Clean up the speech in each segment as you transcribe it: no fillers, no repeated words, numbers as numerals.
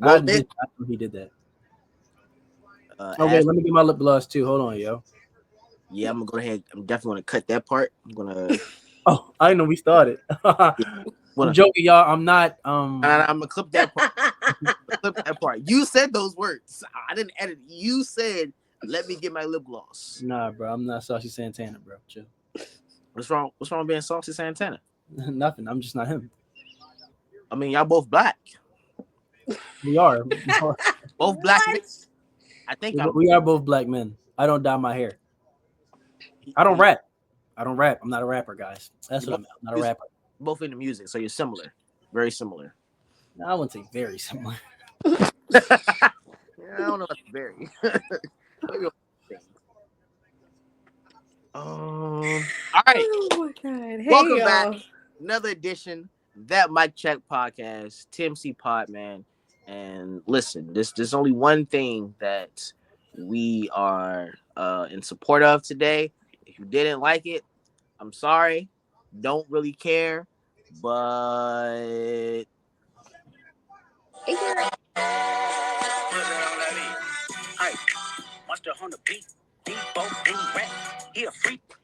I Won't knew it? he did that. Oh wait, Ask. let me get my lip gloss too. Hold on, yo. Yeah, I'm gonna go ahead. I'm definitely gonna cut that part. I'm gonna. Oh, I know we started. Yeah, I'm wanna. joking, y'all. I'm not. I'm gonna clip that part. Clip that part. You said those words. I didn't edit. You said, "Let me get my lip gloss." Nah, bro. I'm not Saucy Santana, bro. Chill. What's wrong? What's wrong with being Saucy Santana? Nothing. I'm just not him. I mean, y'all both black. We are. Both black men. What? I think I'm. We are both black men. I don't dye my hair. I don't You, rap. I don't rap. I'm not a rapper, guys. That's you what both, I'm not a rapper. both into music, so you're similar. Very similar. I wouldn't say very similar. Yeah, I don't know. If that's very. Maybe all right. Oh my god. Hey Welcome back. y'all. Another edition that Mic Check podcast, TMC Pod, man. And listen, there's only one thing that we are in support of today. If you didn't like it, I'm sorry. Don't really care, but Hey girl. Are you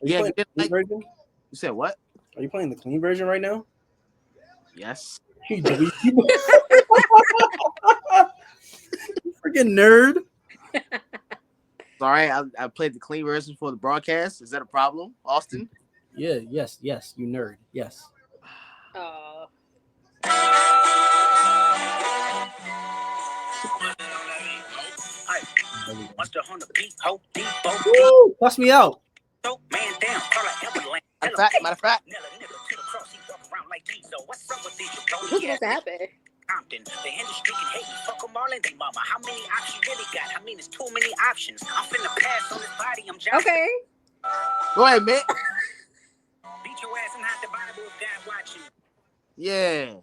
yeah, if you playing didn't the clean like, version? you said what? Are you playing the clean version right now? Yes. You dweeby. Freaking nerd. Sorry, I played the clean version for the broadcast. Is that a problem, Austin? Yeah, yes, you nerd. Yes. Oh. Woo! Bust me out. Matter of fact, What's supposed to happen? Compton. The industry can hate me. Fuck them all and they mama. How many options you really got? I mean, it's too many options. I'm finna pass on this body. I'm Johnson. Okay. go ahead, man. Beat your ass and hide the Bible if God watching. Yeah.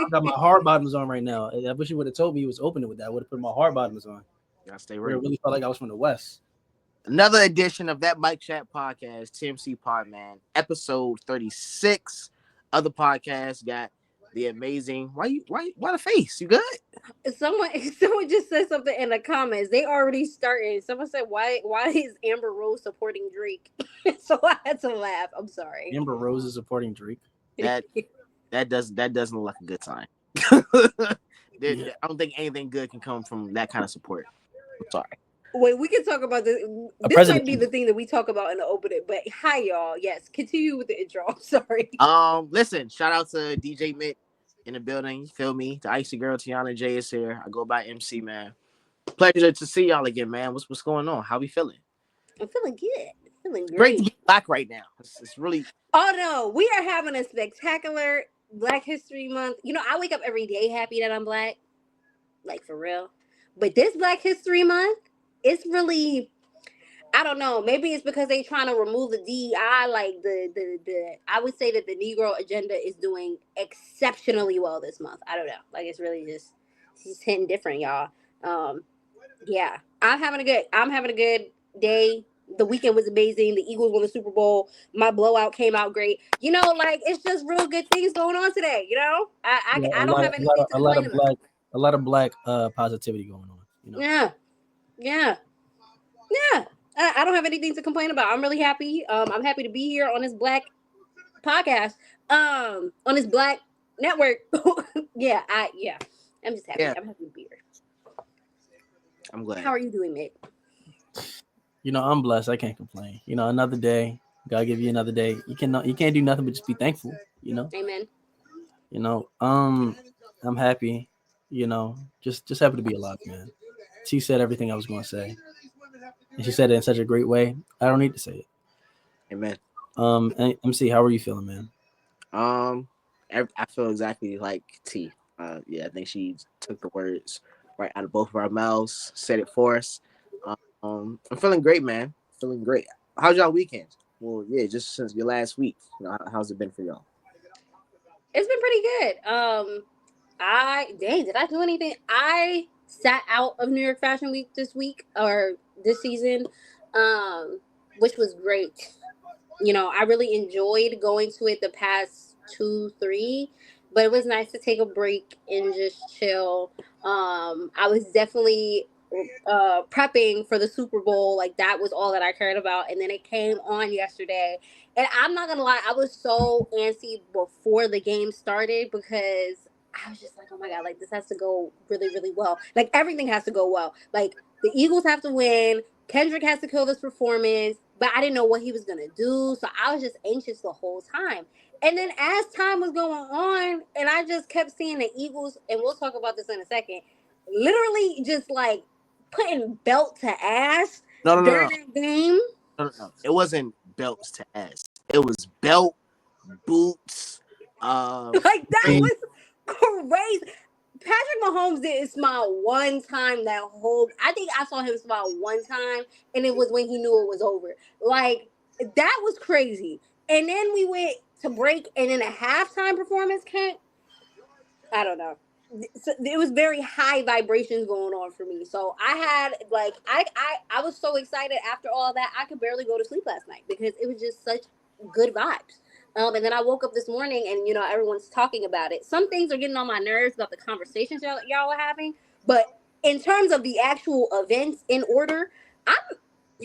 I got my hard bottoms on right now. I wish you would have told me you was opening with that. I would have put my hard bottoms on. Gotta stay It ready. really felt like I was from the West. Another edition of that Mic Chat podcast, TMC Pod, man. Episode 36 of the podcast. Got the amazing. Why the face? You good? Someone just said something in the comments. They already started. Someone said, "Why is Amber Rose supporting Drake?" So I had to laugh. I'm sorry. Amber Rose is supporting Drake. That doesn't look like a good sign. Yeah. I don't think anything good can come from that kind of support. I'm sorry. Wait, we can talk about this. A This president. might be the thing that we talk about in the opening. But hi, y'all. Yes, continue with the intro. I'm sorry. Listen, shout out to DJ Mick in the building. You feel me? The icy girl Tiana J is here. I go by MC, man. Pleasure to see y'all again, man. What's going on? How we feeling? I'm feeling good. Feeling Great to great. be back right now. It's really Oh no, we are having a spectacular Black History Month. You know, I wake up every day happy that I'm black, like for real. But this Black History Month, it's really, I don't know. Maybe it's because they trying to remove the DEI. Like the I would say that the Negro agenda is doing exceptionally well this month. I don't know. Like it's really just it's just hitting different, y'all. Um, yeah, I'm having a good day. The weekend was amazing. The Eagles won the Super Bowl. My blowout came out great. You know, like it's just real good things going on today. You know, Yeah, I don't have anything to complain about. a lot of black positivity going on. You know. Yeah, yeah, yeah. I don't have anything to complain about. I'm really happy. I'm happy to be here on this Black podcast. On this Black network. Yeah. I'm just happy. yeah. I'm happy to be here. I'm glad. How are you doing, Mick? You know, I'm blessed. I can't complain. You know, another day. God give you another day. You can't do nothing but just be thankful. You know. Amen. You know. I'm happy. You know, just happy to be alive, man. She said everything I was going to say, and she said it in such a great way. I don't need to say it. Amen. MC, how are you feeling, man? I feel exactly like T. Yeah, I think she took the words right out of both of our mouths, said it for us. I'm feeling great, man. Feeling great. How's y'all weekend? Well, yeah, just since your last week. You know, how's it been for y'all? It's been pretty good. Did I do anything? I sat out of New York Fashion Week this week or this season, which was great. You know, I really enjoyed going to it the past 2, 3. but it was nice to take a break and just chill. I was definitely prepping for the Super Bowl. Like that was all that I cared about. And then it came on yesterday. And I'm not gonna lie, I was so antsy before the game started because I was just like, oh my god, like this has to go really, really well. Like everything has to go well. Like the Eagles have to win. Kendrick has to kill this performance, but I didn't know what he was gonna do, so I was just anxious the whole time. And then as time was going on, and I just kept seeing the Eagles, and we'll talk about this in a second, literally just like putting belt to ass No, no, no, during no, that game. no, no, no. It wasn't belts to ass. It was belt, boots. Like that Ring. was crazy. Patrick Mahomes didn't smile one time that whole. I think I saw him smile one time, and it was when he knew it was over. Like that was crazy. And then we went to break, and then a halftime performance came. I don't know. So it was very high vibrations going on for me. So I had like I was so excited after all that I could barely go to sleep last night because it was just such good vibes. And then I woke up this morning and everyone's talking about it. Some things are getting on my nerves about the conversations y'all are having, but in terms of the actual events in order, I'm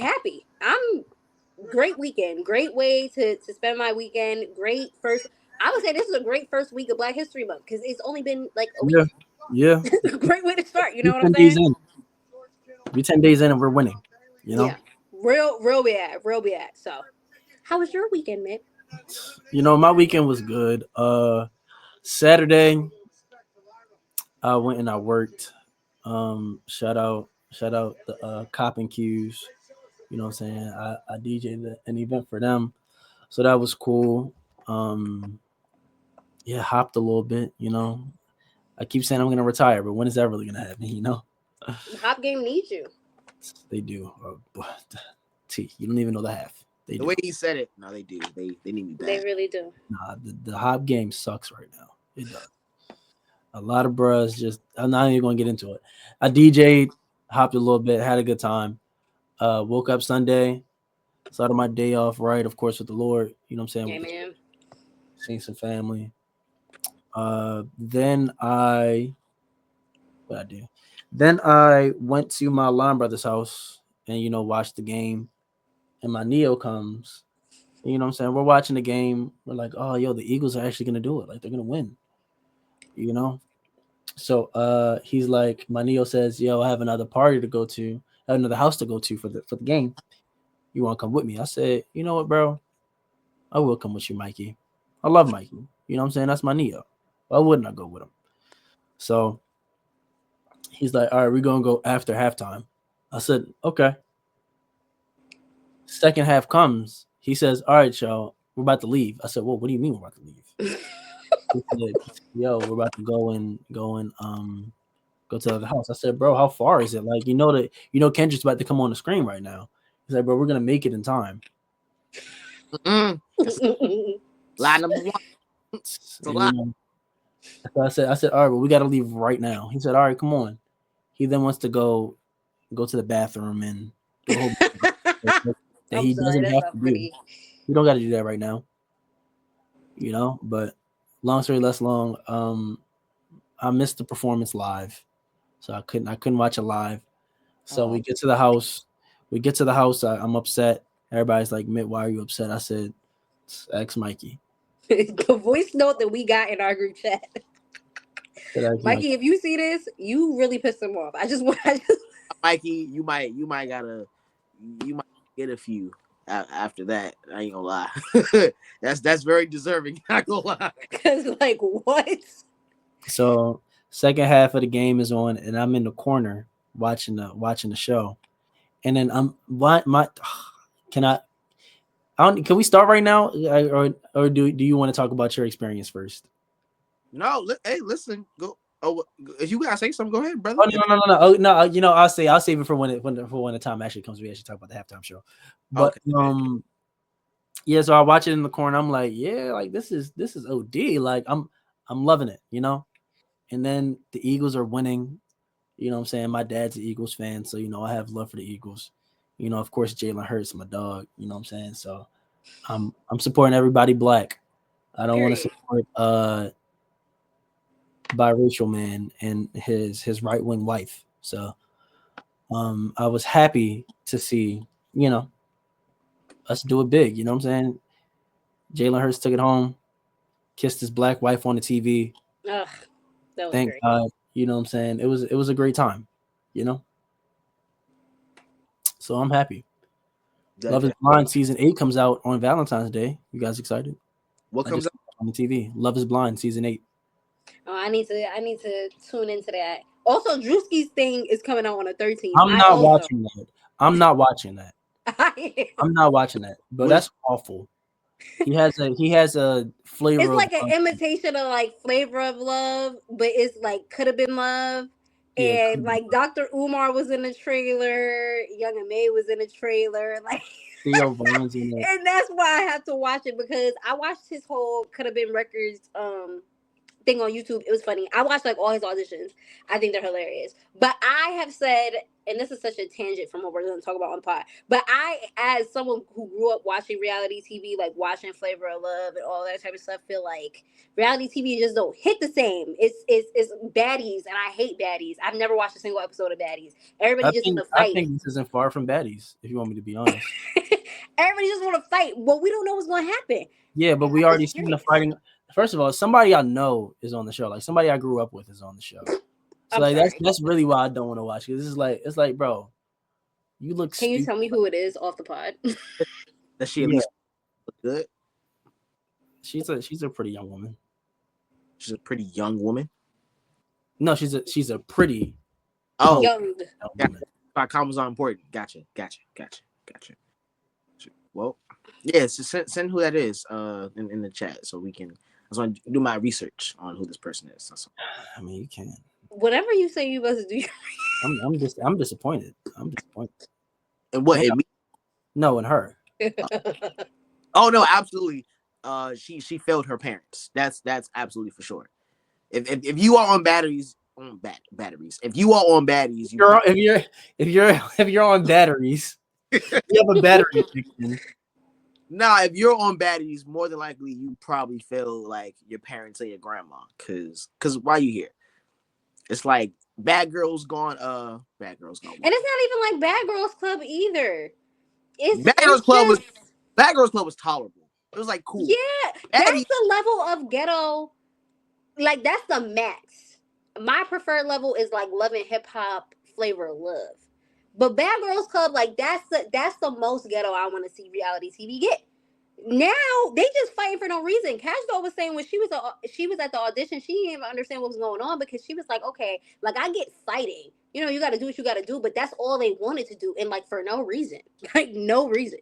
happy. I'm great weekend. Great way to spend my weekend. Great first. I would say this is a great first week of Black History Month because it's only been like a Yeah, week. yeah. Great way to start. You We know what I'm 10 days saying? in. We 10 days in and we're winning. You know. Yeah. Real bad. Real bad. So, how was your weekend, man? My weekend was good. Saturday I went and I worked. Shout out the Cop and Q's. You know what I'm saying? I DJ'd an event for them. So that was cool. Um yeah, hopped a little bit. I keep saying I'm gonna retire, but when is that really gonna happen? Hop game needs you. They do. But T, you don't even know the half. They The do. way he said it, no, they do. They need me They bad. really do. Nah, the hop game sucks right now. It does. A lot of bros just. I'm not even gonna get into it. I DJ'd, hopped a little bit, had a good time. Woke up Sunday, started my day off right, of course, with the Lord. You know what I'm saying? Amen. Seeing some family. Then what I do? Then I went to my Lime brother's house and watched the game. And my Neo comes. You know what I'm saying? We're watching the game. We're like, oh, yo, the Eagles are actually gonna do it. Like they're gonna win. You know. So he's like, my Neo says, yo, I have another party to go to, I have another house to go to for the game. You want to come with me? I said, you know what, bro? I will come with you, Mikey. I love Mikey. You know what I'm saying? That's my Neo. Why wouldn't I go with him? So he's like, all right, we're gonna go after halftime. I said, okay. Second half comes. He says, all right, y'all, we're about to leave. I said, well, what do you mean we're about to leave? He said, yo, we're about to go to the house. I said, bro, how far is it? Like, Kendrick's about to come on the screen right now. He's like, bro, we're gonna make it in time. That's lie number one. It's a lie. So I said, all right, well, we gotta leave right now. He said, all right, come on. He then wants to go to the bathroom and the whole that I'm he sorry, doesn't that's have not to do. pretty. You don't got to do that right now. But long story less long. I missed the performance live, so I couldn't watch it live. So we get to the house. I'm upset. Everybody's like, Mitt, why are you upset? I said, ex Mikey. The voice note that we got in our group chat. Mikey, if you see this, you really pissed him off. I just Mikey, you might get a few after that. I ain't gonna lie. that's very deserving. Not gonna lie. because like what? So second half of the game is on, and I'm in the corner watching the show, and then can I? Can we start right now, or do you want to talk about your experience first? No, hey, listen, go. Oh, if you gotta say something, go ahead, brother. Oh no! Oh no! I'll save it for when the time actually comes. We actually talk about the halftime show. But Okay. Yeah. So I watch it in the corner. I'm like, yeah, like this is OD. Like I'm loving it, And then the Eagles are winning. You know what I'm saying? My dad's an Eagles fan, so I have love for the Eagles. Of course, Jalen Hurts, my dog. You know what I'm saying? So I'm supporting everybody black. I don't want to Period. support biracial man and his right wing wife. So I was happy to see, you know, us do it big. You know what I'm saying? Jalen Hurts took it home, kissed his black wife on the TV. Ugh, that was Thank great. God. You know what I'm saying? It was a great time. You know, so I'm happy. Love is That- Blind season 8 comes out on Valentine's Day. You guys excited? What I comes just up? on the TV. Love is Blind season 8. Oh, I need to tune into that. Also, Drewski's thing is coming out on the 13th. I'm not watching that. I'm not watching that. I am. I'm not watching that. But What is- that's awful. He has a flavor It's of like an imitation of like Flavor of Love, but it's like Could Have Been Love. yeah. And like Dr. Umar was in the trailer, Young and May was in the trailer, like, Theo Von's in it. and that's why I have to watch it because I watched his whole Could Have Been Records thing on YouTube. It was funny. I watched like all his auditions. I think they're hilarious. But I have said, and this is such a tangent from what we're going to talk about on the pod. But I, as someone who grew up watching reality TV, like watching Flavor of Love and all that type of stuff, feel like reality TV just don't hit the same. It's baddies, and I hate baddies. I've never watched a single episode of baddies. Everybody just want to I fight. think this isn't far from baddies, if you want me to be honest. Everybody just want to fight. Well, we don't know what's going to happen. Yeah, but we I'm already just seen the curious. fighting. First of all, somebody I know is on the show. Like somebody I grew up with is on the show. So I'm like sorry. that's really why I don't want to watch it. This is like it's like, bro, you look Can you stupid. tell me who it is off the pod? Does she at Yeah. least look good? She's a pretty young woman. She's a pretty young woman. No, she's a pretty Oh, Young. young Yeah. woman. my comments are important. Gotcha. Well, yes, send who that is in the chat so we can. I just want to do my research on who this person is. That's all. I mean, you can. Whatever you say you must do. I'm disappointed. I'm disappointed. And what? Yeah. And me? No, and her. Oh no, absolutely. She failed her parents. That's absolutely for sure. If you are on batteries, if you are on batteries, If you're on batteries, you have a battery addiction. if you're on batteries, more than likely you probably feel like your parents or your grandma. Cause why you here? It's like bad girls gone. Bad girls gone. And it's not even like Bad Girls Club either. Bad Girls Club just, was tolerable. It was like cool. yeah, that's the level of ghetto. Like that's the max. My preferred level is like Love and Hip Hop, Flavor of Love. But Bad Girls Club, like that's the most ghetto I want to see reality TV get. Now they just fighting for no reason. Cash Doll was saying when she was at the audition, she didn't even understand what was going on because she was like, okay, like I get fighting. You know, you got to do what you got to do, but that's all they wanted to do, and like for no reason, like no reason.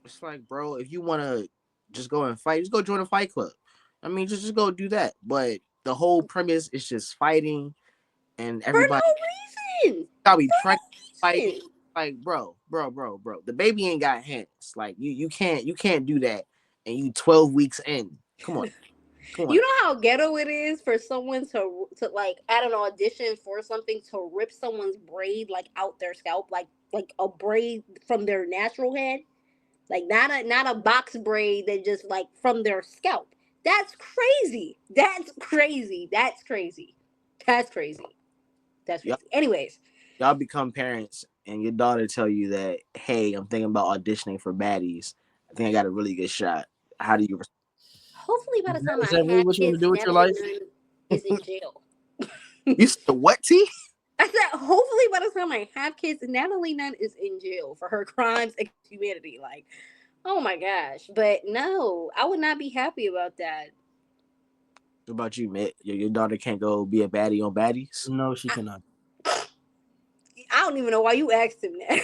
It's like, bro, if you want to just go and fight, just go join a fight club. I mean, just go do that. But the whole premise is just fighting, and everybody For no reason. gotta be trying to fight. Like, bro. The baby ain't got hands. Like, you can't do that. And you 12 weeks in. Come on. You know how ghetto it is for someone to like at an audition for something to rip someone's braid like out their scalp, like a braid from their natural head, like not a box braid that just like from their scalp. That's crazy. That's crazy. That's crazy. That's crazy. That's crazy. Yep. Anyways, Y'all become parents, and your daughter tell you that, hey, I'm thinking about auditioning for baddies. I think I got a really good shot. How do you? hopefully by the time Is I that really have what you want kids, to do with your Natalie life? Nunn is in jail. You said what, T? I said, hopefully by the time I have kids, Natalie Nunn is in jail for her crimes against humanity. Like, oh my gosh. But no, I would not be happy about that. What about you, Mitt? Your daughter can't go be a baddie on baddies? No, she cannot. I don't even know why you asked him that.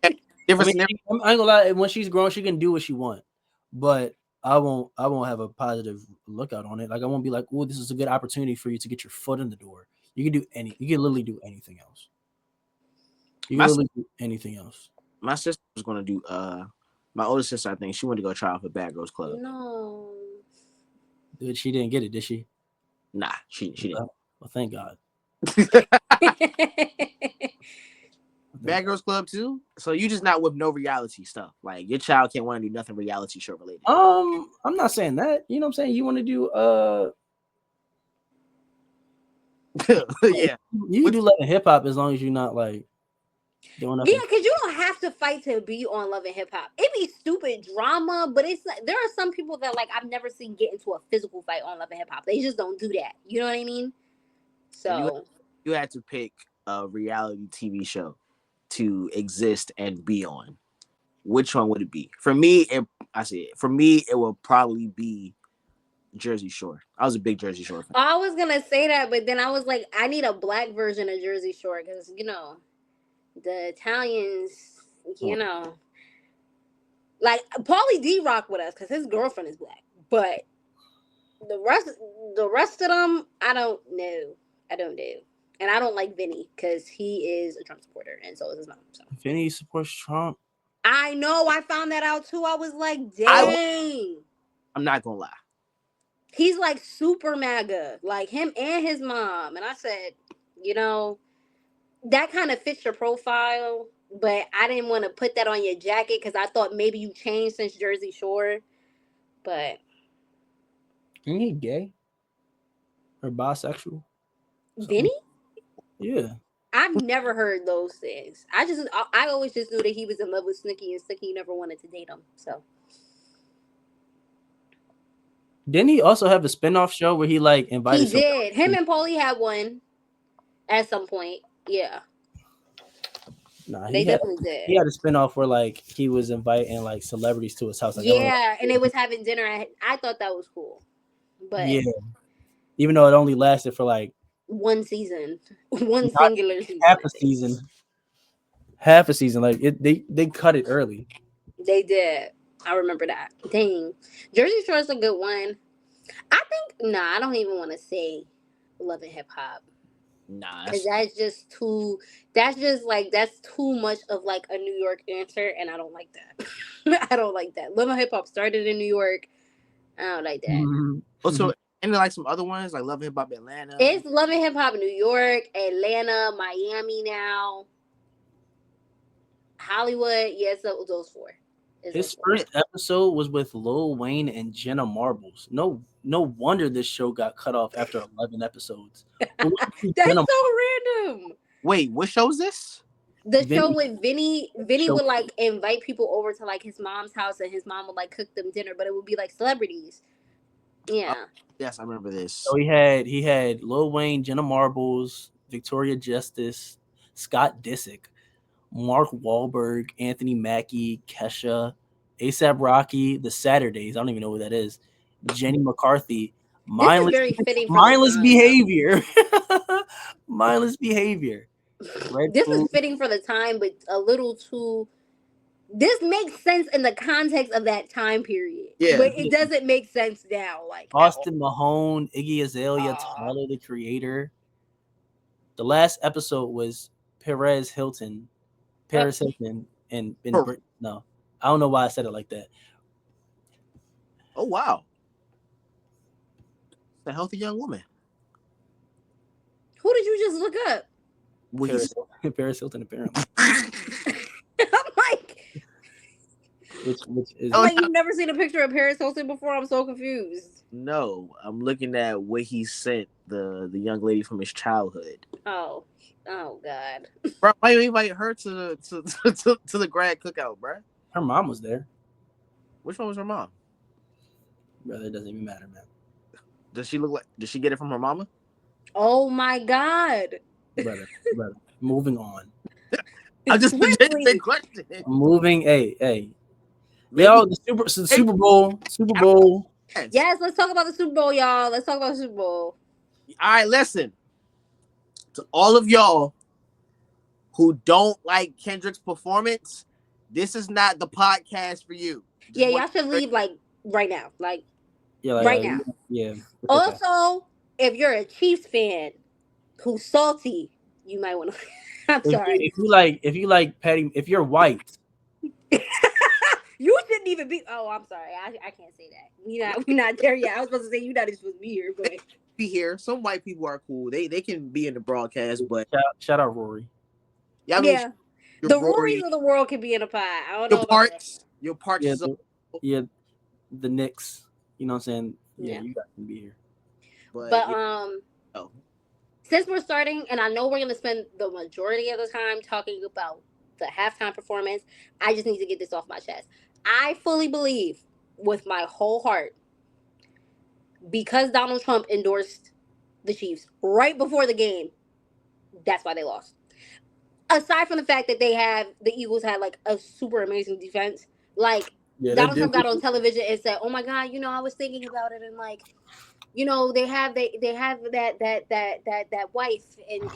Okay. I ain't gonna lie. When she's grown, she can do what she wants, but I won't have a positive lookout on it. Like I won't be like, "Oh, this is a good opportunity for you to get your foot in the door." You can do you can literally do anything else. You can literally do anything else. My sister was gonna do. My older sister, I think she wanted to go try out for Bad Girls Club. No. Dude, she didn't get it, did she? Nah, she didn't. Well, thank God. Bad Girls Club too. So you just not with no reality stuff. Like your child can't want to do nothing reality show related. I'm not saying that. You know what I'm saying? You want to do Yeah. You can do Love and Hip Hop as long as you're not like doing Yeah, nothing. because you don't have to fight to be on Love and Hip Hop. It be stupid drama, but it's like, there are some people that like I've never seen get into a physical fight on Love and Hip Hop. They just don't do that. You know what I mean? If So you had to pick a reality TV show to exist and be on, which one would it be? For me, it will probably be Jersey Shore. I was a big Jersey Shore fan. I was gonna say that, but then I was like, I need a black version of Jersey Shore because the Italians, like Paulie D rock with us because his girlfriend is black, but the rest of them, I don't know. I don't know. And I don't like Vinny because he is a Trump supporter, and so is his mom. So Vinny supports Trump. I know. I found that out too. I was like, I'm dang. not gonna lie. He's like super MAGA, like him and his mom. And I said, that kind of fits your profile, but I didn't want to put that on your jacket because I thought maybe you changed since Jersey Shore. But Isn't he gay or bisexual? Vinny? Yeah. I've never heard those things. I always just knew that he was in love with Snooki and Snooki never wanted to date him. So Didn't he also have a spinoff show where he like invited? he did. Him and Paulie had one at some point. Yeah. Nah, They definitely did. He had a spinoff where like he was inviting like celebrities to his house. Like, yeah, and they was having dinner. I thought that was cool, but yeah, even though it only lasted for like one season, one singular season, half a season. Like they cut it early. They did. I remember that. Dang, Jersey Shore is a good one. I think I don't even want to say Love and Hip Hop. Nah, because that's just too. That's too much of like a New York answer, and I don't like that. I don't like that. Love and Hip Hop started in New York. I don't like that. Mm-hmm. Also, and like some other ones like Love and Hip Hop Atlanta. It's Love and Hip Hop New York, Atlanta, Miami now, Hollywood. Yes, those four. His first episode was with Lil Wayne and Jenna Marbles. No wonder this show got cut off after 11 episodes. That's so random. Wait, what show is this? The show with Vinny. Vinny would like invite people over to like his mom's house, and his mom would like cook them dinner, but it would be like celebrities. Yeah. Yes, I remember this. So he had Lil Wayne, Jenna Marbles, Victoria Justice, Scott Disick, Mark Wahlberg, Anthony Mackie, Kesha, ASAP Rocky, The Saturdays. I don't even know who that is. Jenny McCarthy. Mindless behavior. Mindless behavior. This is fitting for the time, but a little too. This makes sense in the context of that time period. Yeah, but it doesn't make sense now. Like Austin Mahone, Iggy Azalea, Tyler the Creator. The last episode was Paris Hilton, and no, I don't know why I said it like that. Oh wow, a healthy young woman. Who did you just look up? Paris Hilton, apparently. I'm like, which is I'm like, you've never seen a picture of Paris Hilton before? I'm so confused. No, I'm looking at what he sent the young lady from his childhood. Oh God. Bro, why you invite her to the grad cookout, bro? Her mom was there. Which one was her mom? Brother, it doesn't even matter, man. Does she look like? Did she get it from her mama? Oh my God. Brother. Moving on. I'm just a question. Moving. Hey. Yo, the Super Bowl. Yes, let's talk about the Super Bowl, y'all. Let's talk about the Super Bowl. All right, listen. To all of y'all who don't like Kendrick's performance, this is not the podcast for you. Y'all should leave like right now. Like right now. Yeah. Also, if you're a Chiefs fan who's salty, you might want to. I'm sorry. If you like Patty, if you're white. You shouldn't even be. Oh, I'm sorry. I can't say that. We not there yet. I was supposed to say you're not supposed to be here, but be here. Some white people are cool. They can be in the broadcast, but shout out Rory. Yeah, the Rorys of the world can be in a pie. I don't know. Your parts. The Knicks. You know what I'm saying? Yeah, you guys can be here. But since we're starting, and I know we're gonna spend the majority of the time talking about the halftime performance, I just need to get this off my chest. I fully believe with my whole heart, because Donald Trump endorsed the Chiefs right before the game, that's why they lost. Aside from the fact that the Eagles had like a super amazing defense, like Yeah, they Donald did. Trump got on television and said, "Oh my God, I was thinking about it, and like, they have that wife, and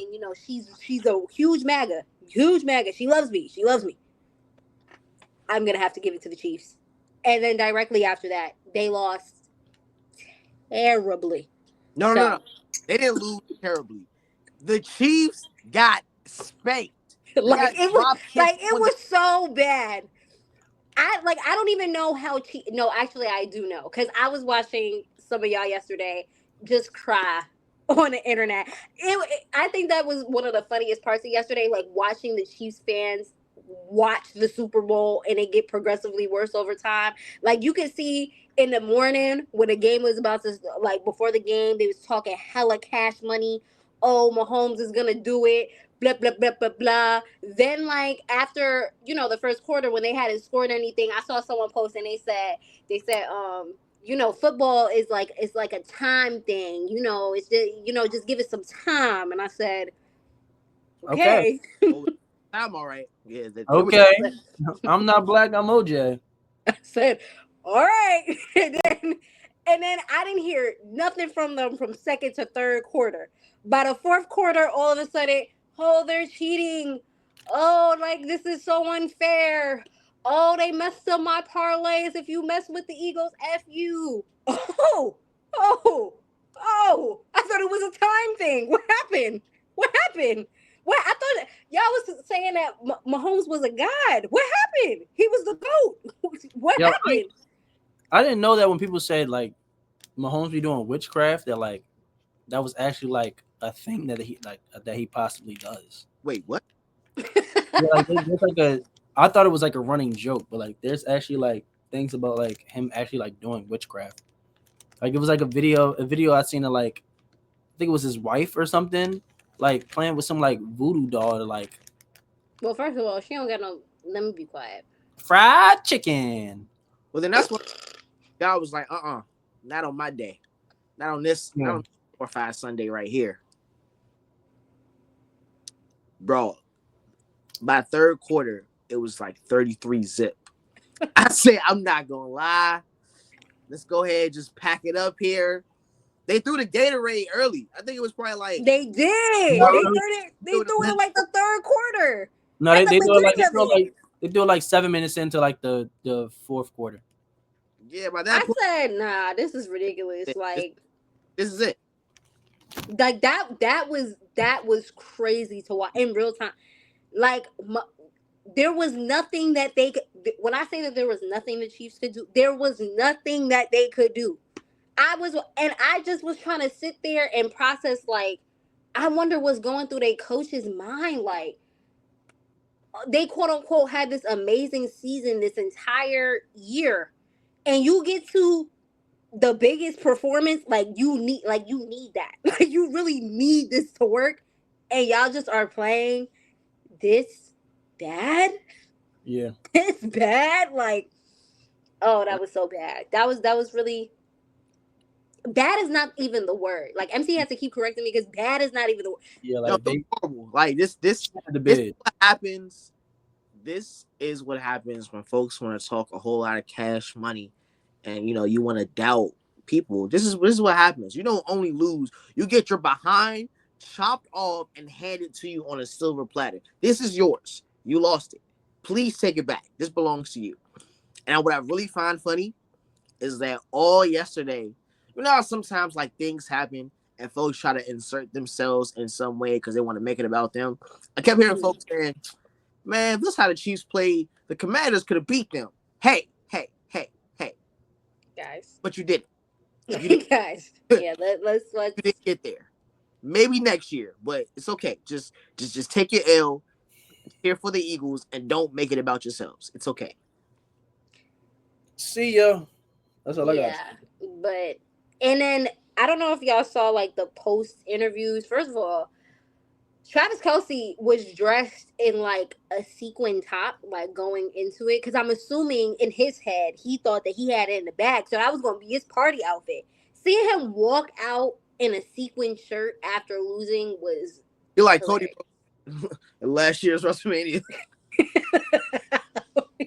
she's a huge MAGA. She loves me. She loves me. I'm gonna have to give it to the Chiefs." And then directly after that, they lost terribly. No, no, no. They didn't lose terribly. The Chiefs got spanked. They got drop kicked It on the. was so bad. I don't even know how no, actually I do know, because I was watching some of y'all yesterday just cry on the internet. I think that was one of the funniest parts of yesterday, like watching the Chiefs fans watch the Super Bowl and it get progressively worse over time. Like you could see in the morning when the game was about to, like before the game, they was talking hella cash money. Oh, Mahomes is gonna do it. Blah blah blah blah blah. Then like after the first quarter when they hadn't scored anything, I saw someone post and they said football is like, it's like a time thing. It's just give it some time. And I said, Okay. okay. Oh, I'm all right. Yeah, they were. Okay. I'm not black. I'm OJ. I said, all right. And then I didn't hear nothing from them from second to third quarter. By the fourth quarter, all of a sudden, oh, they're cheating. Oh, like this is so unfair. Oh, they messed up my parlays. If you mess with the Eagles, F you. Oh, oh, oh. I thought it was a time thing. What happened? What happened? What? I thought y'all was saying that Mahomes was a god. What happened? He was the GOAT. What Yo, happened? I didn't know that when people said like Mahomes be doing witchcraft, that like that was actually like a thing that he possibly does. Wait, what? Yeah, like there's like a. I thought it was like a running joke, but like there's actually like things about like him actually like doing witchcraft. Like it was like a video I seen of like I think it was his wife or something, like playing with some like voodoo doll to like Well, first of all, she don't got no. Let me be quiet. fried chicken. Well, then that's what God was like. Not on my day. Not on this. Not Yeah. on 4-5 Sunday right here, bro. By third quarter, it was like 33-zip. I said, I'm not gonna lie. Let's go ahead, just pack it up here. They threw the Gatorade early. I think it was probably like They did. No, They threw it. They threw it in like the third quarter. no, At the they do it like beginning of it. they do it like 7 minutes into like the fourth quarter. yeah. By that I point, said, nah, this is ridiculous. this, Like this is it. that was crazy to watch in real time. Like there was nothing that they could. When I say that there was nothing the Chiefs could do, there was nothing that they could do. I just was trying to sit there and process. Like, I wonder what's going through their coach's mind. Like, they quote unquote had this amazing season this entire year, and you get to the biggest performance, you need that. Like you really need this to work, and y'all just are playing this bad. Yeah. It's bad. Like, oh, that was so bad. That was really bad is not even the word. Like MC has to keep correcting me because bad is not even the word. Yeah, No, like it was horrible. Like this the is bid. what happens. This is what happens when folks want to talk a whole lot of cash money, and you want to doubt people. This is what happens. You don't only lose; you get your behind chopped off and handed to you on a silver platter. This is yours. You lost it. Please take it back. This belongs to you. And what I really find funny is that all yesterday, how sometimes like things happen and folks try to insert themselves in some way because they want to make it about them. I kept hearing folks saying, man, if this is how the Chiefs played, the Commanders could have beat them. Hey, hey, hey, hey. Guys. But you didn't. You didn't, Guys. Yeah, let's you didn't get there. Maybe next year, but it's okay. Just take your L, cheer for the Eagles, and don't make it about yourselves. It's okay. See ya. That's all I got. yeah. But and then I don't know if y'all saw like the post interviews. First of all, Travis Kelsey was dressed in like a sequin top, like going into it, because I'm assuming in his head he thought that he had it in the bag, so that was gonna be his party outfit. Seeing him walk out in a sequin shirt after losing was You're like Cody hilarious. in last year's WrestleMania.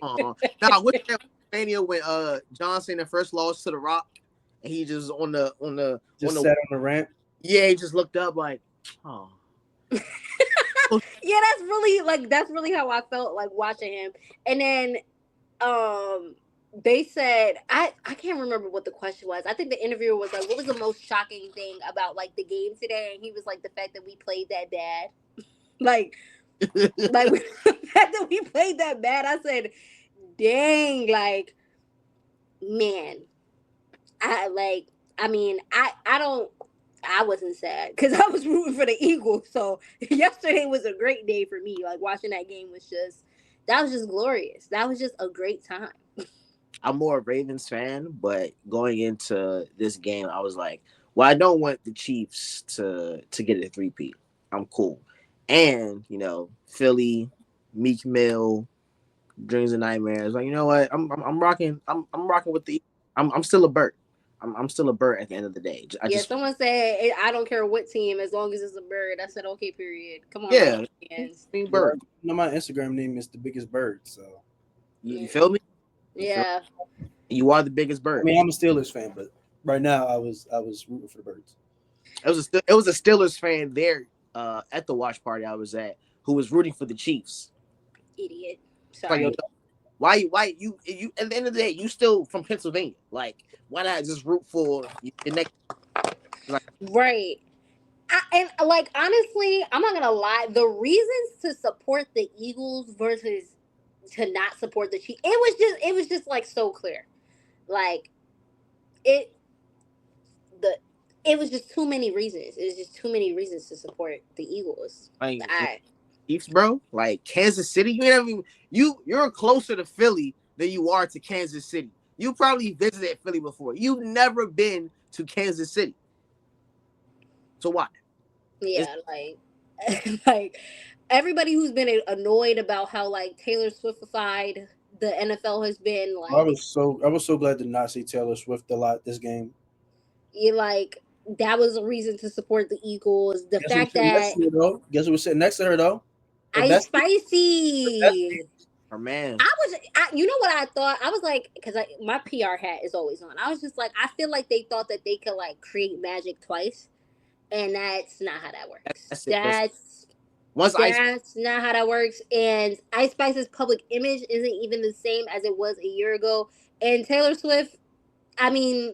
Now with that WrestleMania when John Cena first lost to The Rock, and he just Just sat on the ramp. yeah, he just looked up like, oh. Yeah, that's really how I felt like watching him. And then they said I can't remember what the question was. I think the interviewer was like, what was the most shocking thing about like the game today? And he was like, the fact that we played that bad. like the fact that we played that bad. I said, dang, like, man. I wasn't sad because I was rooting for the Eagles. So yesterday was a great day for me. Like watching that game was just glorious. That was just a great time. I'm more a Ravens fan, but going into this game, I was like, well, I don't want the Chiefs to get a 3-peat. I'm cool. And, Philly, Meek Mill, Dreams and Nightmares. Like, you know what? I'm rocking. I'm rocking with the. I'm still a Burt. I'm still a Burt at the end of the day. Someone said I don't care what team as long as it's a bird. I said okay, period. Come on, yeah, Bird. My Instagram name is the biggest bird. So you feel me? Yeah. You are the biggest Bird. I mean, I'm a Steelers fan, but right now I was rooting for the Birds. It was a Steelers fan there at the watch party I was at who was rooting for the Chiefs. Idiot. Sorry. Like, why you at the end of the day you still from Pennsylvania? Like, why not just root for the next? Like, right. And like honestly, I'm not gonna lie. The reasons to support the Eagles versus to not support the Chiefs, it was just like so clear. Like it was just too many reasons. It was just too many reasons to support the Eagles. Chiefs, bro. Like Kansas City, you're closer to Philly than you are to Kansas City. You probably visited Philly before. You've never been to Kansas City. So why? Yeah, like everybody who's been annoyed about how like Taylor Swiftified the NFL has been, like I was so glad to not see Taylor Swift a lot this game. You like that was a reason to support the Eagles. The fact that guess who was sitting next to her though? Ice Spicy. Her man. You know what I thought? I was like, because my PR hat is always on. I was just like, I feel like they thought that they could like create magic twice, and that's not how that works. That's not how that works. And Ice Spice's public image isn't even the same as it was a year ago. And Taylor Swift, I mean,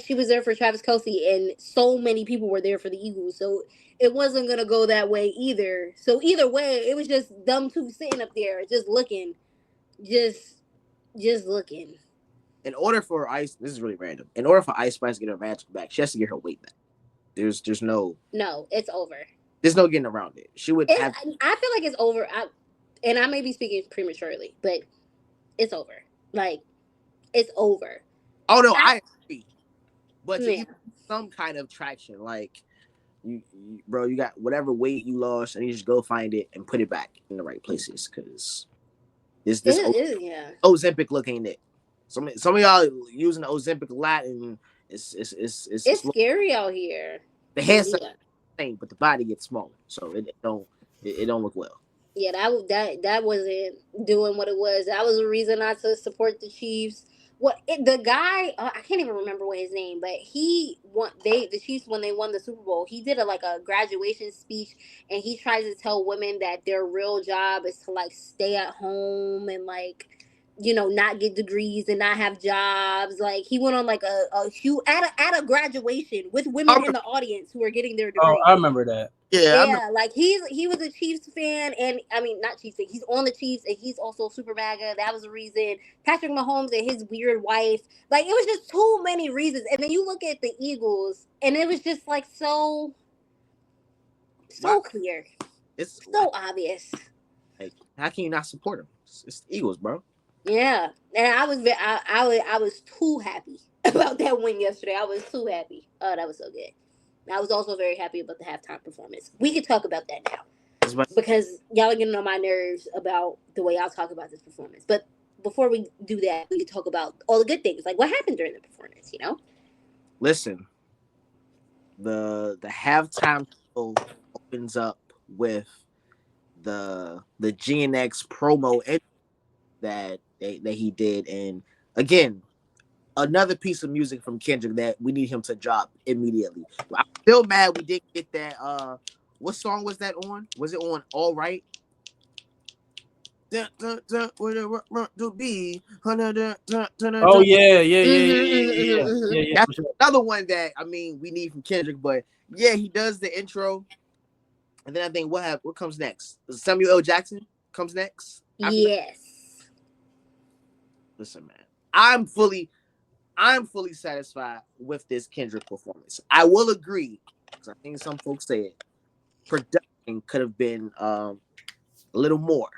she was there for Travis Kelsey, and so many people were there for the Eagles. So it wasn't gonna go that way either. So either way, it was just them two sitting up there, just looking, just looking. In order for this is really random. In order for Ice Spice to get her magic back, she has to get her weight back. There's no. No, it's over. There's no getting around it. She would. I feel like it's over. And I may be speaking prematurely, but it's over. Like, it's over. Oh no, I agree. But to some kind of traction, like bro, you got whatever weight you lost, and you just go find it and put it back in the right places, because this Ozempic look ain't it. Some of y'all using the Ozempic a lot, and it's scary out here. The hair's the same, but the body gets smaller, so it don't look well. Yeah, that wasn't doing what it was. That was a reason not to support the Chiefs. The guy, I can't even remember what his name, but the Chiefs, when they won the Super Bowl, he did a graduation speech, and he tries to tell women that their real job is to like stay at home and like, not get degrees and not have jobs. Like he went on like a huge at a graduation with women in the audience who are getting their degrees. Oh, I remember that. Yeah, like he was a Chiefs fan, and I mean not Chiefs fan. He's on the Chiefs, and he's also super MAGA. That was the reason. Patrick Mahomes and his weird wife. Like it was just too many reasons. And then you look at the Eagles, and it was just like so clear. It's so obvious. Like, how can you not support them? It's the Eagles, bro. Yeah, and I was too happy. about that win yesterday. I was too happy. Oh, that was so good. I was also very happy about the halftime performance. We could talk about that now because y'all are getting on my nerves about the way I'll talk about this performance. But before we do that, we could talk about all the good things, like what happened during the performance. Listen, the halftime show opens up with the GNX promo that he did, and again, another piece of music from Kendrick that we need him to drop immediately. I'm still mad we didn't get that. What song was that on? Was it on All Right? To be. Oh yeah, yeah, yeah, yeah, Mm-hmm, yeah, mm-hmm, yeah, mm-hmm. yeah, yeah, That's for sure. another one that we need from Kendrick. But yeah, he does the intro, and then I think what comes next? Samuel L. Jackson comes next after that. Yes. Listen, man, I'm fully satisfied with this Kendrick performance. I will agree, because I think some folks say it. Production could have been a little more.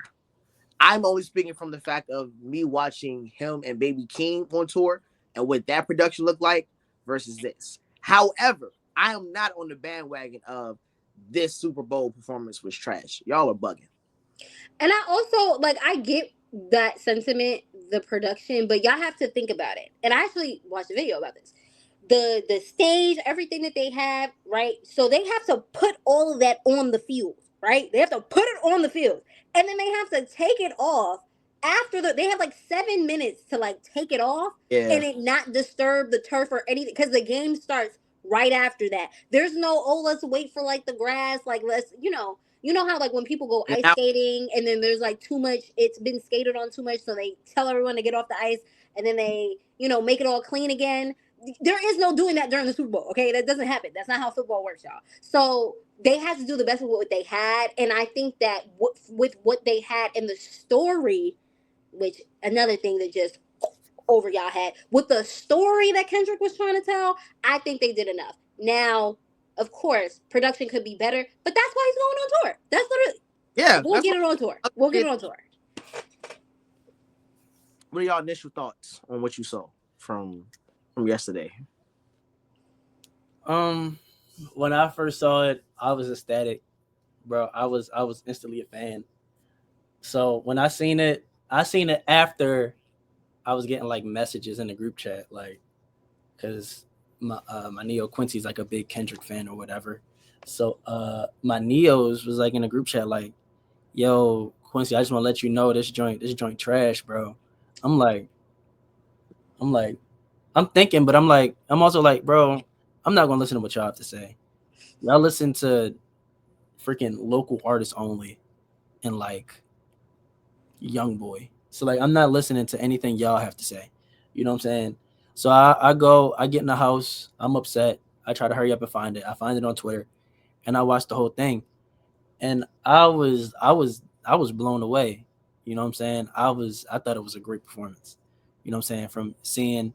I'm only speaking from the fact of me watching him and Baby King on tour and what that production looked like versus this. However, I am not on the bandwagon of this Super Bowl performance was trash. Y'all are bugging. And I also I get that sentiment, the production, but y'all have to think about it. And I actually watched a video about this. The stage, everything that they have, right? So they have to put all of that on the field, right? They have to put it on the field. And then they have to take it off after they have 7 minutes to take it off Yeah. and it not disturb the turf or anything because the game starts right after that. There's no, oh, let's wait for the grass, let's how when people go And ice skating and then there's too much, it's been skated on too much, so they tell everyone to get off the ice and then they make it all clean again. There is no doing that during the Super Bowl. Okay, that doesn't happen. That's not how football works, y'all. So they had to do the best with what they had, and I think that with what they had in the story, which another thing that just over y'all head with the story that Kendrick was trying to tell, I think they did enough. Now, of course, production could be better, but that's why he's going on tour. That's literally, yeah, we'll get it on tour. We'll get it on tour. What are y'all initial thoughts on what you saw from yesterday? When I first saw it, I was ecstatic, bro. I was instantly a fan. So when I seen it after I was getting messages in the group chat, because my Neo Quincy's a big Kendrick fan or whatever. So my Neos was in a group chat yo, Quincy, I just want to let you know this joint trash, bro. I'm like, I'm like, I'm thinking, but I'm also bro, I'm not gonna listen to what y'all have to say. Y'all listen to freaking local artists only and Young Boy. So I'm not listening to anything y'all have to say. You know what I'm saying? So I get in the house, I'm upset. I try to hurry up and find it. I find it on Twitter and I watch the whole thing. And I was blown away. You know what I'm saying? I thought it was a great performance. You know what I'm saying? From seeing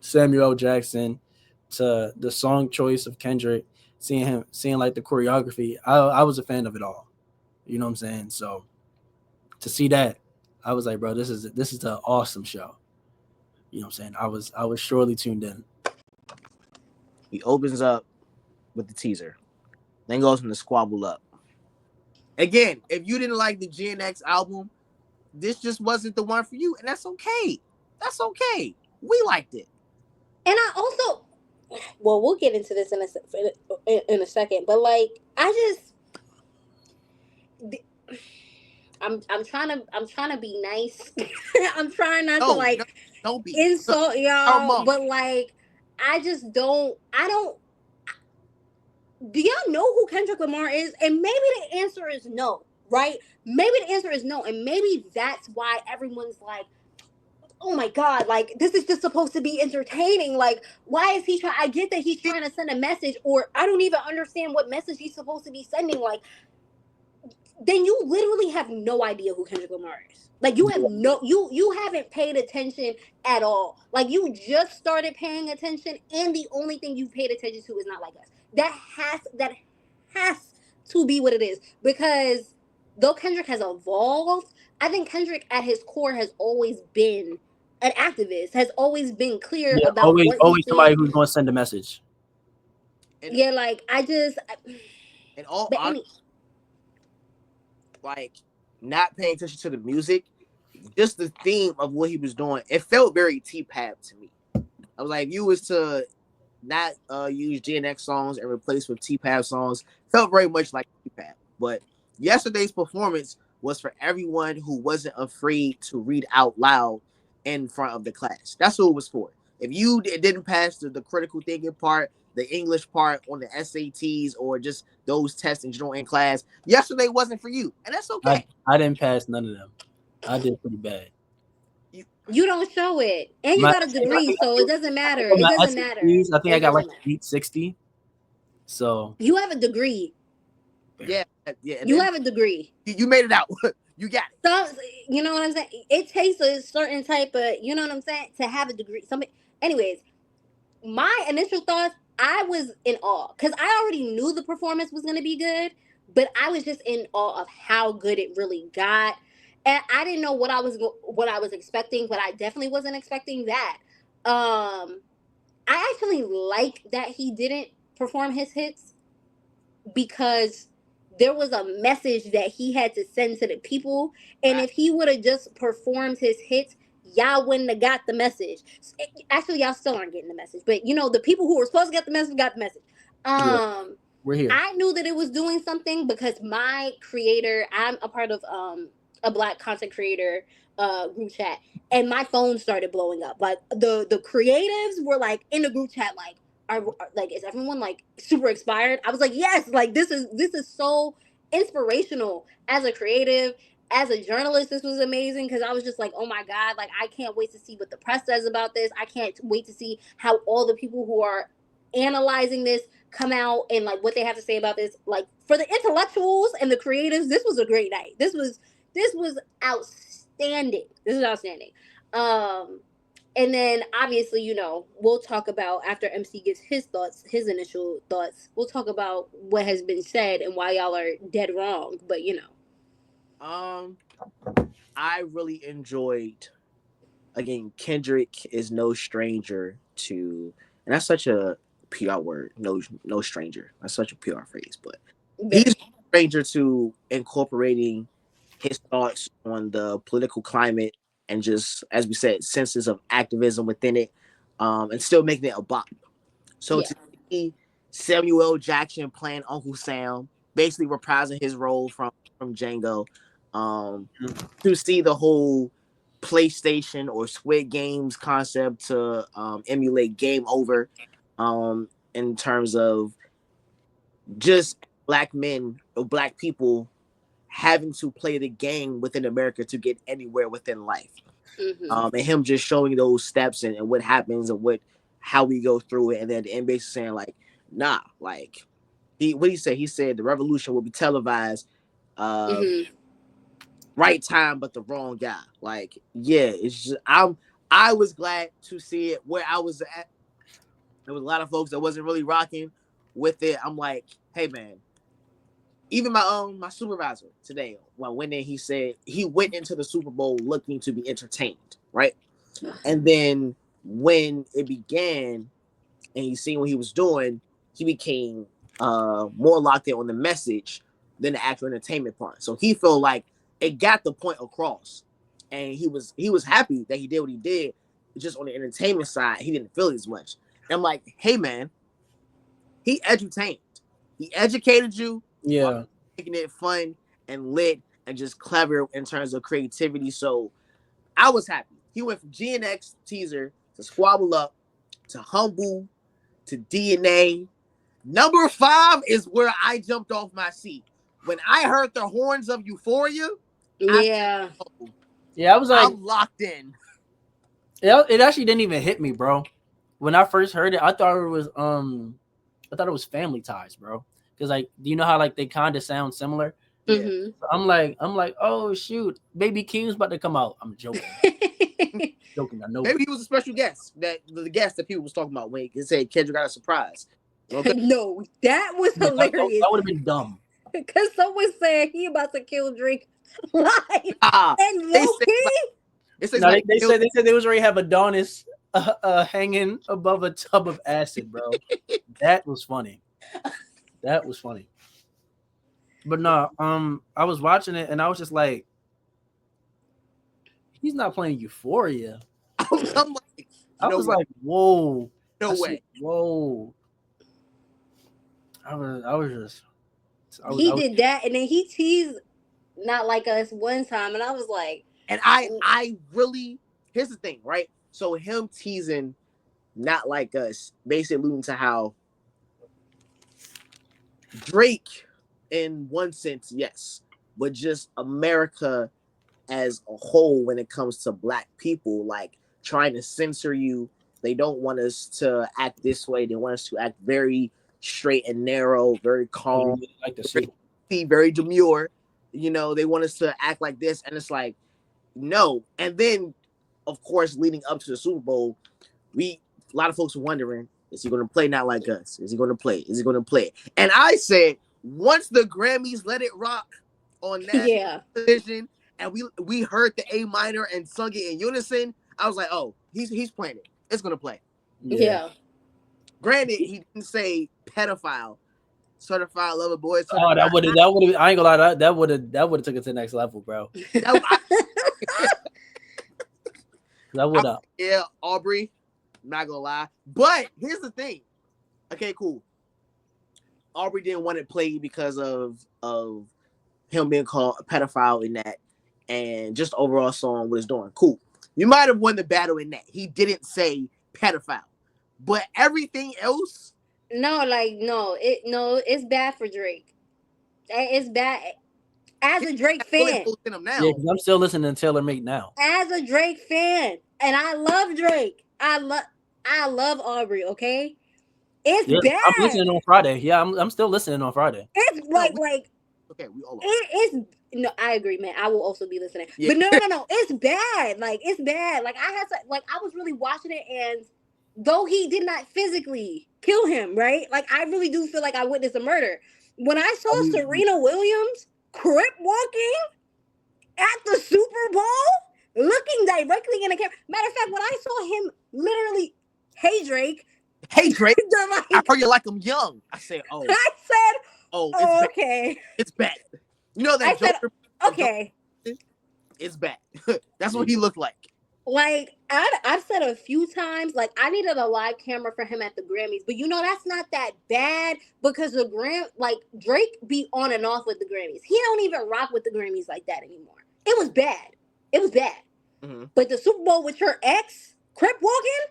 Samuel L. Jackson to the song choice of Kendrick, seeing the choreography, I was a fan of it all. You know what I'm saying? So to see that, I was like, bro, this is an awesome show. You know what I'm saying? I was surely tuned in. He opens up with the teaser, then goes from the squabble up. Again, if you didn't like the GNX album, this just wasn't the one for you, and that's okay. That's okay. We liked it. And I also, well, we'll get into this in a second, but I just, I'm trying to be nice. I'm trying not to No, don't be. insult Our y'all, mom. but I just don't. I don't. Do y'all know who Kendrick Lamar is? And maybe the answer is no, right? Maybe the answer is no, and maybe that's why everyone's like, oh my god, this is just supposed to be entertaining. Why is he trying? I get that he's trying to send a message, or I don't even understand what message he's supposed to be sending. Then you literally have no idea who Kendrick Lamar is. You have you haven't paid attention at all. You just started paying attention, and the only thing you've paid attention to is Not Like Us. That has to be what it is, because though Kendrick has evolved, I think Kendrick at his core has always been an activist, has always been clear Yeah, about what he always somebody thinks. who's going to send a message. And Yeah, like in all but honesty, like not paying attention to the music, just the theme of what he was doing, it felt very T-Pap to me. I was like, if you was to not use GNX songs and replace with T-Pap songs, felt very much like T-Pap. But yesterday's performance was for everyone who wasn't afraid to read out loud in front of the class. That's what it was for. If you didn't pass the critical thinking part, the English part on the SATs, or just those tests in general in class, yesterday wasn't for you, and that's okay. I didn't pass none of them. I did pretty bad. You, you don't show it, and you My got a degree, so it doesn't matter. on It my doesn't matter. SATs, I think I It got like doesn't matter. 860. So You have a degree. yeah, yeah, and You then have a degree. you made it out. You got it. Some, you know what I'm saying. It takes a certain type of, you know what I'm saying, to have a degree. Something. Anyways, my initial thoughts, I was in awe because I already knew the performance was going to be good, but I was just in awe of how good it really got. And I didn't know what I was expecting, but I definitely wasn't expecting that. I actually like that he didn't perform his hits because there was a message that he had to send to the people. And if he would have just performed his hits, y'all wouldn't have got the message. Actually, y'all still aren't getting the message, but you know, the people who were supposed to get the message got the message. yeah, we're here. I knew that it was doing something because my creator, I'm a part of a black content creator group chat, and my phone started blowing up. Like the creatives were like in the group chat, like like, is everyone like super expired? I was like, yes, like this is so inspirational as a creative. As a journalist, this was amazing because I was just like, oh my God, like I can't wait to see what the press says about this. I can't wait to see how all the people who are analyzing this come out and like what they have to say about this. Like for the intellectuals and the creatives, this was a great night. This was outstanding. This is outstanding. And then obviously, you know, we'll talk about after MC gives his thoughts, his initial thoughts. We'll talk about what has been said and why y'all are dead wrong. But you know, I really enjoyed. Again, Kendrick is no stranger to, and that's such a PR word. No stranger. That's such a PR phrase, but he's no very. stranger to incorporating his thoughts on the political climate and just, as we said, senses of activism within it, and still making it a bop. So Yeah. to see Samuel Jackson playing Uncle Sam, basically reprising his role from Django, to see the whole PlayStation or Squid Games concept to emulate Game Over, in terms of just black men or black people having to play the game within America to get anywhere within life. And him just showing those steps and what happens and how we go through it, and then the end basically saying like, nah, like what he said. He said the revolution will be televised, uh, Mm-hmm. right time, but the wrong guy. Like, yeah, it's just I was glad to see it where I was at. There was a lot of folks that wasn't really rocking with it. I'm like, hey man, even my supervisor today, when went in, he said he went into the Super Bowl looking to be entertained, right? And then when it began and he seen what he was doing, he became more locked in on the message than the actual entertainment part. So he felt like it got the point across, and he was happy that he did what he did. Just on the entertainment side, he didn't feel it as much. And I'm like, hey man, he edutained, he educated you while Yeah, making it fun and lit and just clever in terms of creativity. So I was happy. He went from GNX teaser to Squabble Up to Humble to DNA. Number 5 is where I jumped off my seat. When I heard the horns of Euphoria, I said, Yeah. oh, yeah. I was like, I'm locked in. it actually didn't even hit me, bro. When I first heard it, I thought it was Family Ties, bro. Because like, do you know how like they kind of sound similar? Yeah. Mm-hmm. So I'm like, oh shoot, Baby Keem's about to come out. I'm joking, joking. I know. Maybe he was a special guest, that the guest that people was talking about when he said Kendrick got a surprise. Okay. No, that was Yeah, hilarious. that would have been dumb. Because someone said he about to kill Drake live. Ah, And they low said key, It says No, like they said they was already have Adonis hanging above a tub of acid, bro. That was funny. That was funny. But no, I was watching it and I was just like, he's not playing Euphoria. I'm like, I no was way, like, whoa. no I way. said, whoa. I was just He did that, and then he teased Not Like Us one time, and I was like, And I really, here's the thing, right? So him teasing Not Like Us, basically alluding to how Drake, in one sense, yes, but just America as a whole when it comes to black people, like trying to censor you. They don't want us to act this way. They want us to act very straight and narrow, very I calm, really like to see. very demure. You know, they want us to act like this, and it's like, no. And then, of course, leading up to the Super Bowl, a lot of folks were wondering, is he going to play Not Like Us? Is he going to play? Is he going to play? And I said, once the Grammys let it rock on national yeah, television, and we heard the A minor and sung it in unison, I was like, oh, he's playing it. It's going to play. yeah. Granted, he didn't say pedophile, certified lover boy. Oh, that would have. I ain't gonna lie. That would have took it to the next level, bro. That would have. Yeah, Aubrey. I'm not gonna lie, but here's the thing. Okay, cool. Aubrey didn't want it played because of him being called a pedophile in that, and just overall song what it's doing. Cool. You might have won the battle in that. He didn't say pedophile, but everything else. No, it's bad for Drake. It's bad as a Drake fan. Yeah, because I'm still listening to Taylor Make now. As a Drake fan, and I love Drake. I love Aubrey. Okay, it's bad. I'm listening on Friday. Yeah, I'm still listening on Friday. It's like okay, we all. It's no, I agree, man. I will also be listening, but no, it's bad. Like it's bad. Like I had to, like I was really watching it, and though he did not physically kill him, right? Like I really do feel like I witnessed a murder. When I saw Serena Williams crip walking at the Super Bowl, looking directly in the camera. Matter of fact, when I saw him literally, hey Drake, I heard you like him young. I said, oh. I said, oh, it's okay. Bad. It's bad. You know that Joker? Okay. It's bad. That's what he looked like. Like I've said a few times, like I needed a live camera for him at the Grammys, but that's not that bad because like Drake be on and off with the Grammys. He don't even rock with the Grammys like that anymore. It was bad. Mm-hmm. But the Super Bowl with your ex crip walking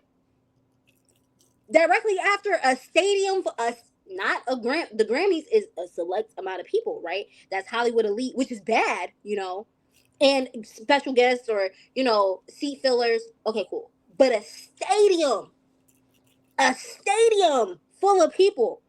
directly after a stadium for us. Not a the Grammys is a select amount of people, right? That's Hollywood elite, which is bad, and special guests or, seat fillers. Okay, cool. But a stadium full of people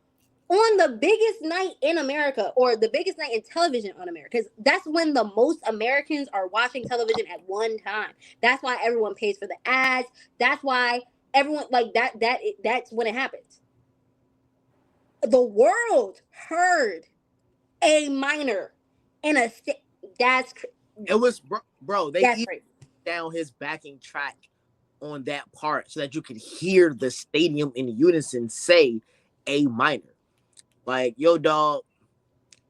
on the biggest night in America or the biggest night in television on America. Because that's when the most Americans are watching television at one time. That's why everyone pays for the ads. That's why everyone like that's when it happens. The world heard A minor in a it was bro. They even down his backing track on that part so that you could hear the stadium in unison say A minor. Like, yo, dog.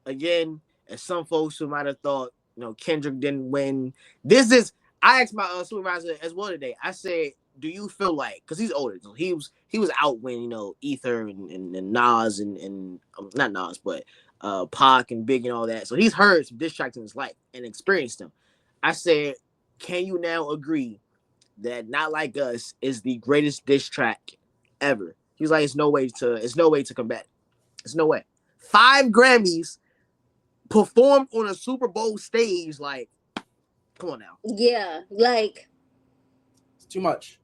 Again, as some folks who might have thought, Kendrick didn't win. I asked my supervisor as well today. I said, do you feel like, because he's older, so he was out when Ether and Nas and not Nas but Pac and Big and all that, so he's heard some diss tracks in his life and experienced them. I said, can you now agree that Not Like Us is the greatest diss track ever? He's like, it's no way to combat it. It's no way. 5 Grammys performed on a Super Bowl stage, like, come on now. Yeah, like it's too much.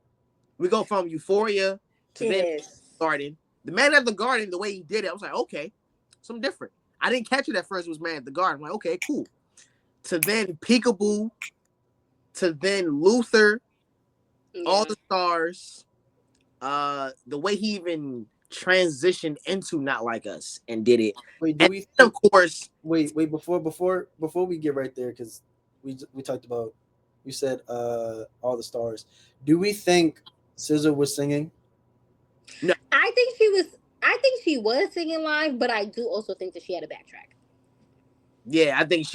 We go from Euphoria to then Garden. The Man at the Garden, the way he did it, I was like, okay, something different. I didn't catch it at first. It was Man at the Garden. I'm like, okay, cool. To then Peekaboo, to then Luther, All the Stars. The way he even transitioned into Not Like Us and did it. Wait, of course. Wait. Before we get right there, because we talked about You said All the Stars. Do we think SZA was singing? No, I think she was. I think she was singing live, but I do also think that she had a backtrack. yeah, I think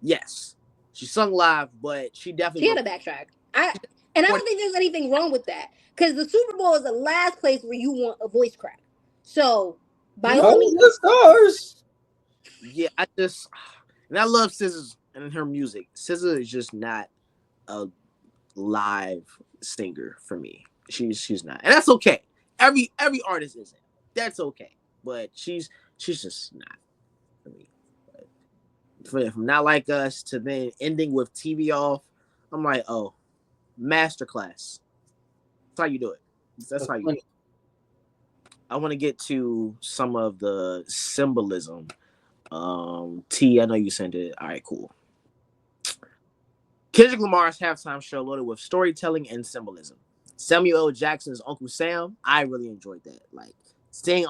yes, she sung live, but she She definitely had a backtrack. I recorded. don't think there's anything wrong with that because the Super Bowl is the last place where you want a voice crack. So by No, all All means, the Stars. yeah, and I love SZA and her music. SZA is just not a live singer for me. She's not, and that's okay. Every artist isn't. That's okay, but she's just not for me. From Not Like Us to then ending with TV Off, I'm like, oh, masterclass. That's how you do it. That's how you do it. I want to get to some of the symbolism. T, I know you sent it. All right, cool. Kendrick Lamar's halftime show loaded with storytelling and symbolism. Samuel L. Jackson's Uncle Sam, I really enjoyed that. Like seeing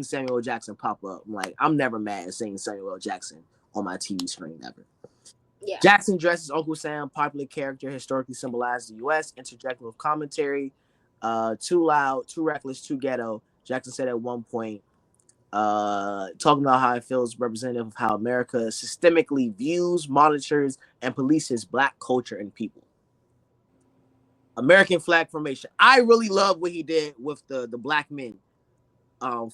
Samuel L. Jackson pop up, I'm like, I'm never mad at seeing Samuel L. Jackson on my TV screen ever. yeah, Jackson dresses Uncle Sam, popular character historically symbolized the U.S., interjecting with commentary, too loud, too reckless, too ghetto. Jackson said at one point, talking about how it feels representative of how America systemically views, monitors, and polices Black culture and people. American flag formation. I really love what he did with the Black men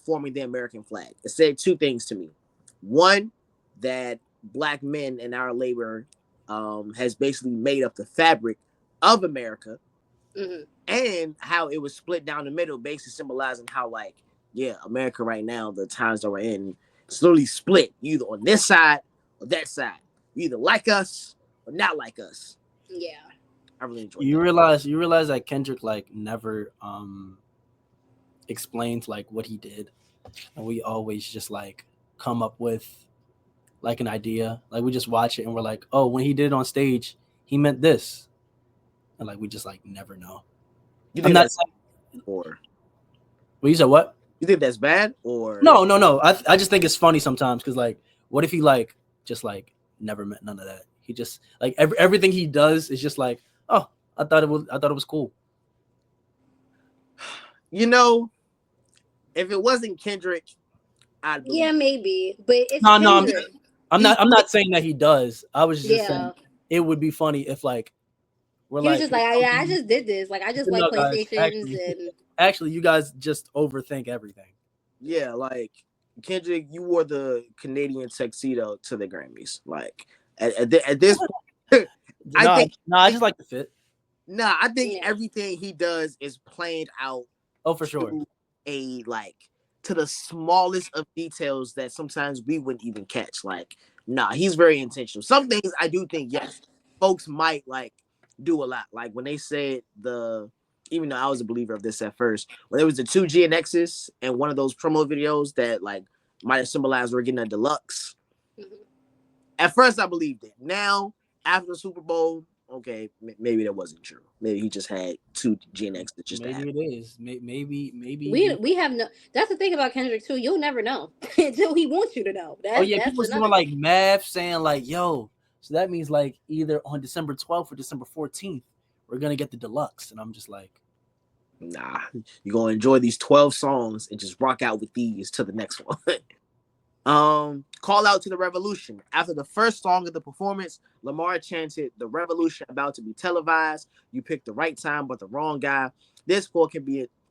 forming the American flag. It said two things to me. One, that Black men in our labor has basically made up the fabric of America, hmm and how it was split down the middle, basically symbolizing how, like, yeah, America right now, the times that we're in, it's literally split. You either on this side or that side. You either like us or not like us. yeah. I really enjoyed You that. realize that Kendrick like never explains like what he did, and we always just like come up with like an idea. Like we just watch it and we're like, oh, when he did it on stage, he meant this, and like we just like never know. You I'm think not that's saying. or Well, you said what? you think that's bad or No, no, no. I just think it's funny sometimes because like, what if he like just like never meant none of that? He just like everything he does is just like, oh, I thought it was cool. you know, if it wasn't Kendrick, I'd Yeah, believe maybe, but it's No, no, Kendrick. he I'm not saying that he does. I was just saying Yeah, it would be funny if like we're he was like, just like, yeah, I just did this. Like, I just like no, guys, PlayStations and actually, you guys just overthink everything. yeah, like Kendrick, you wore the Canadian tuxedo to the Grammys. Like at this point, I No, think no, I just like the fit. I think yeah, everything he does is planned out Oh, for sure. to a like to the smallest of details that sometimes we wouldn't even catch. Like, he's very intentional. Some things I do think, yes, folks might like do a lot. Like when they said even though I was a believer of this at first, when there was the two GNXs and one of those promo videos that like might have symbolized we're getting a deluxe. mhm. At first, I believed it. Now, after the Super Bowl, okay, maybe that wasn't true. Maybe he just had two GNXs just to have. Maybe it is. Maybe he. We have no. That's the thing about Kendrick too. You'll never know until he wants you to know. Oh yeah, That's people's another doing like thing. math, saying like, "Yo, so that means like either on December 12th or December 14th, we're gonna get the deluxe." And I'm just like, Nah, you're gonna enjoy these 12 songs and just rock out with these to the next one. Call out to the revolution. After the first song of the performance, Lamar chanted, "The revolution about to be televised. You picked the right time, but the wrong guy." This quote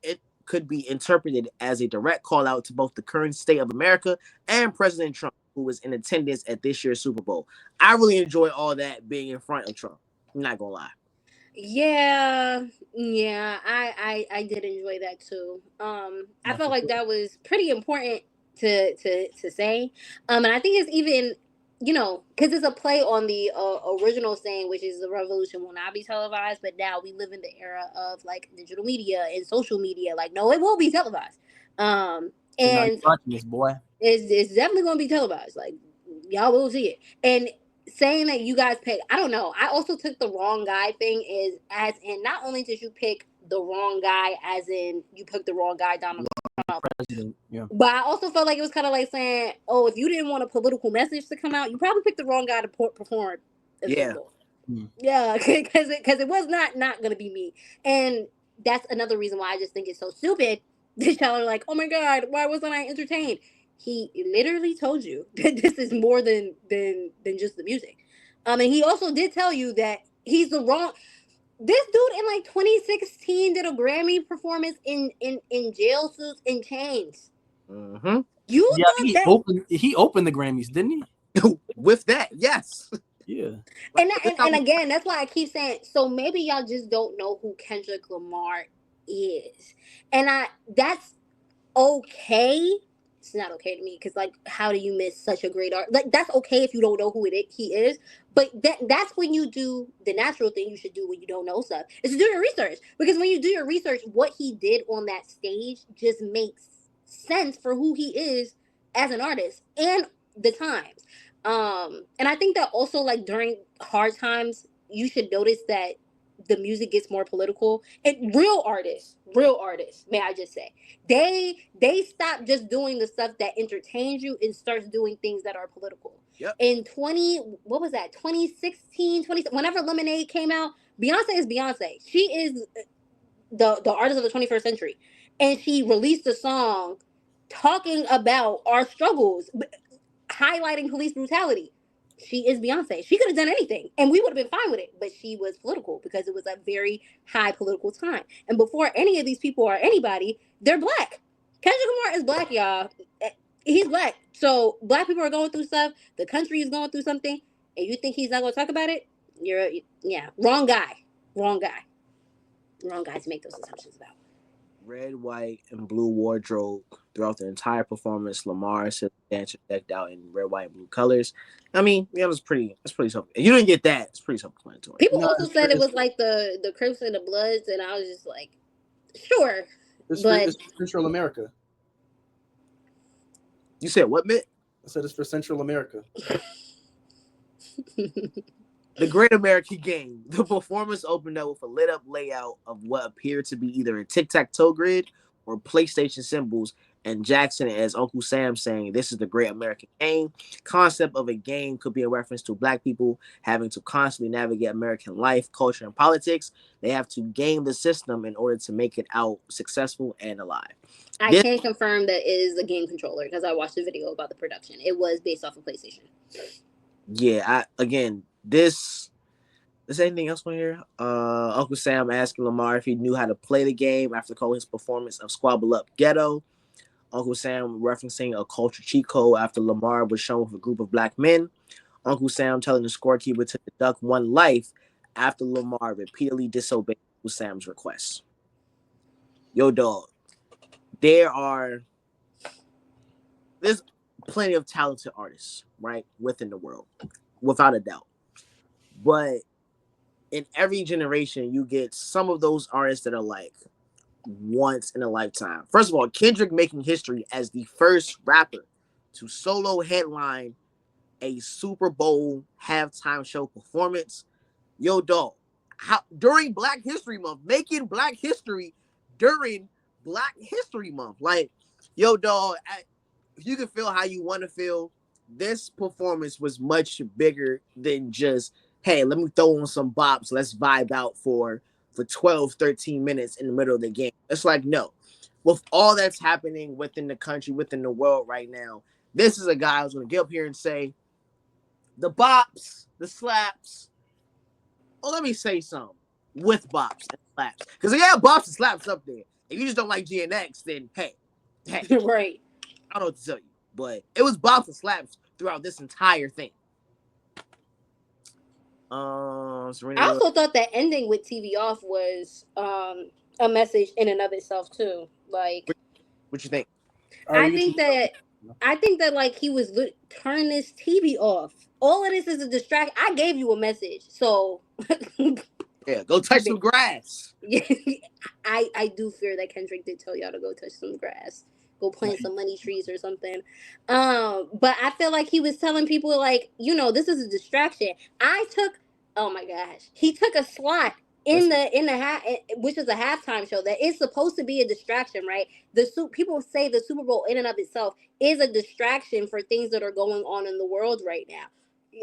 it could be interpreted as a direct call out to both the current state of America and President Trump, who was in attendance at this year's Super Bowl. I really enjoy all that being in front of Trump. I'm not gonna lie. Yeah, yeah. I did enjoy that too. I "No, felt for like sure." that was pretty important to say. And I think it's even because it's a play on the original saying, which is the revolution will not be televised. But now we live in the era of like digital media and social media. Like, no, it will be televised. So now you're And watching this, boy. it's definitely going to be televised. Like, y'all will see it. And saying that you guys picked, I don't know. I also took the wrong guy thing is as in not only did you pick the wrong guy, as in you picked the wrong guy, Donald Trump, President, yeah. but I also felt like it was kind of like saying, oh, if you didn't want a political message to come out, you probably picked the wrong guy to perform the Super Yeah, Bowl. Yeah, because it was not gonna be me, and that's another reason why I just think it's so stupid that y'all are like, oh my god, why wasn't I entertained? He literally told you that this is more than just the music, and he also did tell you that he's the wrong. This dude in like 2016 did a Grammy performance in jail suits and chains. Mm-hmm. You Yeah, thought that, he opened the Grammys, didn't he? With that, yes. Yeah. and That's how and again, that's why I keep saying. So maybe y'all just don't know who Kendrick Lamar is, and that's okay. It's not okay to me because like, how do you miss such a great art? Like that's okay if you don't know he is, but that's when you do the natural thing you should do when you don't know stuff is to do your research, because when you do your research, what he did on that stage just makes sense for who he is as an artist and the times. And I think that also like during hard times, you should notice that the music gets more political, and real artists, may I just say, they stop just doing the stuff that entertains you and starts doing things that are political. Yep. In 20, what was that, 2016, 20, whenever Lemonade came out, Beyonce is Beyonce. She is the artist of the 21st century, and she released a song talking about our struggles, highlighting police brutality. She is Beyonce. She could have done anything and we would have been fine with it, but she was political because it was a very high political time. And before any of these people are anybody, they're black. Kendrick Lamar is black, y'all. He's black. So black people are going through stuff. The country is going through something, and you think he's not going to talk about it? Yeah, wrong guy. Wrong guy. Wrong guy to make those assumptions about. red, white, and blue wardrobe throughout the entire performance. Lamar said the dancer decked out in red, white, and blue colors. I mean, yeah, that's pretty self. If you didn't get that, it's pretty self-explanatory. People No, also said it was like the Crips and the Bloods, and I was just like, sure, but it's for Central America. You said what, Mitt? I said it's for Central America. The Great American Game. The performance opened up with a lit up layout of what appeared to be either a tic tac toe grid or PlayStation symbols, and Jackson as Uncle Sam saying, "This is the Great American Game." Concept of a game could be a reference to black people having to constantly navigate American life, culture, and politics. They have to game the system in order to make it out successful and alive. I This, can confirm that it is a game controller because I watched a video about the production. It was based off of PlayStation. yeah, this. Is anything else on here? Uncle Sam asking Lamar if he knew how to play the game after calling his performance of Squabble Up Ghetto. Uncle Sam referencing a culture cheat code after Lamar was shown with a group of black men. Uncle Sam telling the scorekeeper to deduct one life after Lamar repeatedly disobeyed Uncle Sam's requests. Yo, dog, there's plenty of talented artists, right, within the world, without a doubt. But in every generation, you get some of those artists that are like once in a lifetime. First of all, Kendrick making history as the first rapper to solo headline a Super Bowl halftime show performance. Yo, dog, how during Black History Month, making Black history during Black History Month, like, yo, dog, you can feel how you want to feel. This performance was much bigger than just, hey, let me throw on some bops, let's vibe out for 12, 13 minutes in the middle of the game. It's like, no. With all that's happening within the country, within the world right now, this is a guy who's going to get up here and say, the bops, the slaps. Oh, let me say something. With bops and slaps. Because if you have bops and slaps up there, if you just don't like GNX, then hey, Right. I don't know what to tell you. But it was bops and slaps throughout this entire thing. I also thought that ending with TV off was a message in and of itself too. Like, what you think? I think that like he was turn this TV off. All of this is a distraction. I gave you a message, so Yeah, go touch some grass. I do fear that Kendrick did tell y'all to go touch some grass, go plant some money trees or something. But I feel like he was telling people like, this is a distraction. Oh my gosh, he took a slot in the which is a halftime show that is supposed to be a distraction, right? People say the Super Bowl in and of itself is a distraction for things that are going on in the world right now.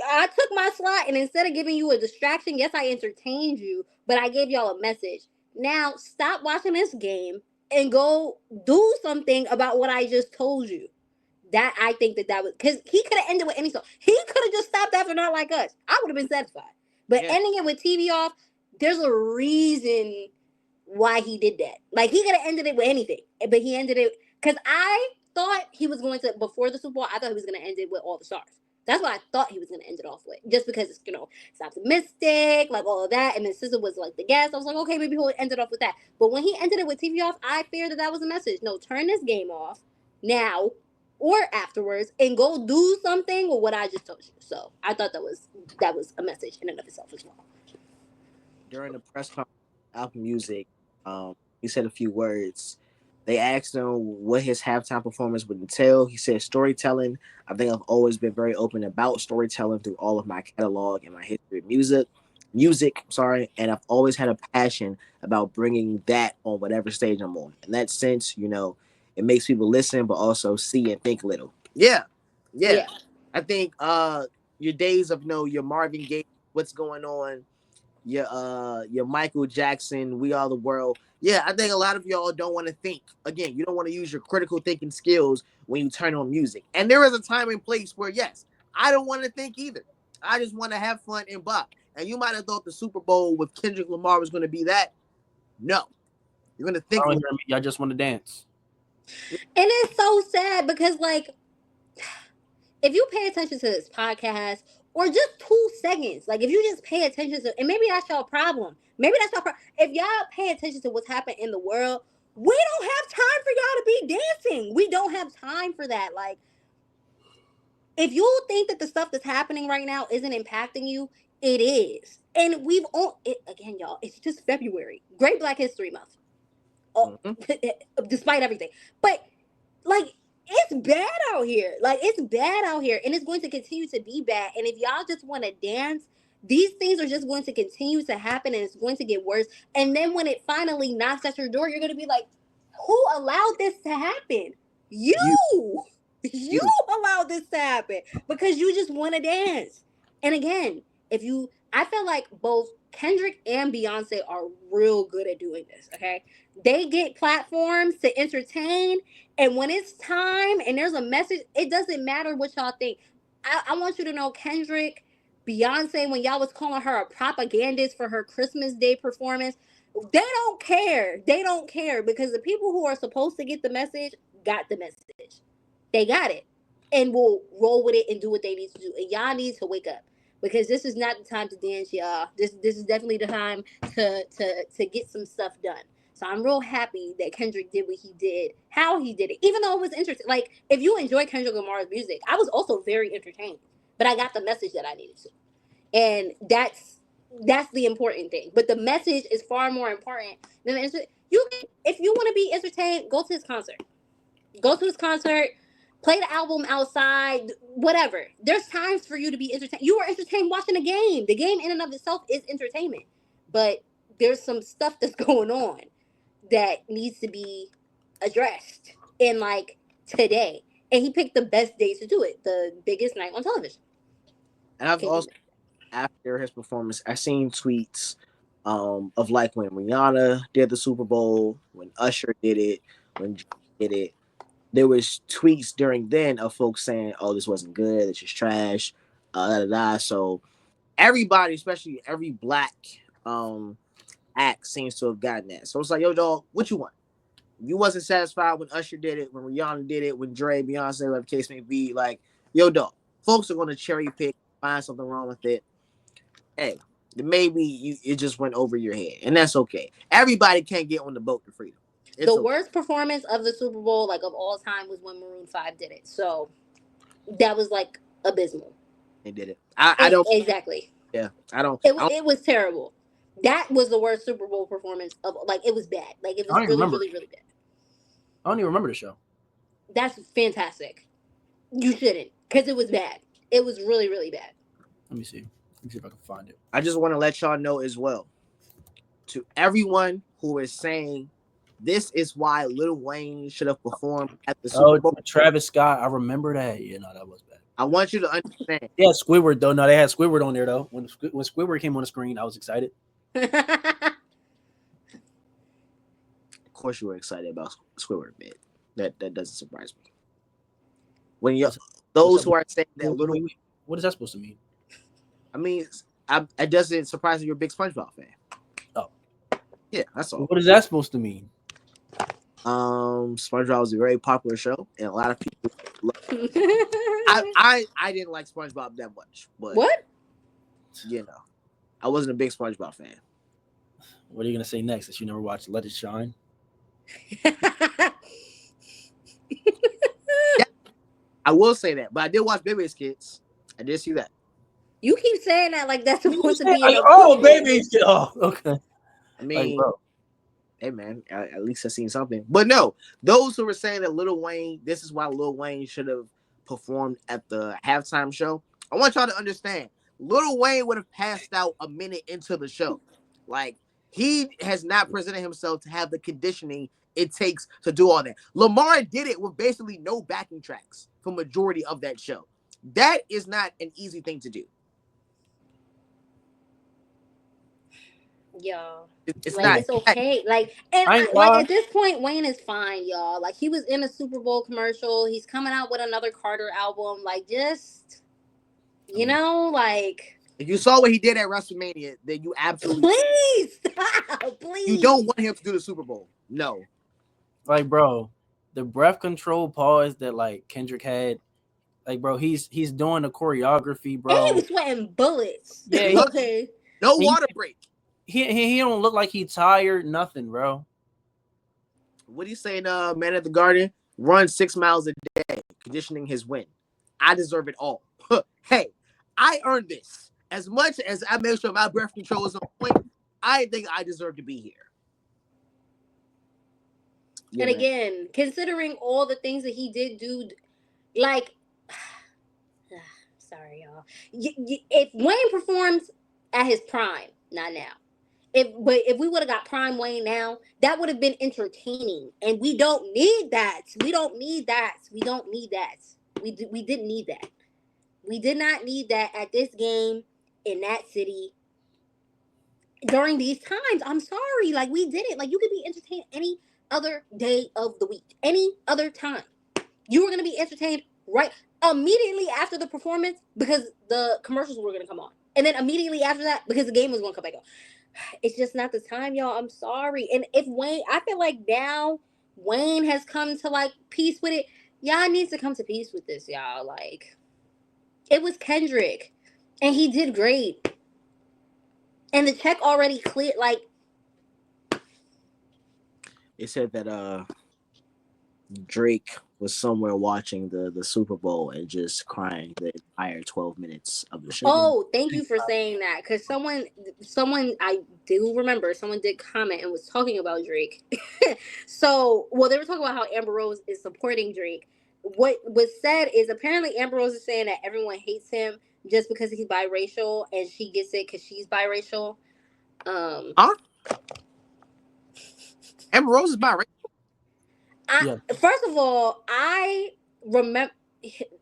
I took my slot, and instead of giving you a distraction, yes, I entertained you, but I gave y'all a message. Now stop watching this game and go do something about what I just told you. That I think that was because he could have ended with any song. He could have just stopped after Not Like Us. I would have been satisfied. But Yeah. ending it with TV off, there's a reason why he did that. Like he could have ended it with anything, but he ended it because I thought he was going to before the Super Bowl. I thought he was going to end it with All the Stars. That's what I thought he was going to end it off with, just because it's it's optimistic, like all of that. And then SZA was like the guest. I was like, okay, maybe he'll end it off with that. But when he ended it with TV off, I feared that was a message. No, turn this game off now or afterwards and go do something with what I just told you. So I thought that was a message in and of itself as well. During the press conference, Apple Music, he said a few words. They asked him what his halftime performance would entail. He said, storytelling. I think I've always been very open about storytelling through all of my catalog and my history of music, and I've always had a passion about bringing that on whatever stage I'm on. In that sense, it makes people listen, but also see and think little. Yeah. Yeah. I think your days of your Marvin Gaye, what's going on, your Michael Jackson, We Are the World. Yeah, I think a lot of y'all don't want to think. Again, you don't want to use your critical thinking skills when you turn on music. And there is a time and place where, yes, I don't want to think either. I just want to have fun and bop. And you might have thought the Super Bowl with Kendrick Lamar was going to be that. No. You're going to think. I don't hear me. I just want to dance. And it's so sad because, like, if you pay attention to this podcast or just 2 seconds, like if you just pay attention to, and maybe that's your problem. Maybe that's your problem. If y'all pay attention to what's happening in the world, we don't have time for y'all to be dancing. We don't have time for that. Like, if you think that the stuff that's happening right now isn't impacting you, it is. And we've all, again, y'all, it's just February. Great Black History Month. Oh, despite everything. But, like, it's bad out here. Like, it's bad out here. And it's going to continue to be bad. And if y'all just want to dance, these things are just going to continue to happen and it's going to get worse. And then when it finally knocks at your door, you're going to be like, who allowed this to happen? You allowed this to happen because you just want to dance. And again, I feel like both Kendrick and Beyonce are real good at doing this, okay? They get platforms to entertain, and when it's time and there's a message, it doesn't matter what y'all think. I want you to know, Kendrick, Beyonce, when y'all was calling her a propagandist for her Christmas Day performance, they don't care. They don't care because the people who are supposed to get the message got the message. They got it and will roll with it and do what they need to do. And y'all need to wake up because this is not the time to dance, y'all. This is definitely the time to get some stuff done. So I'm real happy that Kendrick did what he did, how he did it, even though it was interesting. Like, if you enjoy Kendrick Lamar's music, I was also very entertained, but I got the message that I needed to. And that's the important thing. But the message is far more important than the if you want to be entertained, go to his concert. Go to his concert, play the album outside, whatever. There's times for you to be entertained. You were entertained watching the game. The game in and of itself is entertainment. But there's some stuff that's going on that needs to be addressed in like today. And he picked the best day to do it, the biggest night on television. And I've also, after his performance, I seen tweets of like when Rihanna did the Super Bowl, when Usher did it, when Drake did it. There was tweets during then of folks saying, "Oh, this wasn't good. It's just trash." So everybody, especially every black act, seems to have gotten that. So it's like, yo, dog, what you want? You wasn't satisfied when Usher did it, when Rihanna did it, when Dre, Beyonce, whatever the case may be. Like, yo, dog, folks are going to cherry pick, find something wrong with it. Hey, maybe it just went over your head, and that's okay. Everybody can't get on the boat to freedom. It's the worst performance of the Super Bowl, like of all time, was when Maroon 5 did it. So that was like abysmal. They did it. I don't exactly. Yeah, I don't. It was terrible. That was the worst Super Bowl performance of like it was bad. Like it was really bad. I don't even remember the show. That's fantastic. You shouldn't, because it was bad. It was really, really bad. Let me see. Let me see if I can find it. I just want to let y'all know as well, to everyone who is saying this is why Lil Wayne should have performed at the Super Bowl. Travis Scott, I remember that. Yeah, no, that was bad. I want you to understand. Yeah, Squidward though. No, they had Squidward on there though. When Squidward came on the screen, I was excited. Of course, you were excited about Squidward, man. That doesn't surprise me. When you What's, what's those up? who are saying that Wait, little, wait, wait. What is that supposed to mean? I mean, it doesn't surprise me you're a big SpongeBob fan. Oh, Yeah, that's all. what is that supposed to mean? SpongeBob was a very popular show, and a lot of people. I didn't like SpongeBob that much, but What? you know, I wasn't a big SpongeBob fan. What are you gonna say next? That you never watched Let It Shine? I will say that, but I did watch Baby's Kids. I did see that. You keep saying that like that's supposed to be Like, an oh, improvement. baby. Oh, okay. I mean, Like, bro. hey man, at least I seen something. But no, those who were saying that Lil Wayne, this is why Lil Wayne should have performed at the halftime show. I want y'all to understand, Lil Wayne would have passed out a minute into the show. Like, he has not presented himself to have the conditioning it takes to do all that. Lamar did it with basically no backing tracks for majority of that show. That is not an easy thing to do. Y'all. It's Like not. it's okay. Like and I ain't like lying. at this point, Wayne is fine, y'all. Like he was in a Super Bowl commercial. He's coming out with another Carter album. Like just like If you saw what he did at WrestleMania, then you absolutely please stop. Please. you don't want him to do the Super Bowl. No. Like, bro, the breath control pause that like Kendrick had. Like, bro, he's doing the choreography, And bro. he was sweating bullets. Yeah, he- Okay. No water break. He don't look like he tired, nothing, bro. What are you saying, man at the Garden? Run 6 miles a day, conditioning his win. I deserve it all. Hey, I earned this. As much as I make sure my breath control is on point, I think I deserve to be here. Yeah, And man. again, considering all the things that he did do, like, sorry, y'all. If Wayne performs at his prime, not now. If we would have got prime Wayne now, that would have been entertaining, and we don't need that. We don't need that. We don't need that. We didn't need that. We did not need that at this game in that city during these times. I'm sorry, like we did it. Like you could be entertained any other day of the week, any other time. You were gonna be entertained right immediately after the performance because the commercials were gonna come on, and then immediately after that because the game was gonna come back on. It's just not the time, y'all. I'm sorry. And if Wayne, I feel like now Wayne has come to like peace with it. Y'all needs to come to peace with this, y'all. Like it was Kendrick, and he did great, and the check already cleared. Like They said that Drake was somewhere watching the Super Bowl and just crying the entire 12 minutes of the show. oh, thank you for saying that. Because someone I do remember, someone did comment and was talking about Drake. So, well, they were talking about how Amber Rose is supporting Drake. What was said is apparently Amber Rose is saying that everyone hates him just because he's biracial, and she gets it because she's biracial. Huh? Amber Rose is biracial. Yeah. First of all, I remember.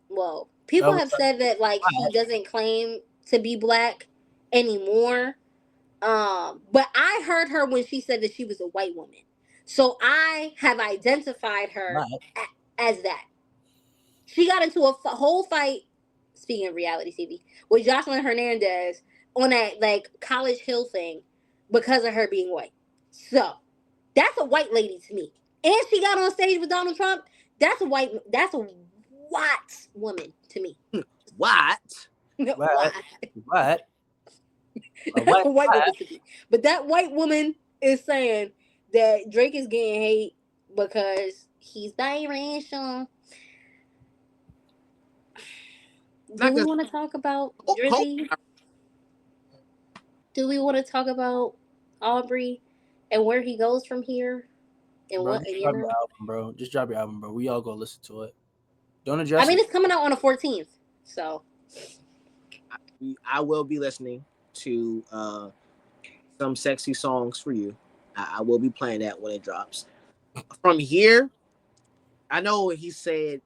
Well, people have said that like he doesn't claim to be black anymore. But I heard her when she said that she was a white woman, so I have identified her as that. She got into a whole fight. Speaking of reality TV, with Jocelyn Hernandez on that like College Hill thing because of her being white. So that's a white lady to me. And she got on stage with Donald Trump. That's a white woman to me. What? What? A white woman to me. But that white woman is saying that Drake is getting hate because he's biracial. Do we want to talk about Drizzy? Do we want to talk about Aubrey and where he goes from here? And bro, what just you drop know? your album, bro. Just drop your album, bro. We all go listen to it. Don't address I mean, it. it's coming out on the 14th, so I will be listening to some sexy songs for you. I will be playing that when it drops. From here, I know he said,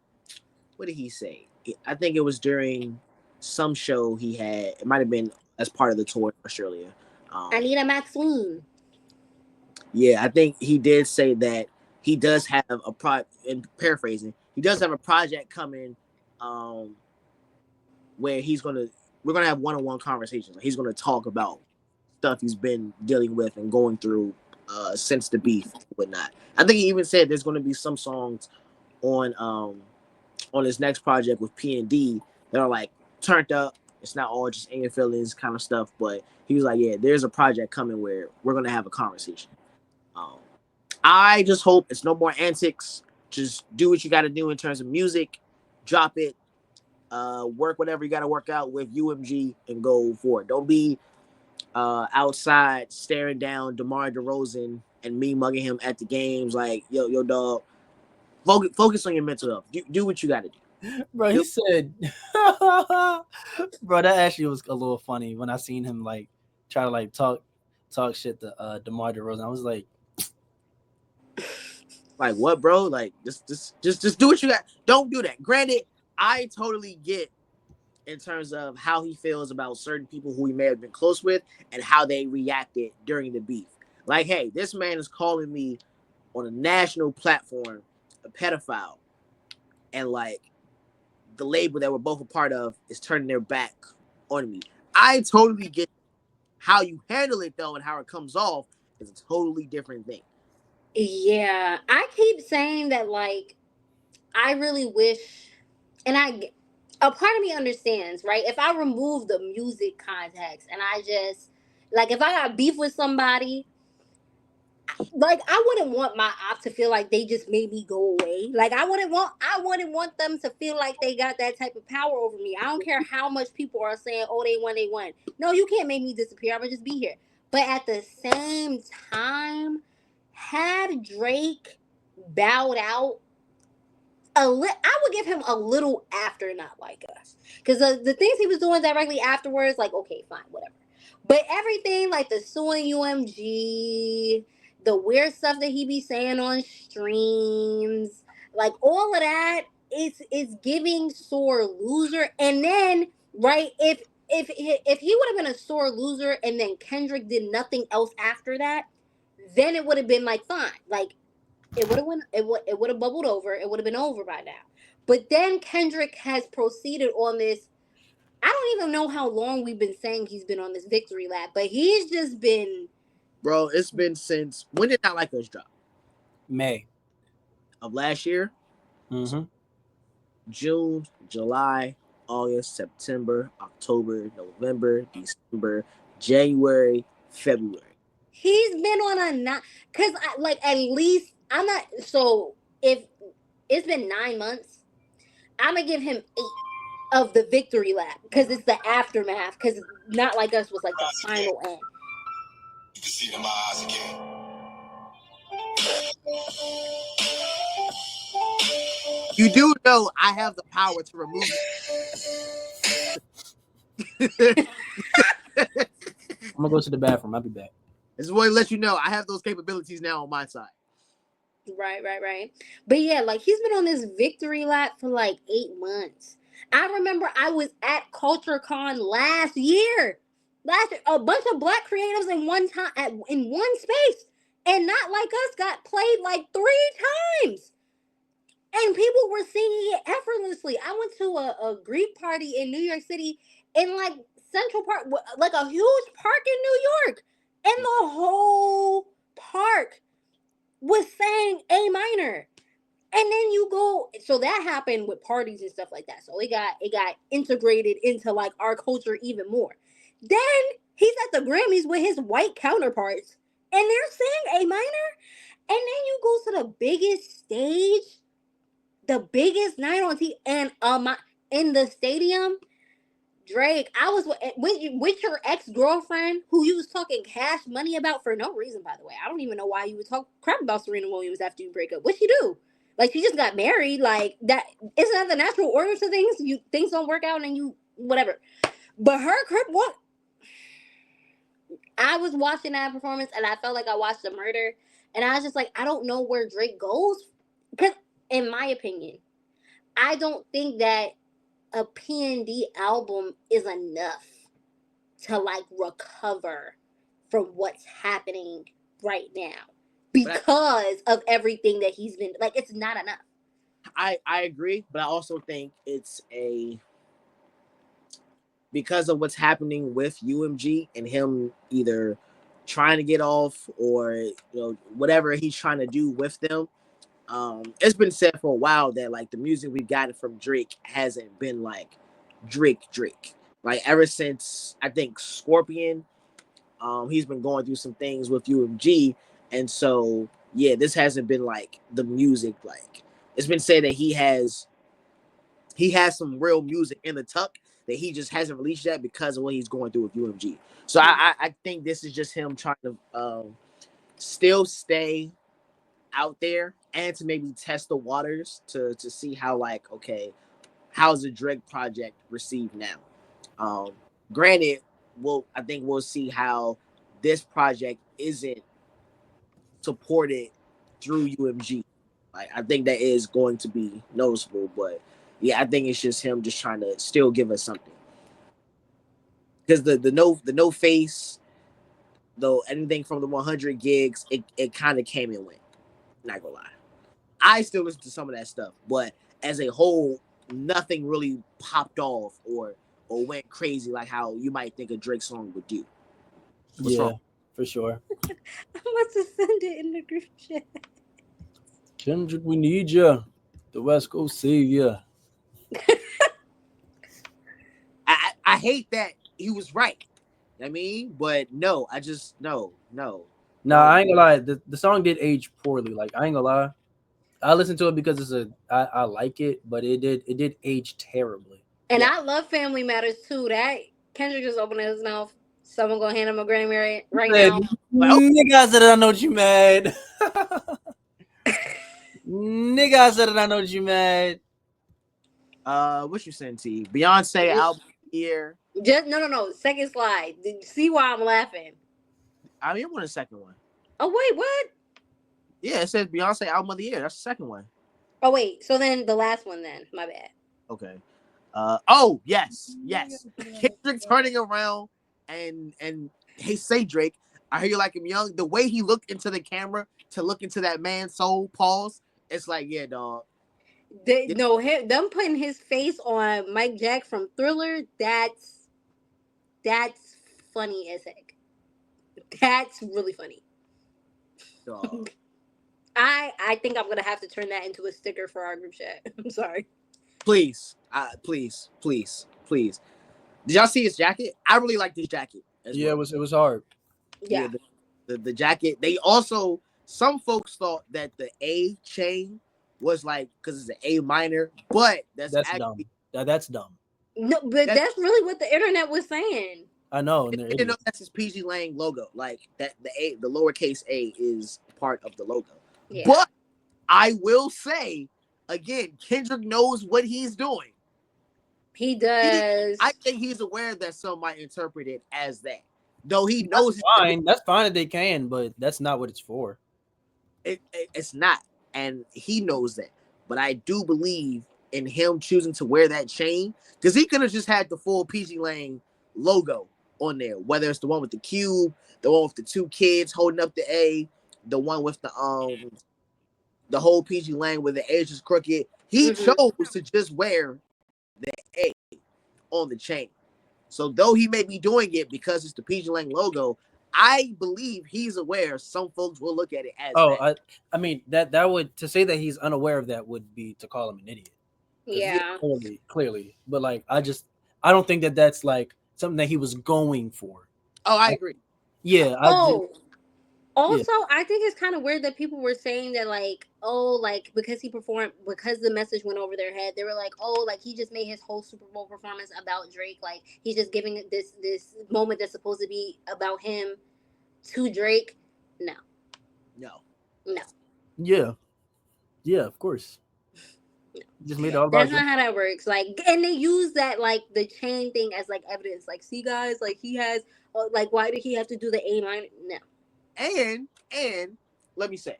what did he say? I think it was during some show he had. It might have been as part of the tour in Australia. Um, Anita McSween. yeah, I think he did say that he does have a in paraphrasing, he does have a project coming, um, where we're gonna have one-on-one conversations. Like, he's gonna talk about stuff he's been dealing with and going through since the beef and whatnot. I think he even said there's gonna be some songs on on his next project with P&D that are like turned up. It's not all just in your feelings kind of stuff, but he was like, yeah, there's a project coming where we're gonna have a conversation. Um, I just hope it's no more antics. Just do what you got to do in terms of music, drop it, work whatever you got to work out with UMG and go for it. Don't be outside staring down DeMar DeRozan and me mugging him at the games like, yo, dog. Focus on your mental health. Do what you got to do. Bro, he said, bro, that actually was a little funny when I seen him like try to like talk shit to DeMar DeRozan. I was like, what, bro? Like, just do what you got. Don't do that. Granted, I totally get in terms of how he feels about certain people who he may have been close with and how they reacted during the beef. Like, hey, this man is calling me on a national platform a pedophile, and like the label that we're both a part of is turning their back on me. I totally get how you handle it though, and how it comes off is a totally different thing. Yeah, I keep saying that, like, I really wish, and a part of me understands, right? If I remove the music context and I just, like, if I got beef with somebody, like, I wouldn't want my op to feel like they just made me go away. Like, I wouldn't want them to feel like they got that type of power over me. I don't care how much people are saying, oh, they won. No, you can't make me disappear. I'm gonna just be here. But at the same time, had Drake bowed out I would give him a little after Not Like Us, because the things he was doing directly afterwards, like, okay, fine, whatever. But everything, like the suing UMG, the weird stuff that he be saying on streams, like all of that, it's giving sore loser. And then, right, if he would have been a sore loser and then Kendrick did nothing else after that, then it would have been like fine, like it would have bubbled over. It would have been over by now. But then Kendrick has proceeded on this. I don't even know how long we've been saying he's been on this victory lap, but he's just been. Bro, it's been since when did Not Like Us drop? May of last year. Mm-hmm. June, July, August, September, October, November, December, January, February. He's been on a not because like at least I'm not so if it's been 9 months, I'm gonna give him 8 of the victory lap because it's the aftermath. Because Not Like Us was like the final end. You can see it in my eyes again. You do know I have the power to remove it. I'm gonna go to the bathroom. I'll be back. This is what to let you know I have those capabilities now on my side. Right. But yeah, like he's been on this victory lap for like 8 months. I remember I was at CultureCon last year. A bunch of black creatives in one time in one space, and Not Like Us got played like 3 times, and people were singing it effortlessly. I went to a Greek party in New York City, in like Central Park, like a huge park in New York, and the whole park was saying A minor. And then you go, so that happened with parties and stuff like that. So it got integrated into like our culture even more. Then he's at the Grammys with his white counterparts, and they're saying A minor. And then you go to the biggest stage, the biggest night on TV, and in the stadium, Drake, I was with your ex-girlfriend who you was talking cash money about for no reason, by the way. I don't even know why you would talk crap about Serena Williams after you break up. What'd she do? Like, she just got married. Like, that isn't that the natural order to things? Things don't work out and you whatever. But her crib, what? I was watching that performance and I felt like I watched a murder. And I was just like, I don't know where Drake goes. Because, in my opinion, I don't think that a P&D album is enough to like recover from what's happening right now because of everything that he's been like. It's not enough. I agree, but I also think it's because of what's happening with UMG and him either trying to get off or whatever he's trying to do with them. It's been said for a while that like the music we've gotten from Drake hasn't been like Drake. Like ever since I think Scorpion, he's been going through some things with UMG, and so yeah, this hasn't been like the music. Like it's been said that he has some real music in the tuck that he just hasn't released yet because of what he's going through with UMG. So I think this is just him trying to still stay out there and to maybe test the waters to see how like, okay, how's the Drake project received now. Granted, I think we'll see how this project isn't supported through UMG. Like I think that is going to be noticeable, but yeah, I think it's just him just trying to still give us something. Because the no face, though anything from the 100 gigs, it kind of came and went. Not gonna lie, I still listen to some of that stuff, but as a whole, nothing really popped off or went crazy like how you might think a Drake song would do. What's wrong? For sure. I'm about to send it in the group chat. Kendrick, we need you. The West Coast savior. I hate that he was right. I mean, but no, I just no. Nah, I ain't gonna lie. The song did age poorly. Like I ain't gonna lie. I listened to it because I like it, but it did age terribly. And I love Family Matters too. That Kendrick just opened his mouth. Someone gonna hand him a Grammy right now. Nigga said I know what you mad. Nigga, I said I know what you mad. What you saying, T? Beyonce album here. Just no. Second slide. See why I'm laughing? I mean, I want a second one. Oh wait, what? Yeah, it says Beyonce album of the year. That's the second one. Oh wait, so then the last one then. My bad. Okay. Oh yes. Kendrick turning around and hey, say Drake, I hear you like him young. The way he looked into the camera to look into that man's soul, pause. It's like, yeah, dog. Them putting his face on Mike Jack from Thriller. That's funny as heck. That's really funny. Dog. I think I'm gonna have to turn that into a sticker for our group chat. I'm sorry. Please. Did y'all see his jacket? I really like this jacket. Yeah, well. it was hard. Yeah. The jacket. They also, some folks thought that the A chain was like because it's an A minor, but that's actually dumb. That's dumb. No, but that's really what the internet was saying. I know. You know that's his PG Lang logo. Like that, the lowercase a is part of the logo. Yeah. But I will say again, Kendrick knows what he's doing. He does. I think he's aware that some might interpret it as that. Though he knows that's fine. That's fine that they can, but that's not what it's for. It's not, and he knows that. But I do believe in him choosing to wear that chain because he could have just had the full PG Lang logo on there, whether it's the one with the cube, the one with the two kids holding up the A, the one with the whole PG Lang where the edge is crooked. He chose to just wear the A on the chain. So though he may be doing it because it's the PG Lang logo, I believe he's aware some folks will look at it as that. I mean that would, to say that he's unaware of that would be to call him an idiot. Yeah. Clearly. But like I don't think that that's like something that he was going for. Oh, I agree. Yeah. Also, I think it's kind of weird that people were saying that, like, because the message went over their head, they were like, he just made his whole Super Bowl performance about Drake. Like, he's just giving this moment that's supposed to be about him to Drake. No. Yeah, of course. Just made it all about That's not how that works. Like, and they use that, like, the chain thing as, like, evidence. Like, see, guys, like, he has, like, why did he have to do the A minor? No. And let me say,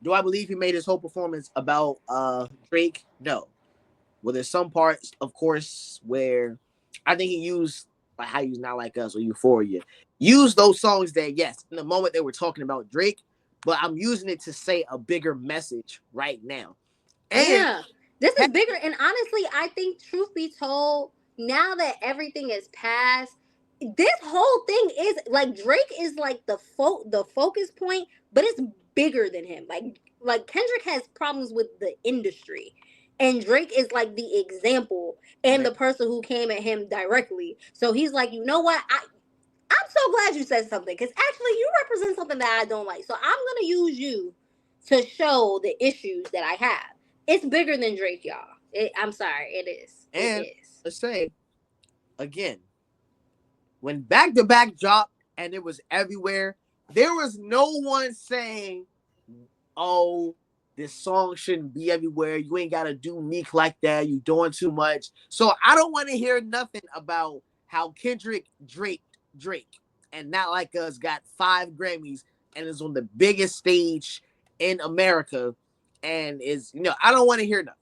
do I believe he made his whole performance about Drake? No. Well, there's some parts, of course, where I think he used like how you Not Like Us or Euphoria. Use those songs that, yes, in the moment they were talking about Drake, but I'm using it to say a bigger message right now. And Yeah, this is bigger. And honestly, I think, truth be told, now that everything is past, this whole thing is like Drake is like the focus point, but it's bigger than him. Like Kendrick has problems with the industry, and Drake is like the example and the person who came at him directly. So he's like, you know what? I'm so glad you said something, because actually you represent something that I don't like. So I'm gonna use you to show the issues that I have. It's bigger than Drake, y'all. I'm sorry, it is. and It is. let's say again, when Back to Back dropped and it was everywhere, there was no one saying, "Oh, this song shouldn't be everywhere. You ain't gotta do Meek like that. You doing too much." So I don't want to hear nothing about how Kendrick Drake and Not Like Us got 5 Grammys and is on the biggest stage in America, and is I don't want to hear nothing.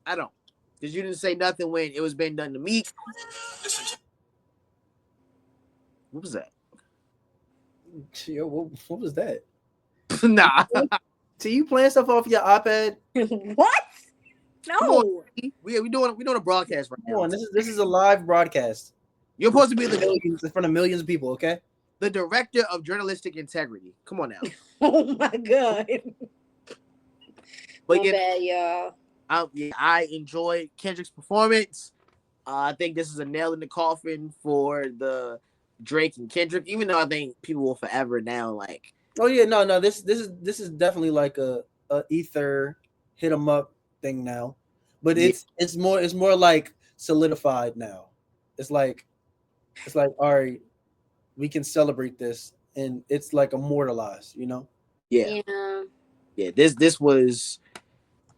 I don't, because you didn't say nothing when it was being done to Meek. What was that? Yo, what was that? Nah. So you playing stuff off your iPad? What? Come No. on. We doing a broadcast right Come now. on, this is a live broadcast. You're supposed to be in front of millions of people, okay? the director of journalistic integrity. Come on now. Oh my god. But My bad, y'all. I enjoyed Kendrick's performance. I think this is a nail in the coffin for the Drake and Kendrick, even though I think people will forever now like. Oh yeah, no. This is definitely like a ether hit 'em up thing now, but it's more like solidified now. It's like all right, we can celebrate this, and it's like immortalized. Yeah. Yeah. Yeah. This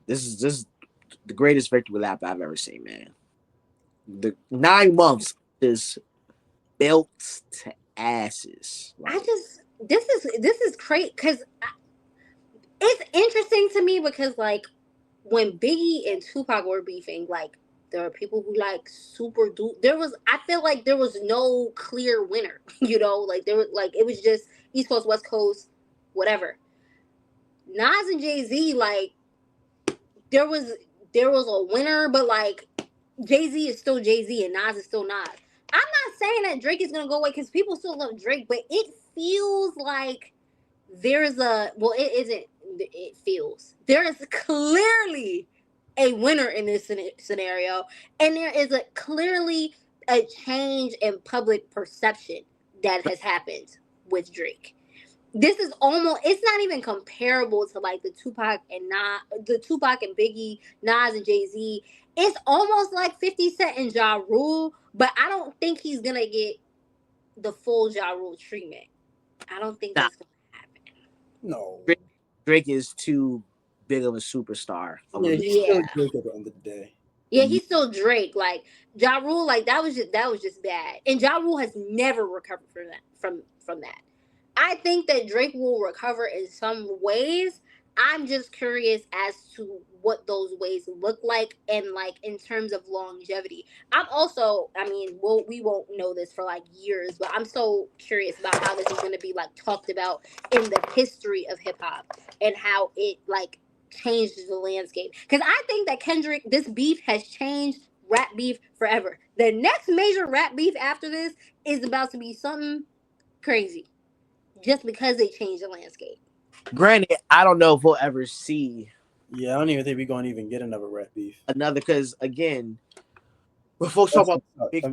is the greatest victory lap I've ever seen, man. The 9 months is built to asses. I just this is crazy, because it's interesting to me, because like when Biggie and Tupac were beefing, like there are people who like super do. I feel like there was no clear winner. Like there was like it was just East Coast, West Coast, whatever. Nas and Jay-Z, like there was a winner, but like Jay-Z is still Jay-Z and Nas is still Nas. I'm not saying that Drake is gonna go away, because people still love Drake, but it feels like there's it isn't. It feels there is clearly a winner in this scenario, and there is clearly a change in public perception that has happened with Drake. This is almost, it's not even comparable to like the Tupac and Biggie, Nas and Jay-Z. It's almost like 50 Cent and Ja Rule, but I don't think he's gonna get the full Ja Rule treatment. I don't think that's gonna happen. No. Drake is too big of a superstar. Yeah, he's still Drake at the end of the day. Yeah, he's still Drake. Like Ja Rule, like that was just bad. And Ja Rule has never recovered from that. I think that Drake will recover in some ways. I'm just curious as to what those ways look like, and like in terms of longevity. I'm also, I mean, we won't know this for like years, but I'm so curious about how this is going to be like talked about in the history of hip hop, and how it like changed the landscape. Because I think that this beef has changed rap beef forever. The next major rap beef after this is about to be something crazy, just because they changed the landscape. Granted, I don't know if we'll ever see. Yeah, I don't even think we're going to even get another rap beef. Another, because again, when folks talk about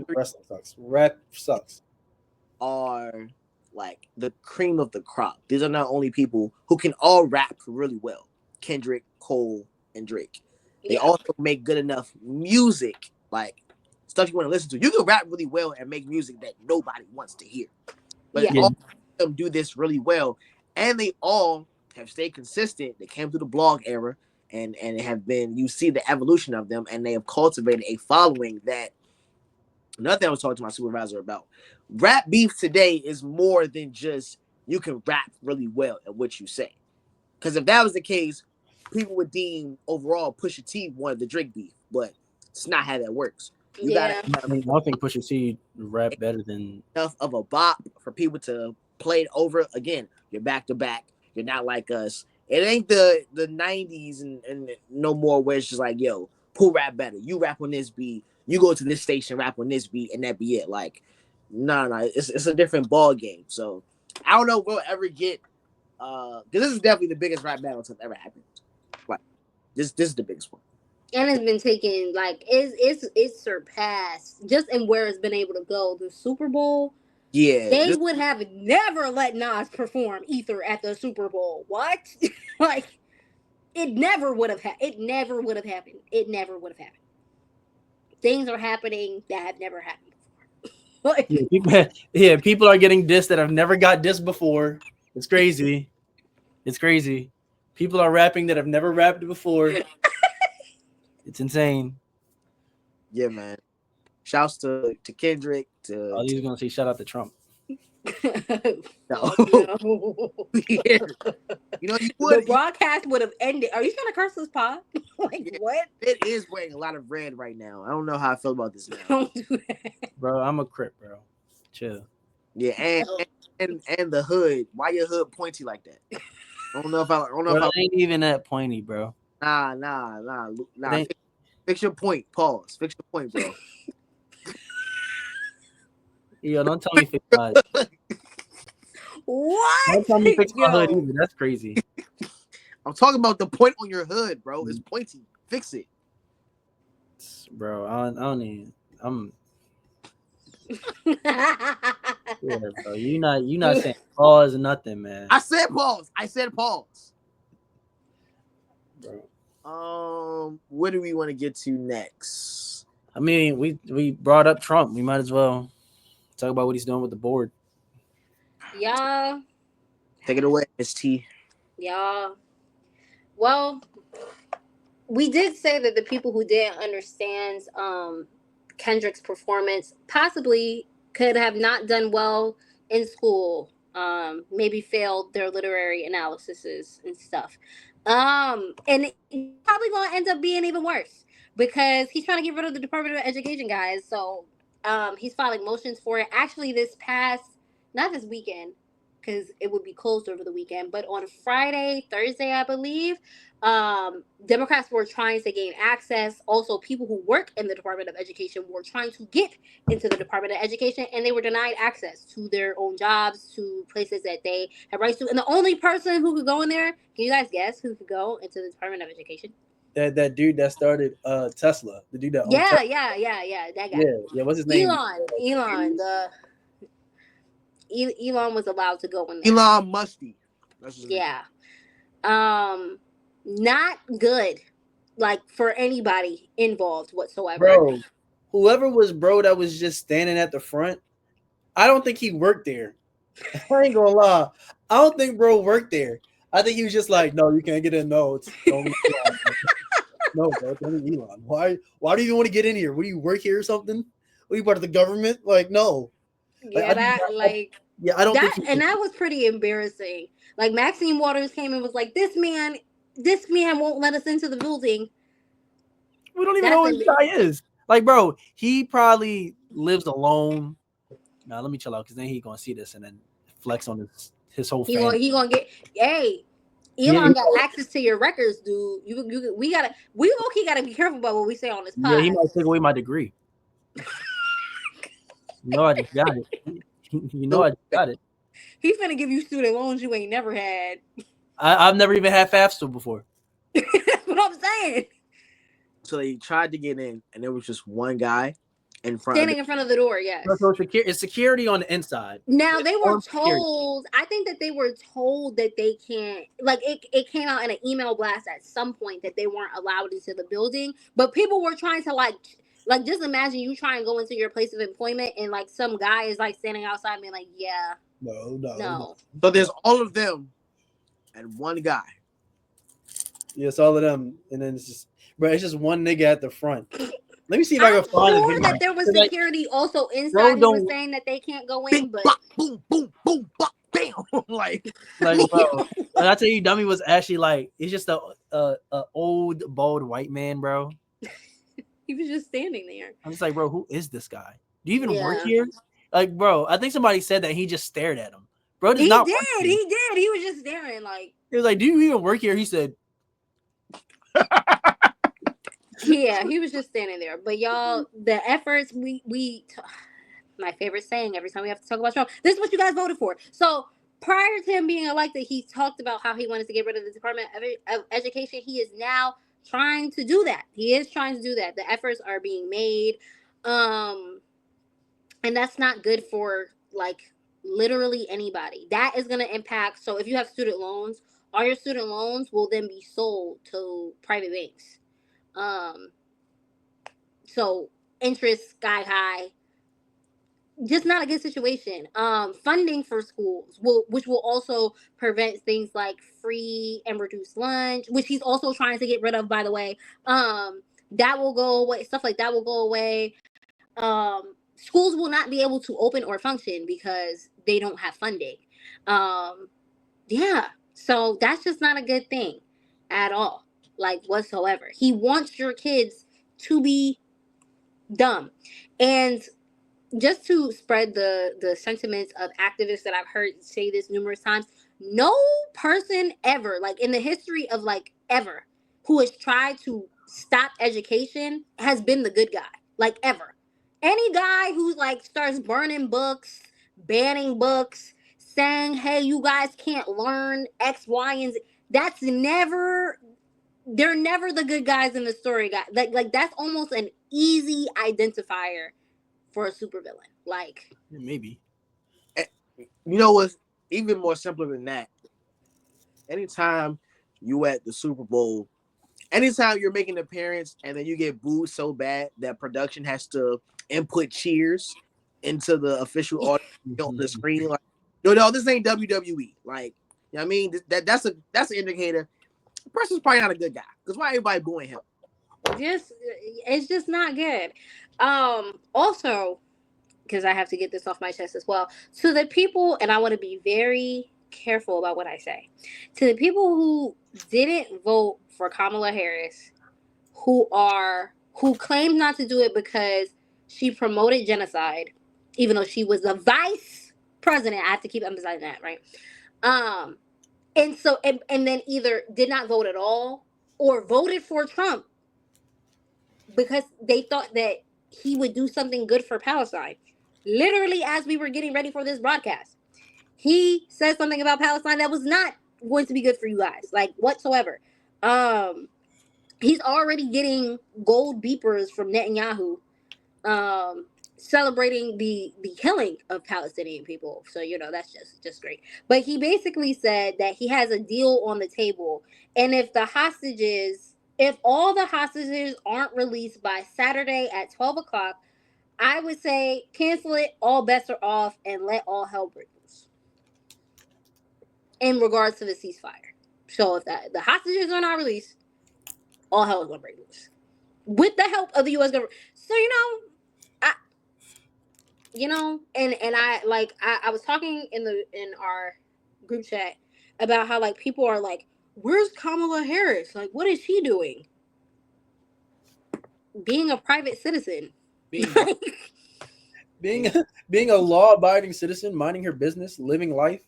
wrestling sucks. Rap sucks. Are like the cream of the crop. These are not only people who can all rap really well. Kendrick, Cole, and Drake. They also make good enough music, like stuff you want to listen to. You can rap really well and make music that nobody wants to hear. But all of them do this really well. And they all have stayed consistent. They came through the blog era and have been, you see the evolution of them, and they have cultivated a following that. Another thing I was talking to my supervisor about. Rap beef today is more than just you can rap really well at what you say. Because if that was the case, people would deem overall Pusha T wanted the Drake beef. But It's not how that works. You Yeah. gotta I mean, I think Pusha T rap better than. enough of a bop for people to play it over again. You're back to back. You're not like us. It ain't the 90s and no more where it's just like, yo, who rap better? You rap on this beat. You go to this station, rap on this beat, and that be it. Like, no, it's a different ball game. So I don't know if we'll ever get because this is definitely the biggest rap battle that's ever happened. Like this is the biggest one. And it's been taken like it's surpassed just in where it's been able to go. The Super Bowl, Yeah. they would have never let Nas perform Ether at the Super Bowl. What? Like it never would have it never would have happened. It never would have happened. Things are happening that have never happened before. Like, People are getting dissed that have never got dissed before. It's crazy. It's crazy. People are rapping that have never rapped before. It's insane. Yeah, man. Shouts to Kendrick. Oh, he's gonna say shout out to Trump. No. no. Yeah. You know, you The would. broadcast would have ended. Are you trying to curse this pod? Like Yeah. what? It is wearing a lot of red right now. I don't know how I feel about this now. Don't do that. Bro, I'm a Crip, bro. Chill. Yeah, and the hood. Why your hood pointy like that? I don't know if I. Bro, it ain't even that pointy, bro. Nah. ain't- Fix your point. Pause. Fix your point, bro. Yo, don't tell me fix my. What? Don't tell me fix my hood Yo. either. That's crazy. I'm talking about the point on your hood, bro. It's pointy. Fix it. Bro, I don't even. I'm. Yeah, bro. You not saying pause or nothing, man. I said pause. Bro. What do we want to get to next? I mean, we brought up Trump. We might as well talk about what he's doing with the board. Y'all. Take it away, ST. Y'all. Well, we did say that the people who didn't understand Kendrick's performance possibly could have not done well in school. Maybe failed their literary analyses and stuff. And it's probably gonna end up being even worse because he's trying to get rid of the Department of Education, guys. So he's filing motions for it. Actually, not this weekend, because it would be closed over the weekend, but on Friday, Thursday, I believe, Democrats were trying to gain access. Also, people who work in the Department of Education were trying to get into the Department of Education, and they were denied access to their own jobs, to places that they have rights to. And the only person who could go in there, can you guys guess who could go into the Department of Education? That dude that started Tesla. The dude that owned Yeah, Tesla. that guy. Yeah. What's his name? Elon was allowed to go in there. Elon Musty. That's his name. Yeah. Not good, like for anybody involved whatsoever. Bro, whoever was that was just standing at the front, I don't think he worked there. I ain't gonna lie. I don't think bro worked there. I think he was just like, no, you can't get in. No, it's only Elon. No, bro, it's only Elon. Why do you want to get in here? What do you work here or something? Are you part of the government? Like, no. Yeah, I don't think and that was pretty embarrassing. Like Maxine Waters came and was like, this man won't let us into the building. We don't even know who this guy is. Like, bro, he probably lives alone. Now let me chill out because then he gonna see this and then flex on his whole family. He gonna get Elon got access to your records, dude. We gotta be careful about what we say on this pod. Yeah, he might take away my degree. No, I just got it. I just got it. He's finna give you student loans you ain't never had. I've never even had FAFSA before. That's what I'm saying. So they tried to get in, and there was just one guy standing in front of the door. Yes. So it's security on the inside. Now they were told. I think that they were told that they can't. Like it came out in an email blast at some point that they weren't allowed into the building. But people were trying to like just imagine you try and go into your place of employment and like some guy is like standing outside being like, yeah. No. So there's all of them and one guy. Yeah, it's all of them, and then it's just one nigga at the front. Let me see if I can find it. That there was security also inside. He was saying that they can't go in, but boom, boom, boom, bam, like bro. And I tell you, dummy was actually like it's just a old bald white man, bro. He was just standing there. I'm just like, bro, who is this guy? Do you even work Yeah. here? Like, bro, I think somebody said that he just stared at him. Bro, does He not did. work here. He did. He was just staring like. He was like, do you even work here? He said, Yeah, he was just standing there. But y'all, the efforts my favorite saying every time we have to talk about Trump. This is what you guys voted for. So prior to him being elected, he talked about how he wanted to get rid of the Department of Education. He is now trying to do that. He is trying to do that. The efforts are being made, and that's not good for like literally anybody. That is going to impact. So if you have student loans, all your student loans will then be sold to private banks. So interest sky high, just not a good situation. Funding for schools which will also prevent things like free and reduced lunch, which he's also trying to get rid of, by the way. That will go away. Stuff like that will go away. Schools will not be able to open or function because they don't have funding. Yeah. So that's just not a good thing at all, like whatsoever. He wants your kids to be dumb. And just to spread the sentiments of activists that I've heard say this numerous times, no person ever, like in the history of like ever, who has tried to stop education has been the good guy, like ever. Any guy who like starts burning books, banning books, saying, hey, you guys can't learn X, Y, and Z, that's never, they're never the good guys in the story, guy. Like that's almost an easy identifier for a supervillain. Like, maybe. You know what's even more simpler than that? Anytime you at the Super Bowl, anytime you're making an appearance and then you get booed so bad that production has to input cheers into the official audio on the screen, like, no, this ain't WWE. Like, you know what I mean? That's an indicator. The person's probably not a good guy. Because why everybody booing him? it's just not good. Also, because I have to get this off my chest as well, to the people, and I want to be very careful about what I say, to the people who didn't vote for Kamala Harris, who claimed not to do it because she promoted genocide, even though she was the vice president. I have to keep emphasizing that, right? And so and then either did not vote at all or voted for Trump because they thought that he would do something good for Palestine. Literally, as we were getting ready for this broadcast, he said something about Palestine that was not going to be good for you guys, like whatsoever. He's already getting gold beepers from Netanyahu, celebrating the killing of Palestinian people. So that's just great. But he basically said that he has a deal on the table, and if all the hostages aren't released by Saturday at 12 o'clock, I would say cancel it, all bets are off, and let all hell break loose in regards to the ceasefire. So if the hostages are not released, all hell is going to break loose with the help of the U.S. government. So, and I was talking in our group chat about how like people are like, where's Kamala Harris? Like, what is she doing? Being a private citizen. Being a law-abiding citizen, minding her business, living life.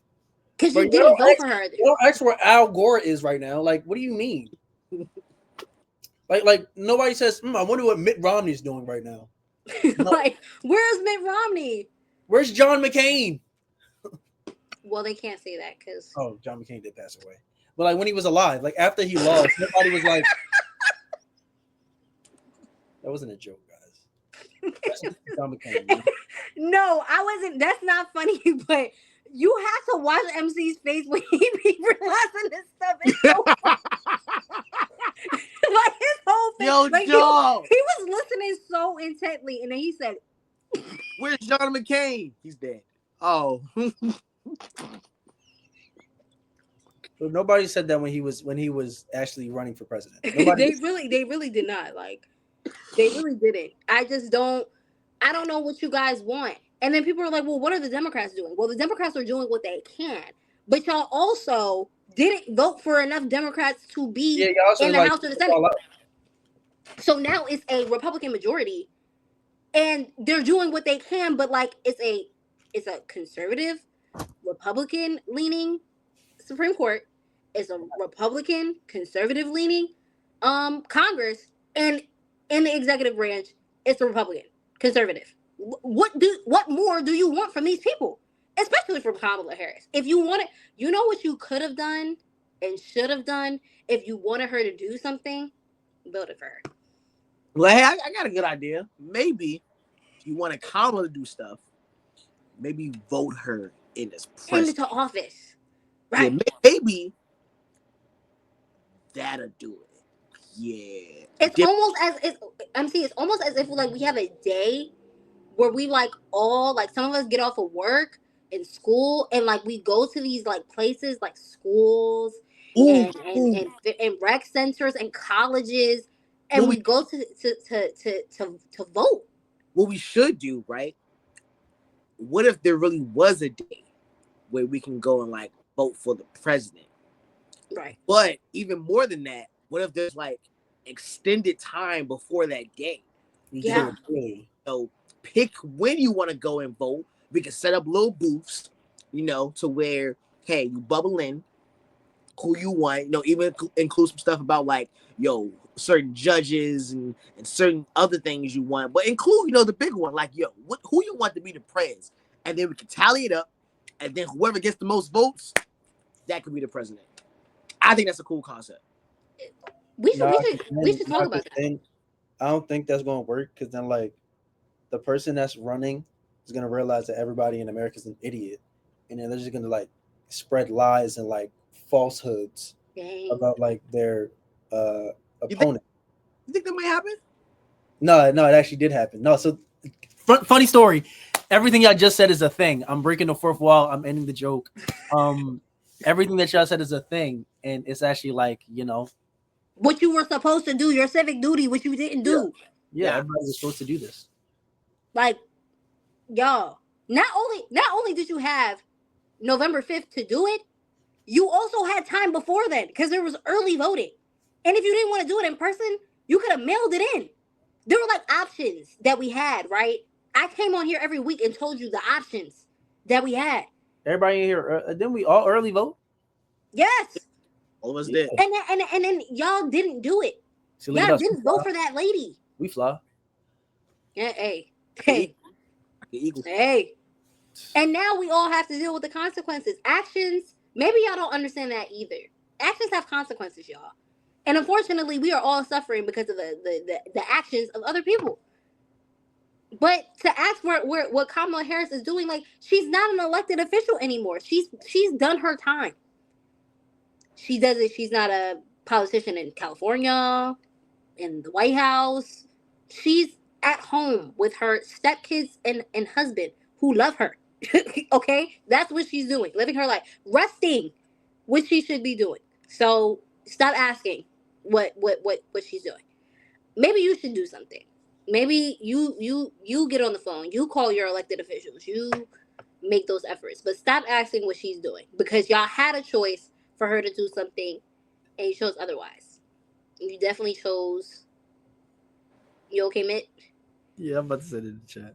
Because you didn't vote for her. You don't ask where Al Gore is right now. Like, what do you mean? like nobody says, I wonder what Mitt Romney's doing right now. Like, where's Mitt Romney? Where's John McCain? Well, they can't say that because John McCain did pass away. But like when he was alive, like after he lost, nobody was like, that wasn't a joke, guys. That's John McCain. Man. No, I wasn't. That's not funny, but you have to watch MC's face when he be realizing this stuff. It's so funny. Like his whole thing. Yo, like, dog. He was listening so intently, and then he said, "Where's John McCain? He's dead." Oh. So nobody said that when he was actually running for president. they really did not. Like, they really didn't. I don't know what you guys want. And then people are like, well, what are the Democrats doing? Well, the Democrats are doing what they can. But y'all also didn't vote for enough Democrats to be in the House or the Senate. So now it's a Republican majority, and they're doing what they can, but like it's a conservative, Republican leaning Supreme Court, it's a Republican conservative leaning Congress, and in the executive branch, it's a Republican conservative. What more do you want from these people? Especially from Kamala Harris. If you want it, you know what you could have done and should have done if you wanted her to do something, voted for her. Well, hey, I got a good idea. Maybe if you want Kamala to do stuff, maybe vote her in as president. Into office. Yeah, Right. maybe that'll do it. Yeah. It's almost as if it's almost as if like we have a day where we like all like some of us get off of work and school and like we go to these like places like schools Ooh, and rec centers and colleges and what we we go to vote. what we should do, right? What if there really was a day where we can go and like vote for the president? Right. But even more than that, what if there's like extended time before that day? Yeah. So pick when you want to go and vote. We can set up little booths, to where, hey, you bubble in who you want, even include some stuff about like, certain judges and certain other things you want, but include, the big one, like, who you want to be the prez. And then we can tally it up. And then whoever gets the most votes, that could be the president. I think that's a cool concept. We should talk about that. I don't think that's going to work because then like the person that's running is going to realize that everybody in America is an idiot, and then they're just going to like spread lies and like falsehoods about like their opponent. You think that might happen? No, it actually did happen. No, so funny story. Everything y'all just said is a thing. I'm breaking the fourth wall. I'm ending the joke. Everything that y'all said is a thing, and it's actually like what you were supposed to do, your civic duty, which you didn't do. Yeah, everybody was supposed to do this. Like, y'all, not only did you have November 5th to do it, you also had time before then because there was early voting. And if you didn't want to do it in person, you could have mailed it in. There were like options that we had, right? I came on here every week and told you the options that we had. Everybody in here, didn't we all early vote? Yes. All of us did. And then y'all didn't do it. So y'all didn't vote for that lady. We fly. Yeah, hey. And now we all have to deal with the consequences. Actions, maybe y'all don't understand that either. Actions have consequences, y'all. And unfortunately, we are all suffering because of the actions of other people. But to ask what Kamala Harris is doing, like she's not an elected official anymore. She's done her time. She does it. She's not a politician in California, in the White House. She's at home with her stepkids and husband who love her. Okay, that's what she's doing, living her life, resting, which she should be doing. So stop asking what she's doing. Maybe you should do something. Maybe you get on the phone, you call your elected officials, you make those efforts, but stop asking what she's doing because y'all had a choice for her to do something and you chose otherwise. You definitely chose. You okay, Mitt? Yeah, I'm about to say it in the chat.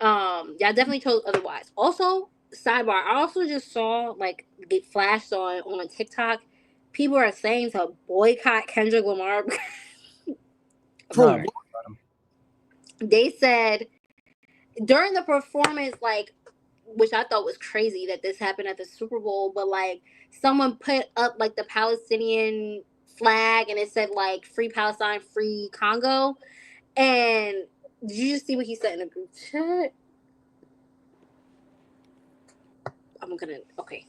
Y'all definitely chose otherwise. Also, sidebar, I also just saw like get flashed on TikTok. People are saying to boycott Kendrick Lamar. They said during the performance, like, which I thought was crazy that this happened at the Super Bowl, but like someone put up like the Palestinian flag and it said like "Free Palestine, Free Congo," and did you just see what he said in the group chat? Okay.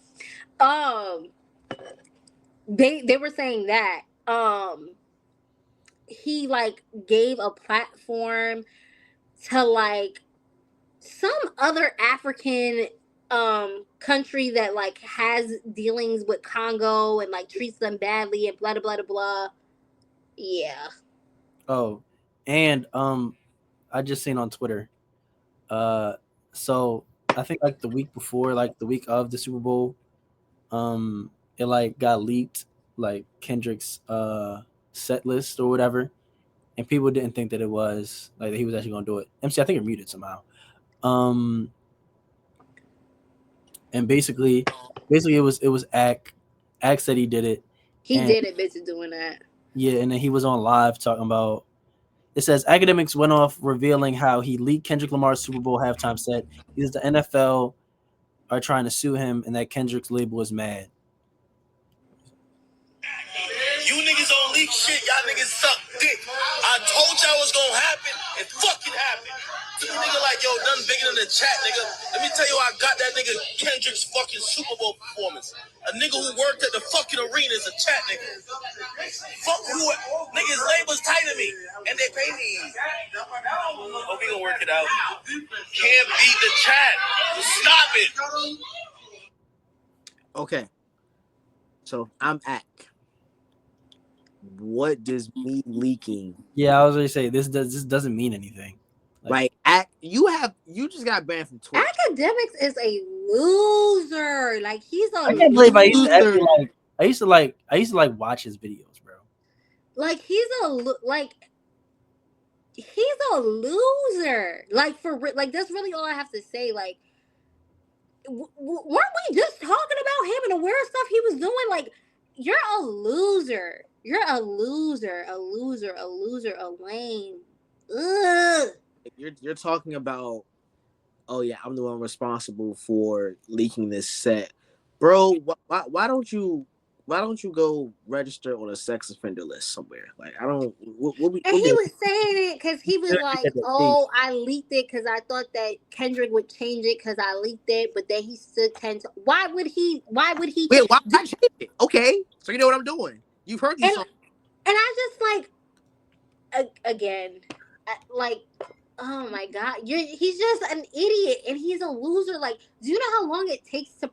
They were saying that he like gave a platform to like some other African country that like has dealings with Congo and like treats them badly and blah blah blah blah. Yeah. Oh, and I just seen on Twitter. So I think like the week before, like the week of the Super Bowl, it like got leaked, like Kendrick's set list or whatever, and people didn't think that it was like that he was actually gonna do it. MC, I think it muted somehow. Um, and basically it was Ack. Ack said he did it, He and did admit to doing that. yeah, and then he was on live talking about. It says academics went off revealing how he leaked Kendrick Lamar's Super Bowl halftime set. He says the NFL are trying to sue him, and that Kendrick's label is mad. You niggas don't leak shit, y'all niggas suck dick. I told y'all what's gonna happen, and fucking happened. You nigga like, yo, nothing bigger than the chat, nigga. Let me tell you how I got that nigga Kendrick's fucking Super Bowl performance. A nigga who worked at the fucking arena is a chat nigga. Fuck who, niggas labels tight to me, and they pay me. Oh, we gonna work it out. Can't beat the chat. Stop it. Okay. So I'm Ack. What does me leaking? Yeah, I was going to say this doesn't mean anything. Like Ack, you just got banned from Twitch. Academics is a loser. Like he's a I can't believe I used to loser. actually, like. I used to watch his videos, bro. Like he's a loser. Like for like that's really all I have to say. Like weren't we just talking about him and the weird stuff he was doing? Like you're a loser. You're a loser. A loser. A loser. A lame. Ugh. You're talking about, oh yeah, I'm the one responsible for leaking this set, bro. Why don't you go register on a sex offender list somewhere? Like I don't. And he was saying it because he was like, "Oh, I leaked it because I thought that Kendrick would change it because I leaked it." But then he stood 10. Why would he? Wait, why would I change it? Okay, so you know what I'm doing. You've heard these songs. And I just again, like, oh my god, he's just an idiot and he's a loser. Like, do you know how long it takes to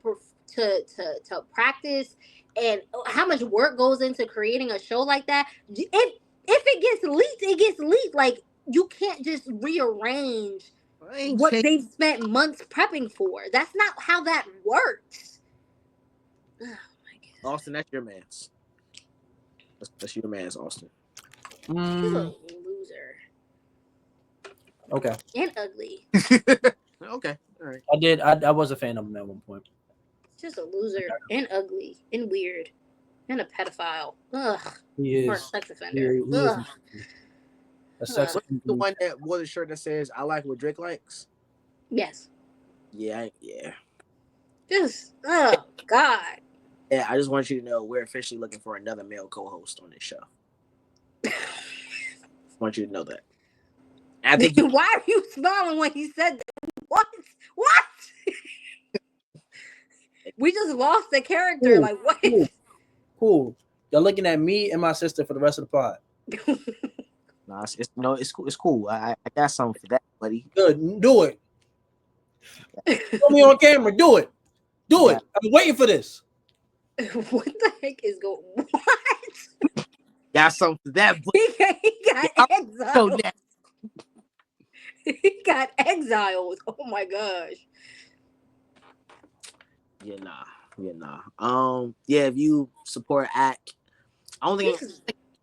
practice and how much work goes into creating a show like that? If it gets leaked, it gets leaked. Like, you can't just rearrange what they've spent months prepping for. That's not how that works. Oh my god, Austin, that's your man's. That's your man's, Austin. He's a loser. Okay. And ugly. Okay. All right. I was a fan of him at one point. Just a loser and ugly and weird and a pedophile. Ugh. He is. Or a sex offender. He Ugh. A sex the one that wore the shirt that says "I like what Drake likes." Yes. Yeah. Just oh god. Yeah, I just want you to know we're officially looking for another male co-host on this show. I want you to know that. I think why are you smiling when he said that? What? We just lost the character. Cool. Like what? Cool. Y'all looking at me and my sister for the rest of the pod. Nah, it's cool. I got something for that, buddy. Good. Do it. Put me on camera. Do it. Do it. I've been waiting for this. What the heck is going? What? Got something for that. He got exiled. He got exiled. Oh my gosh. Yeah, nah. Yeah, if you support Ack, I think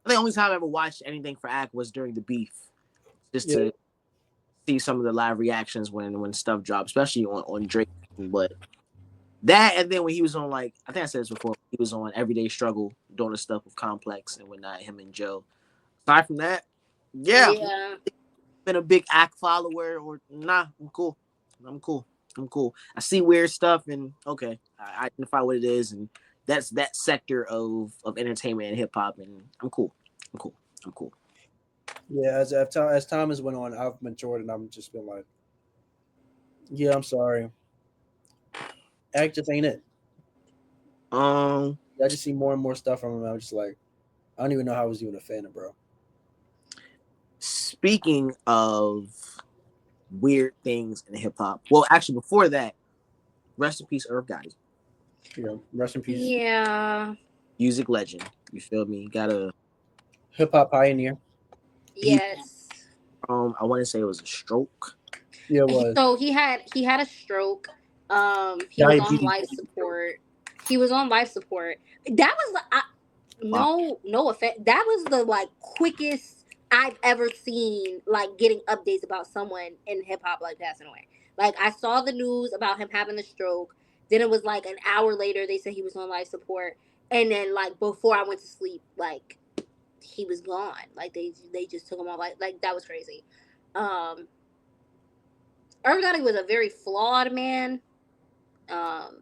the only time I ever watched anything for Ack was during the beef, just to see some of the live reactions when stuff dropped, especially on Drake. But that, and then when he was on, like, I think I said this before, he was on Everyday Struggle doing the stuff with Complex and whatnot, him and Joe. Aside from that, yeah. Been a big Ack follower or nah, I'm cool. I see weird stuff and okay, I identify what it is, and that's that sector of entertainment and hip hop, and I'm cool. Yeah, as time has went on, I've matured and I've just been like, yeah, I'm sorry. Ack just ain't it. I just see more and more stuff from him. I'm just like, I don't even know how I was even a fan of bro. Speaking of weird things in hip hop, well, actually, before that, rest in peace, Irv Gotti. Yeah, rest in peace. Yeah. Music legend. You feel me? Got a hip hop pioneer. Yes. I want to say it was a stroke. Yeah, it was. So he had a stroke. He was on life support. That was no offense. That was the like quickest I've ever seen, like, getting updates about someone in hip hop like passing away. Like, I saw the news about him having the stroke. Then it was like an hour later they said he was on life support, and then like before I went to sleep, like he was gone. Like they just took him off. Like that was crazy. Um, Irv Gotti was a very flawed man. Um,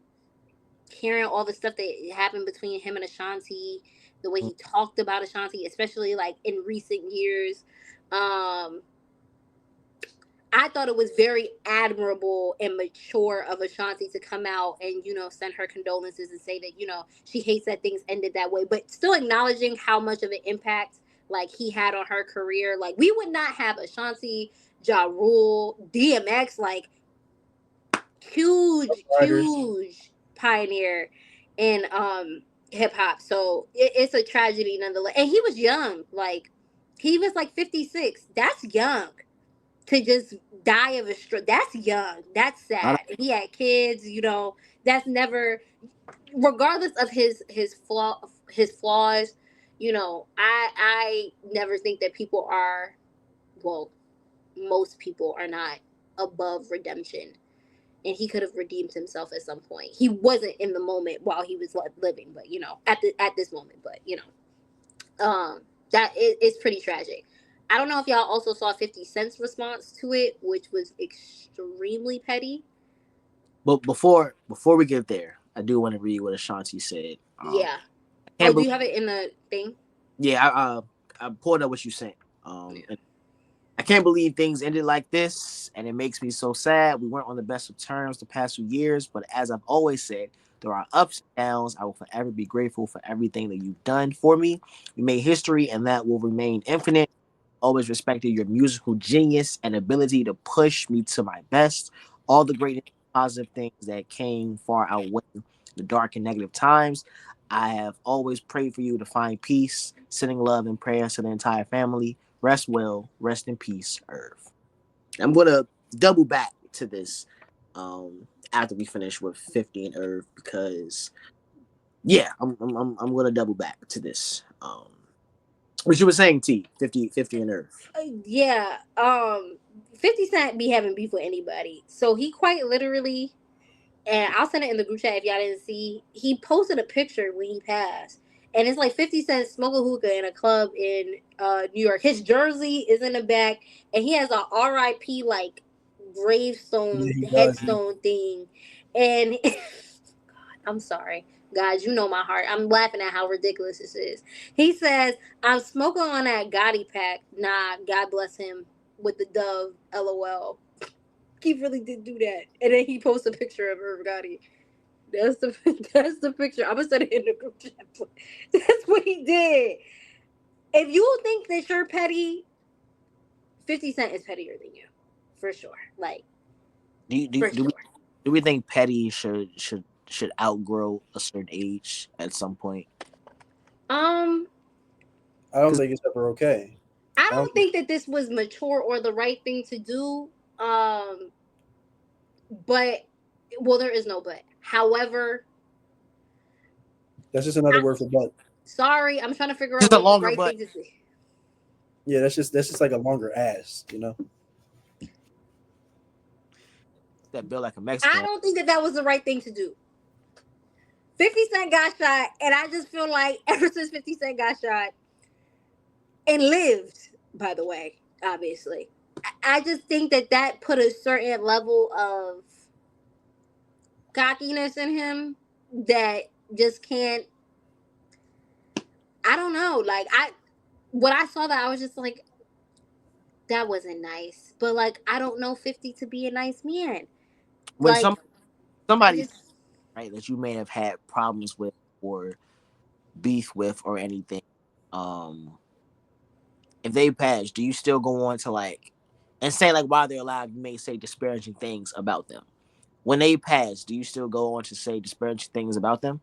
Hearing all the stuff that happened between him and Ashanti, the way he talked about Ashanti, especially like in recent years. Um, I thought it was very admirable and mature of Ashanti to come out and, send her condolences and say that, she hates that things ended that way, but still acknowledging how much of an impact like he had on her career. Like we would not have Ashanti, Ja Rule, DMX, like huge, Riders. huge pioneer in hip hop. So it's a tragedy nonetheless. And he was young, like he was like 56. That's young to just die of a stroke. That's young. That's sad. He had kids. That's never, regardless of his flaws. I never think that people are, well, most people are not above redemption, and he could have redeemed himself at some point. He wasn't in the moment while he was living, but at this moment, but that is pretty tragic. I don't know if y'all also saw 50 Cent's response to it, which was extremely petty. But before we get there, I do want to read what Ashanti said. Yeah. I Oh, can't do believe, you have it in the thing? yeah, I pulled up what you sent. And I can't believe things ended like this, and it makes me so sad. We weren't on the best of terms the past few years, but as I've always said, there are ups and downs. I will forever be grateful for everything that you've done for me. We made history, and that will remain infinite. Always respected your musical genius and ability to push me to my best. All the great positive things that came far outweigh the dark and negative times. I have always prayed for you to find peace, sending love and prayers to the entire family. Rest well, rest in peace, Irv. I'm gonna double back to this after we finish with 50 and Irv because yeah, I'm gonna double back to this. What you were saying, T, 50 and Irv. Yeah. 50 Cent be having beef with anybody. So he quite literally, and I'll send it in the group chat if y'all didn't see, he posted a picture when he passed. And it's like 50 Cent smoking hookah in a club in New York. His jersey is in the back, and he has a RIP like Yeah, gravestone, he does. headstone thing. And I'm sorry, guys. You know my heart. I'm laughing at how ridiculous this is. He says, "I'm smoking on that Gotti pack." Nah, God bless him with the dove. LOL. He really did do that, and then he posted a picture of Irv Gotti. That's the that's the picture. I'm gonna send it in the group chat. That's what he did. If you think that you're petty, 50 Cent is pettier than you, for sure. Like Do you, for sure. do we think Petty should outgrow a certain age at some point? Um, I don't Because think it's ever okay. I I don't don't think that this was mature or the right thing to do. But well, there is no but. However, That's just another I, word for butt. sorry, I'm trying to figure just out a what the longer right butt. thing to say. Yeah, that's just like a longer ass, That built like a I Mexican. don't think that was the right thing to do. 50 Cent got shot, and I just feel like ever since 50 Cent got shot and lived, by the way, obviously, I just think that put a certain level of cockiness in him that just can't. I don't know. Like when I saw that, I was just like, that wasn't nice. But like, I don't know 50 to be a nice man. When Like, I somebody just right that you may have had problems with or beef with or anything, um, if they pass, do you still go on to like and say like while they're alive, you may say disparaging things about them? When they pass, do you still go on to say disparaging things about them,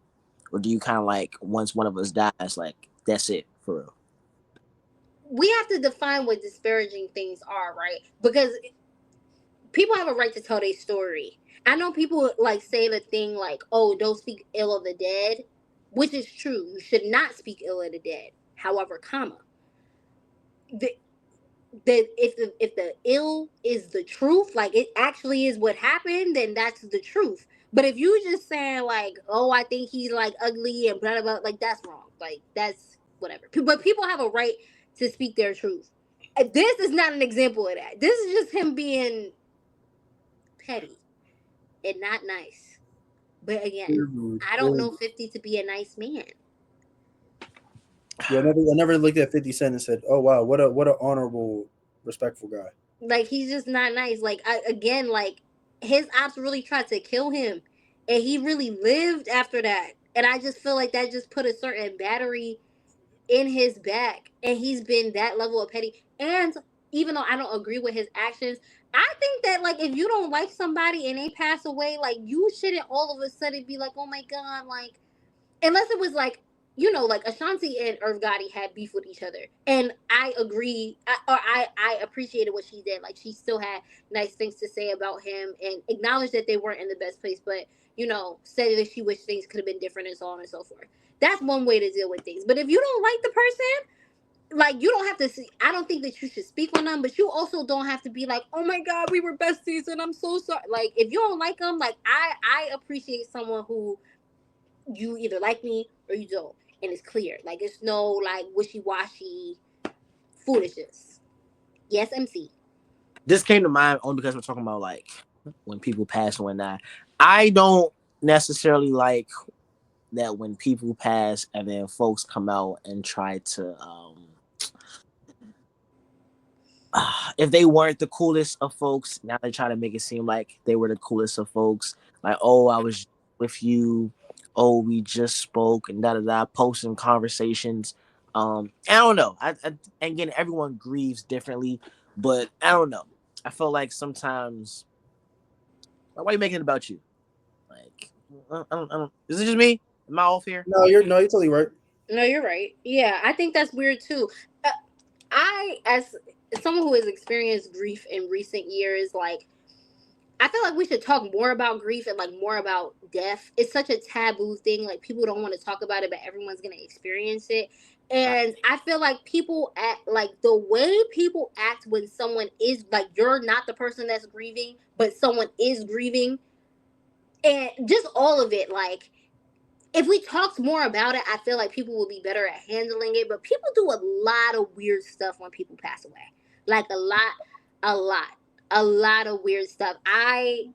or do you kind of like once one of us dies, like that's it for real? we have to define what disparaging things are, right? Because people have a right to tell their story. I know people like say the thing like, "Oh, don't speak ill of the dead," which is true. You should not speak ill of the dead. However, comma, that if the ill is the truth, like it actually is what happened, then that's the truth. But if you just saying like, oh, I think he's like ugly and blah blah blah, like that's wrong. Like that's whatever. But people have a right to speak their truth. This is not an example of that. This is just him being petty and not nice. But again, Dude, I don't know 50 to be a nice man. yeah, I never looked at 50 Cent and said, "Oh wow, what a honorable, respectful guy." Like he's just not nice. Like again, like his ops really tried to kill him, and he really lived after that. And I just feel like that just put a certain battery in his back, and he's been that level of petty. And even though I don't agree with his actions, I think that like if you don't like somebody and they pass away, like you shouldn't all of a sudden be like, oh my god, like unless it was like like Ashanti and Irv Gotti had beef with each other, and I agree, I appreciated what she did. Like she still had nice things to say about him and acknowledged that they weren't in the best place, but said that she wished things could have been different and so on and so forth. That's one way to deal with things. But if you don't like the person, like you don't have to see. I don't think that you should speak on them, but you also don't have to be like, oh my god, we were besties and I'm so sorry. Like if you don't like them, like I appreciate someone who you either like me or you don't, and it's clear. Like it's no like wishy washy foolishness. Yes, MC. This came to mind only because we're talking about like when people pass and whatnot. I don't necessarily like that when people pass and then folks come out and try to if they weren't the coolest of folks, now they try to make it seem like they were the coolest of folks. Like, oh, I was with you. Oh, we just spoke and da da da. Posting conversations. I don't know. And again, everyone grieves differently, but I don't know. I feel like sometimes, why are you making it about you? Like, I don't. Is it just me? Am I off here? No, you're totally right. No, you're right. Yeah, I think that's weird too. Uh, I, as someone who has experienced grief in recent years, like I feel like we should talk more about grief and like more about death. It's such a taboo thing. Like people don't want to talk about it, but everyone's gonna experience it. And I feel like people act like the way people act when someone is like you're not the person that's grieving, but someone is grieving, and just all of it. Like if we talked more about it, I feel like people would be better at handling it. But people do a lot of weird stuff when people pass away. Like a lot, a lot of weird stuff. I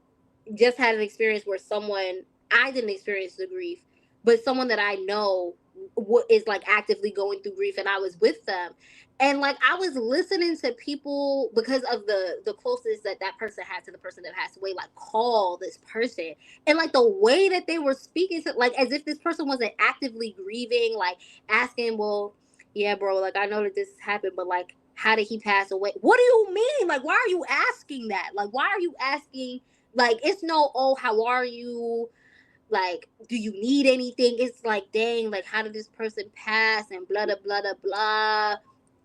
just had an experience where someone I didn't experience the grief, but someone that I know what is like actively going through grief, and I was with them, and like I was listening to people because of the closeness that that person had to the person that passed away, like call this person, and like the way that they were speaking to, like as if this person wasn't actively grieving, like asking, well, yeah, bro, like I know that this happened, but like how did he pass away? What do you mean? Like, why are you asking that? Like, why are you asking? Like, it's no, oh, how are you? Like, do you need anything? It's like, dang, like, how did this person pass? And blah, blah, blah, blah, blah.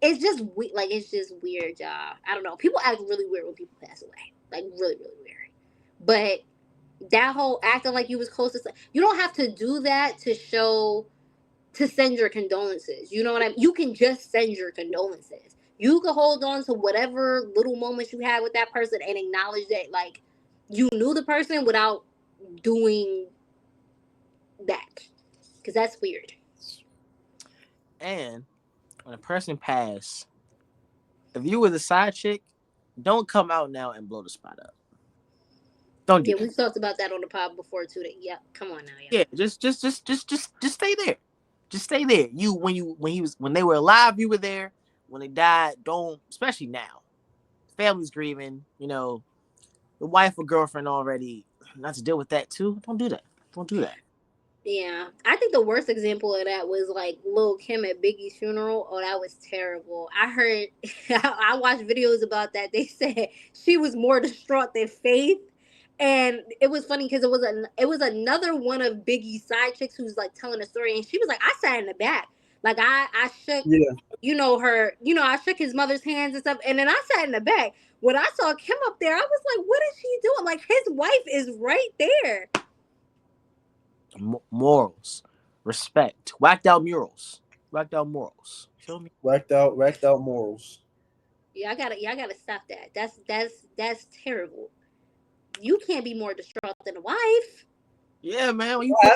It's just, like, it's just weird, y'all. I don't know. People act really weird when people pass away. Like, really, really weird. But that whole acting like you was close to, you don't have to do that to show, to send your condolences. You know what I mean? You can just send your condolences. You can hold on to whatever little moments you had with that person and acknowledge that, like, you knew the person without doing that, because that's weird. And when a person pass, if you were the side chick, don't come out now and blow the spot up. Don't do Yeah, that. we've talked about that on the pod before too. That yeah, come on now, yeah. Yeah, just stay there. Just stay there. When they were alive, you were there. When they died, don't. Especially now, family's grieving. The wife or girlfriend already. Not to deal with that too. Don't do that. Don't do that. Yeah, I think the worst example of that was like Lil Kim at Biggie's funeral. Oh, that was terrible. I heard, I watched videos about that. They said she was more distraught than Faith, and it was funny because it was another one of Biggie's side chicks who's like telling a story, and she was like, I sat in the back, like I shook, Yeah, her, I shook his mother's hands and stuff, and then I sat in the back. When I saw Kim up there, I was like, what is she doing? Like his wife is right there. Morals, respect, whacked out murals, whacked out morals. Feel me? whacked out morals. Y'all gotta stop that. That's terrible. You can't be more distraught than a wife. Yeah, man. When you Wife,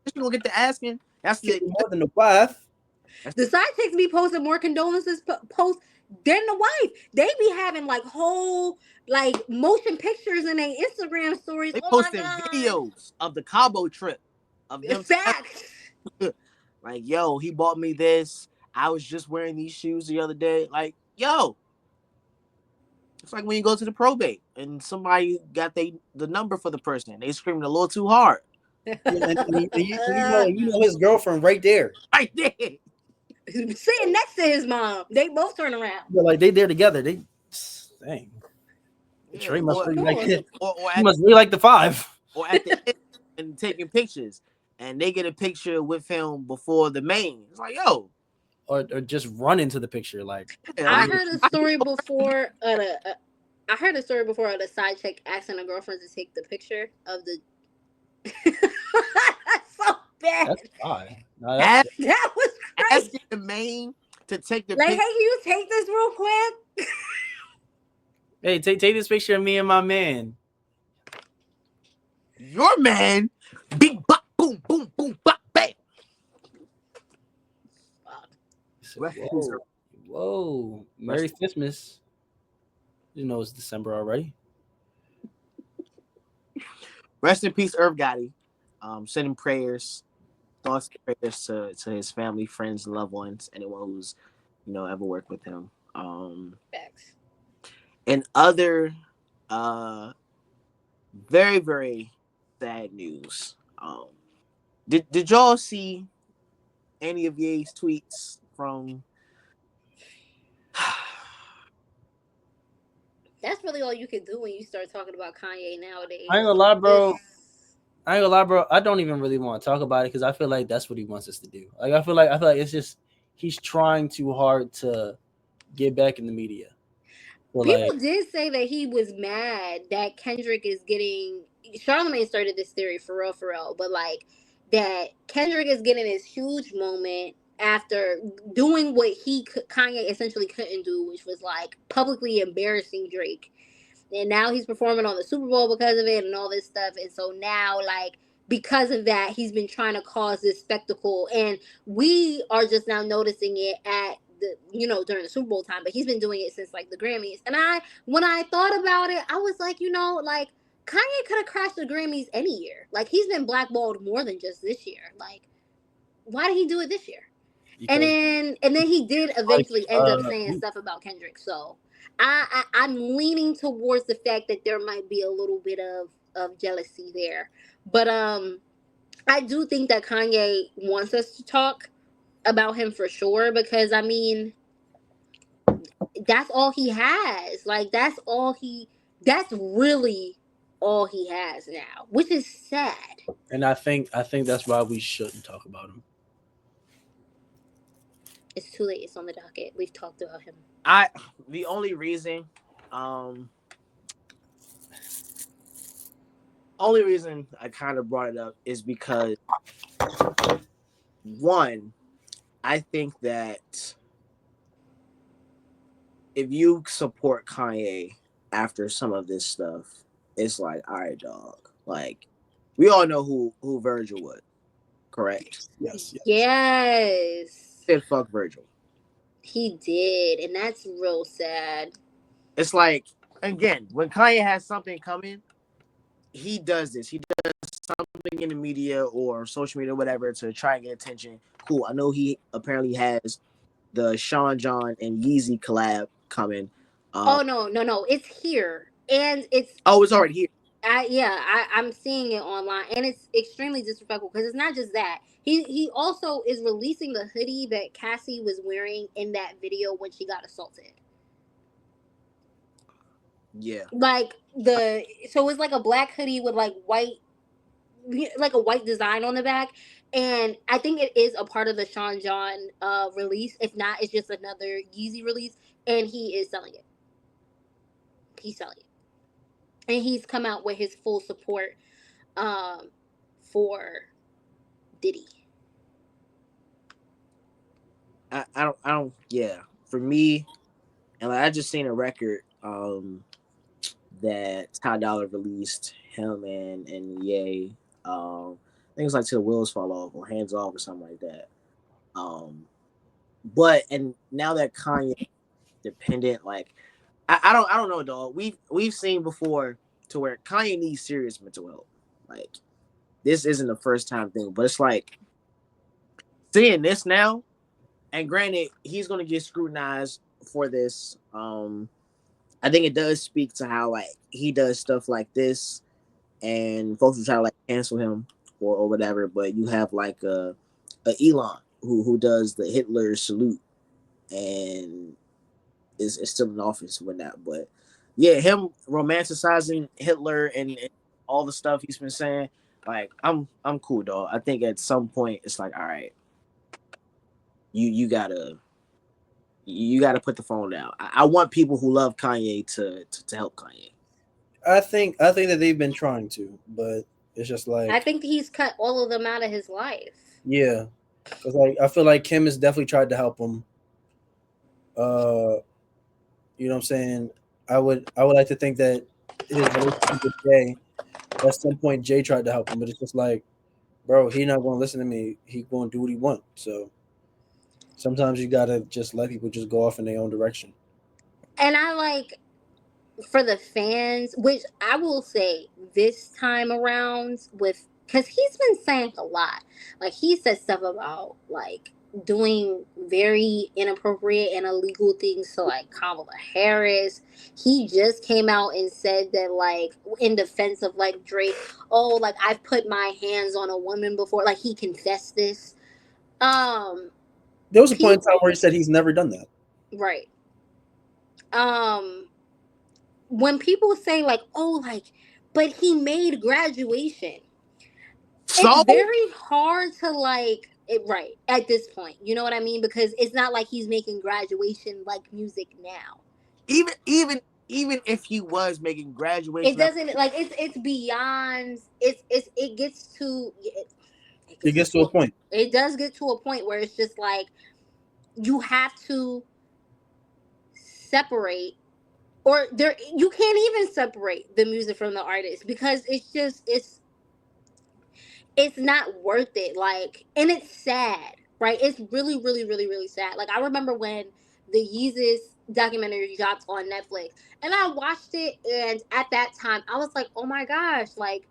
post, you gonna get to asking. That's can the be more than a wife. that's The side chicks be posting more condolences posts than the wife. They be having like whole like motion pictures in their Instagram stories. they Oh my posting god, videos of the Cabo trip of them. facts. Like, yo, he bought me this. I was just wearing these shoes the other day. Like, yo, it's like when you go to the probate and somebody got the number for the person. They screaming a little too hard. Yeah, and you know his girlfriend right there. Right there. Sitting next to his mom. They both turn around. Yeah, like they there together. They dang. Yeah. Trey must really like Sure. it. Or He at must really like the five. or at the end and taking pictures. And they get a picture with him before the main. It's like, yo, Or just run into the picture. Like yeah, I like heard a story before. I heard a story before of the side chick asking a girlfriend to take the picture of the. That's so bad. that's fine. No, ask, that's That was crazy. asking the main to take the Like, hey, picture. can you take this real quick? hey, take this picture of me and my man. Your man, big bop, boom, boom, boom, bop, bam. Said, Rest in peace, Irv. whoa. Rest, Merry Christmas. You know it's December already. rest in peace, Irv Gotti. Sending prayers, thoughts, and prayers to his family, friends, and loved ones, anyone who's ever worked with him. Facts. And other very very sad news. Did y'all see any of Ye's tweets from? That's really all you can do when you start talking about Kanye nowadays. I ain't gonna lie, bro. Just I don't even really want to talk about it because I feel like that's what he wants us to do. Like I feel like it's just he's trying too hard to get back in the media. So like, people did say that he was mad that Kendrick is getting. Charlamagne started this theory for real, but like that Kendrick is getting this huge moment after doing what Kanye essentially couldn't do, which was like publicly embarrassing Drake. And now he's performing on the Super Bowl because of it and all this stuff. And so now, like, because of that, he's been trying to cause this spectacle. And we are just now noticing it at during the Super Bowl time, but he's been doing it since like the Grammys. And when I thought about it, I was like, like Kanye could have crashed the Grammys any year. Like he's been blackballed more than just this year. Like, why did he do it this year? And because then he did like eventually end up saying stuff about Kendrick. So I'm leaning towards the fact that there might be a little bit of jealousy there. But I do think that Kanye wants us to talk about him for sure because I mean that's all he has. Like that's really all he has now, which is sad. and I think that's why we shouldn't talk about him. It's too late. It's on the docket. We've talked about him. The only reason um I kind of brought it up is because one, I think that if you support Kanye after some of this stuff, it's like, all right, dog. Like, we all know who Virgil was, correct? Yes. Yes. He said fuck Virgil. He did, and that's real sad. It's like, again, when Kanye has something coming, he does this. He does something in the media or social media or whatever to try and get attention. Cool. I know he apparently has the Sean John and Yeezy collab coming. Oh no, it's here, and It's already here. I'm seeing it online, and it's extremely disrespectful because it's not just that. He also is releasing the hoodie that Cassie was wearing in that video when she got assaulted. Yeah. Like so it's like a black hoodie with like a white design on the back, and I think it is a part of the Sean John release. If not, it's just another Yeezy release, and he is selling it. He's selling it. And he's come out with his full support for Diddy. I don't. Yeah. For me, And like, I just seen a record that Ty Dollar released, him and Ye. I think it's like Till the Wheels Fall Off or Hands Off or something like that. Um, but and now that Kanye dependent, like I don't know, dog. We've seen before to where Kanye needs serious mental health. Like this isn't the first time thing, but it's like seeing this now. And granted, he's gonna get scrutinized for this. I think it does speak to how like he does stuff like this, and folks will try to like cancel him or whatever. But you have like a Elon who does the Hitler salute and is still in office with that. But yeah, him romanticizing Hitler and all the stuff he's been saying, like I'm cool, dog. I think at some point it's like, all right, you gotta put the phone down. I want people who love Kanye to help Kanye. I think that they've been trying to, but it's just I like, think he's cut all of them out of his life. yeah, because like I feel like Kim has definitely tried to help him. Uh, you know what I'm saying? I would like to think that his relationship with Jay, at some point Jay tried to help him, but it's just like, bro, he not going to listen to me. He going to do what he want. So sometimes you gotta just let people just go off in their own direction. And I like for the fans, which I will say this time around with because he's been saying a lot. Like he said stuff about like doing very inappropriate and illegal things to like Kamala Harris. He just came out and said that like in defense of like Drake, oh like I've put my hands on a woman before. Like he confessed this. Um There was a point in time people where he said he's never done that. right. Um when people say like, oh, like, but he made graduation, it's So very hard to like it right at this point. You know what I mean? Because it's not like he's making graduation like music now. even if he was making It graduation, doesn't like it's beyond. It gets to it It gets gets to to a point. it does get to a point where it's just like you have to separate or there you can't even separate the music from the artist because it's not worth it. Like, and it's sad, right? It's really, really, really, really sad. Like, I remember when the Yeezus documentary dropped on Netflix, and I watched it, and at that time, I was like, oh my gosh, like,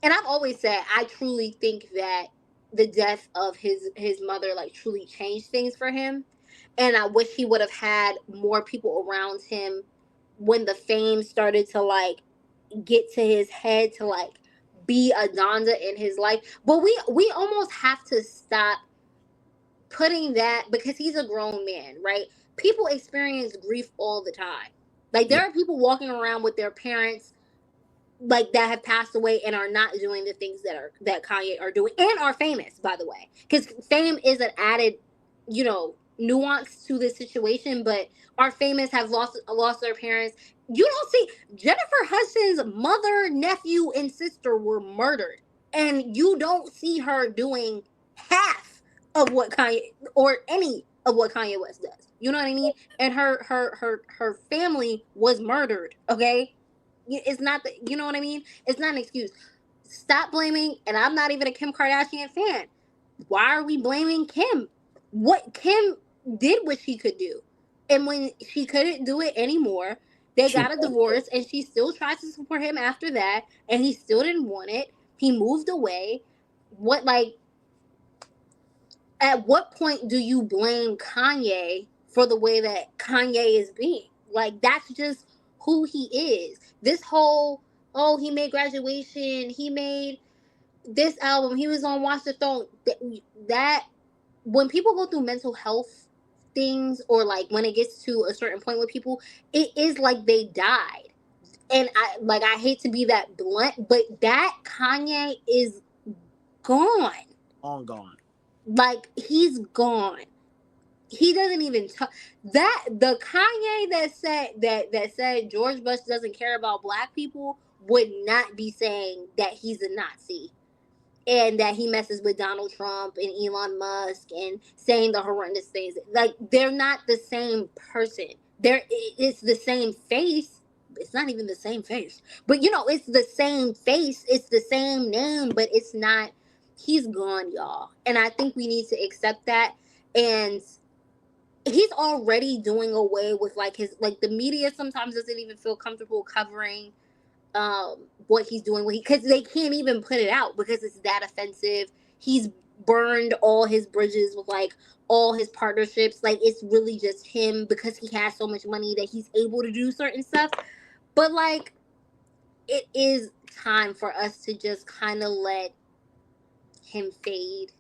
and I've always said I truly think that the death of his mother like truly changed things for him, and I wish he would have had more people around him when the fame started to like get to his head to like be a Donda in his life. But we almost have to stop putting that because he's a grown man, right? People experience grief all the time. Like yeah, there are people walking around with their parents like that have passed away and are not doing the things that Kanye are doing and are famous, by the way. Because fame is an added, nuance to this situation, but our famous have lost their parents. You don't see Jennifer Hudson's mother, nephew, and sister were murdered, and you don't see her doing half of what Kanye or any of what Kanye West does. You know what I mean? And her family was murdered. Okay, it's not the, you know what I mean? It's not an excuse. Stop blaming, and I'm not even a Kim Kardashian fan. Why are we blaming Kim? What Kim did what she could do. And when she couldn't do it anymore, they She got a divorce and she still tried to support him after that and he still didn't want it. He moved away. What like at what point do you blame Kanye for the way that Kanye is being? Like that's just who he is. This whole he made graduation, he made this album, he was on Watch the Throne. That when people go through mental health things or like when it gets to a certain point with people, it is like they died. And I hate to be that blunt, but that Kanye is gone. on gone. Like he's gone. He doesn't even talk that the Kanye that said George Bush doesn't care about black people would not be saying that he's a Nazi and that he messes with Donald Trump and Elon Musk and saying the horrendous things. Like they're not the same person. It's the same face. It's not even the same face, but it's the same face, it's the same name, but it's not. He's gone, y'all, and I think we need to accept that. And he's already doing away with like his, like, the media sometimes doesn't even feel comfortable covering what he's doing, because they can't even put it out because it's that offensive. He's burned all his bridges with like all his partnerships. Like, it's really just him because he has so much money that he's able to do certain stuff. But like, it is time for us to just kind of let him fade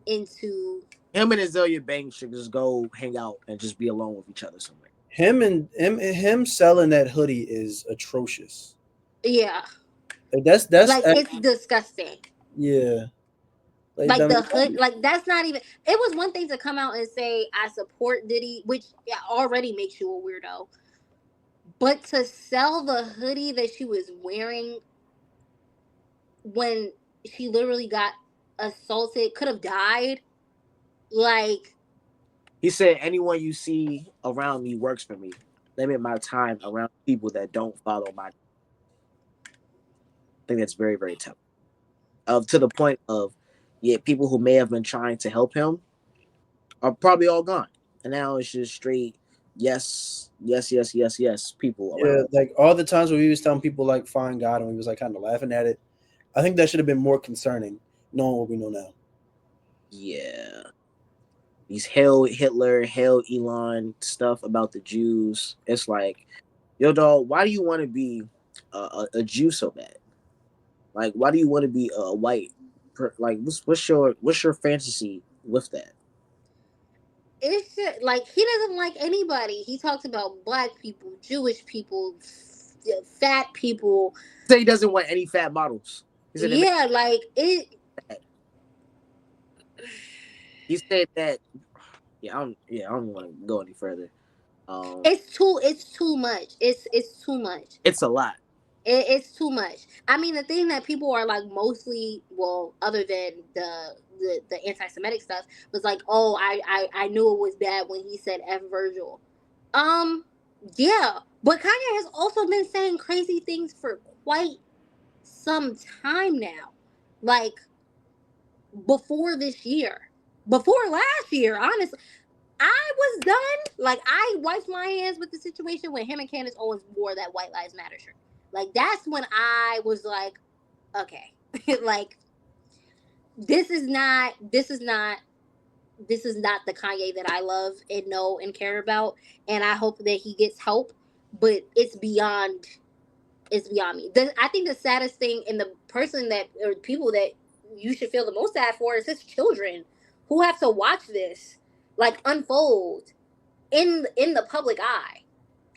into. Him and Azalea Banks should just go hang out and just be alone with each other somewhere. Him selling that hoodie is atrocious. Yeah, Like, that's like, it's disgusting. yeah. Like, the hood, like, that's not even. It was one thing to come out and say I support Diddy, which already makes you a weirdo. But to sell the hoodie that she was wearing when she literally got assaulted, could have died. Like, He said, anyone you see around me works for me. Limit my time around people that don't follow my. I think that's very, very tough. To the point of, yeah, people who may have been trying to help him are probably all gone. And now it's just straight, yes, yes, yes, yes, yes, people around. Yeah, like all the times where we was telling people like find God and we was like kind of laughing at it. I think that should have been more concerning, knowing what we know now. Yeah. These hail Hitler, hail Elon stuff about the Jews. It's like, yo, dog, why do you want to be a Jew so bad? Like, why do you want to be a white? Like, what's your fantasy with that? it's just, like, he doesn't like anybody. He talks about black people, Jewish people, fat people. He said he doesn't want any fat models. He said Yeah, like it. that. He said that. Yeah, I don't want to go any further. It's too much. It's too much. It's a lot. It's too much. I mean, the thing that people are like mostly, well, other than the anti-Semitic stuff, was like, oh, I knew it was bad when he said F Virgil. Um, yeah, but Kanye has also been saying crazy things for quite some time now, like before this year, before last year. Honestly, I was done. Like, I wiped my hands with the situation when him and Candace Owens wore that White Lives Matter shirt. Like, that's when I was like, okay, like, this is not the Kanye that I love and know and care about. And I hope that he gets help, but it's beyond me. I think the saddest thing, and the person that, or people that you should feel the most sad for, is his children who have to watch this like unfold in the public eye.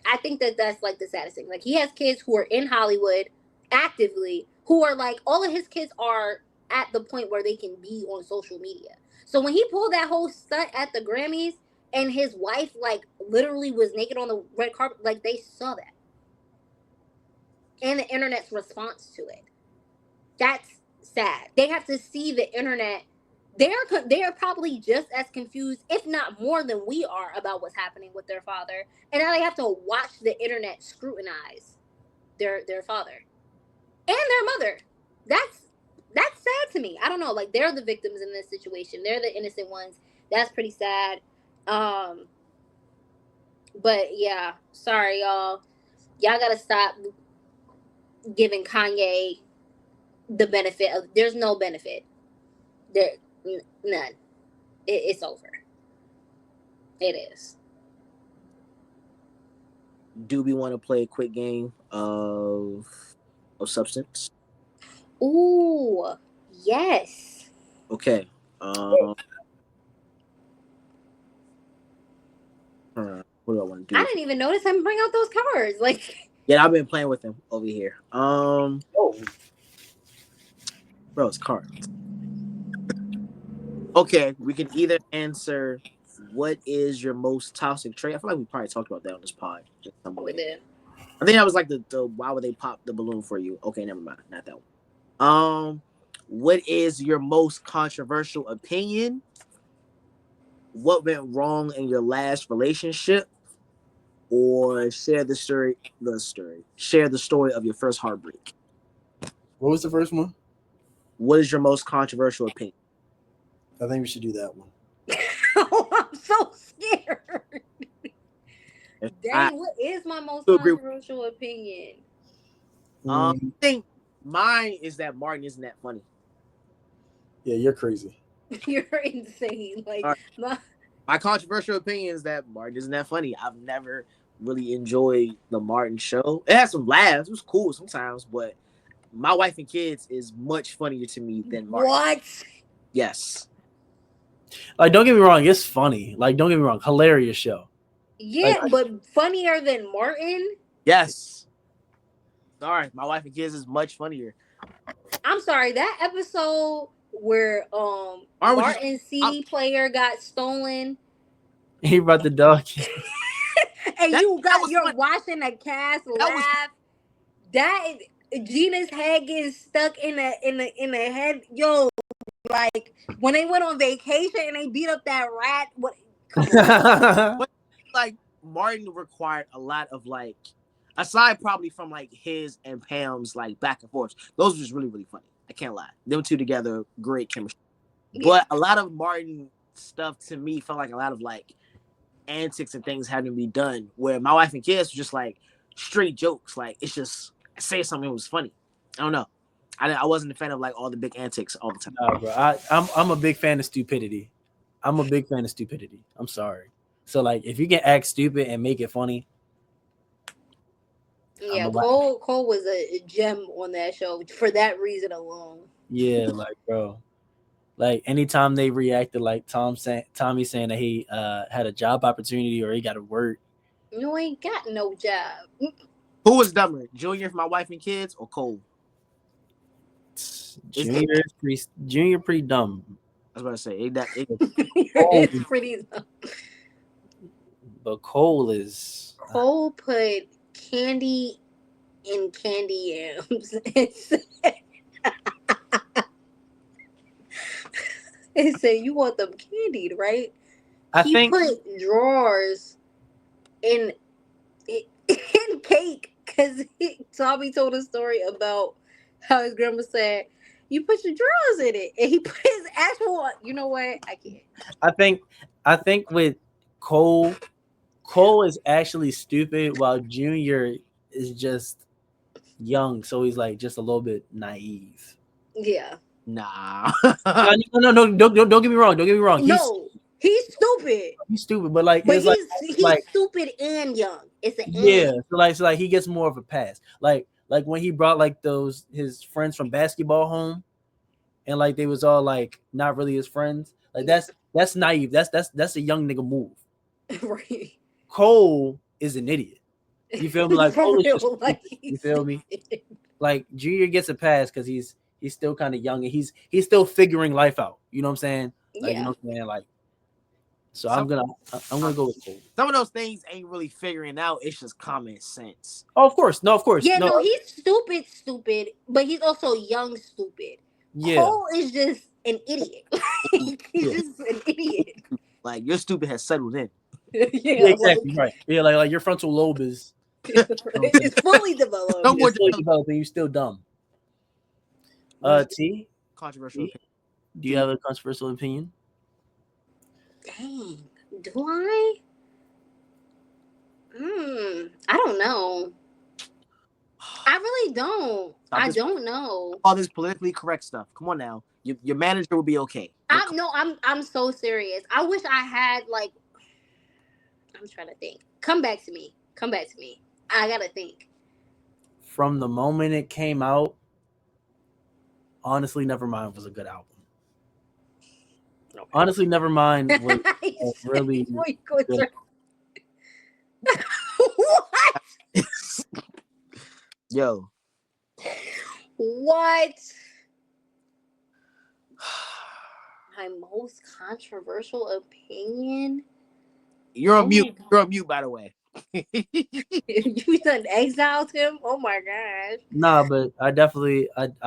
I think that that's like the saddest thing. Like, he has kids who are in Hollywood actively, who are like, all of his kids are at the point where they can be on social media. So when he pulled that whole stunt at the Grammys and his wife like literally was naked on the red carpet, like, they saw that. And the internet's response to it. That's sad. They have to see the internet. They're probably just as confused, if not more than we are, about what's happening with their father. And now they have to watch the internet scrutinize their father and their mother. That's sad to me. I don't know. Like, they're the victims in this situation. They're the innocent ones. That's pretty sad. But yeah, sorry y'all. Y'all gotta stop giving Kanye the benefit of. There's no benefit. There, none. It's over. It is. Do we want to play a quick game of substance? Ooh, yes. Okay. What do I want to do? I didn't even notice him bring out those cards. Like, yeah, I've been playing with them over here. Oh, Bro, it's cards. Okay, we can either answer what is your most toxic trait. I feel like we probably talked about that on this pod. we did. I think that was like the why would they pop the balloon for you? Okay, never mind, not that one. What is your most controversial opinion? What went wrong in your last relationship? or share the story. Share the story of your first heartbreak. What was the first one? What is your most controversial opinion? I think we should do that one. Oh, I'm so scared. I Dang, what is my most agree. controversial opinion? I think mine is that Martin isn't that funny. Yeah, you're crazy. You're insane. Like All right. My controversial opinion is that Martin isn't that funny. I've never really enjoyed the Martin show. It had some laughs. It was cool sometimes, but My Wife and Kids is much funnier to me than Martin. What? Yes. Like, don't get me wrong, it's funny. Like, don't get me wrong, hilarious show. Yeah, Like, but funnier than Martin? Yes. Sorry, My Wife and Kids is much funnier. I'm sorry, that episode where Martin's CD player got stolen. He brought the dog. And you're funny. watching a cast laugh. That Gina's head gets stuck in the head. Yo, like when they went on vacation and they beat up that rat. What? Come on. But like Martin required a lot of like, aside probably from like his and Pam's like back and forth. Those were just really really funny. I can't lie. Them two together, great chemistry. But a lot of Martin stuff to me felt like a lot of like antics and things having to be done. Where My Wife and Kids was just like straight jokes. Like it's just say something was funny. I don't know. I wasn't a fan of like all the big antics all the time. No, bro. I'm a big fan of stupidity. I'm a big fan of stupidity. I'm sorry. So like, if you can act stupid and make it funny. Yeah, Cole was a gem on that show for that reason alone. Yeah, like bro. Like anytime they reacted like Tommy saying that he had a job opportunity or he got a work. You ain't got no job. Who was dumber, Junior for My Wife and Kids or Cole? Junior pretty dumb. I was about to say It's pretty dumb. But Cole is Cole put candy in candy yams. It said you want them candied, right? He put drawers in cake because Tommy told a story about how his grandma said you put your drawers in it, and he put his actual. You know what? I can't. I think with Cole is actually stupid, while Junior is just young, so he's like just a little bit naive. Yeah. Nah. No. Don't get me wrong. Don't get me wrong. He's stupid. He's stupid, but like, but he's like, stupid and young. It's an yeah. So like he gets more of a pass. Like when he brought like his friends from basketball home, and like they was all like not really his friends. Like that's naive. That's a young nigga move. Right. Cole is an idiot. You feel me? Like Cole is just, like, you feel me? Like Junior gets a pass because he's still kind of young and he's still figuring life out. You know what I'm saying? Like, yeah. You know what I'm saying? Like, so I'm gonna go with Cole. Some of those things ain't really figuring out. It's just common sense. Oh, of course. No, of course. Yeah, no, he's stupid, but he's also young stupid. Yeah. Cole is just an idiot. He's just an idiot. Like your stupid has settled in. Yeah, exactly right. Yeah, like your frontal lobe is it's fully developed. It's fully developed, and you're still dumb. T. Controversial opinion. Do you have a controversial opinion? Dang, do I? I don't know. I really don't. I don't know. All this politically correct stuff. Come on now. Your manager will be okay. I'm so serious. I wish I had like. I'm trying to think. Come back to me. I gotta think. From the moment it came out, honestly, Nevermind was a good album. Okay. Honestly, Nevermind was really good. What? Yo. What? My most controversial opinion? You're on mute. You're on mute, by the way. You done exiled him? Oh my gosh. Nah, but I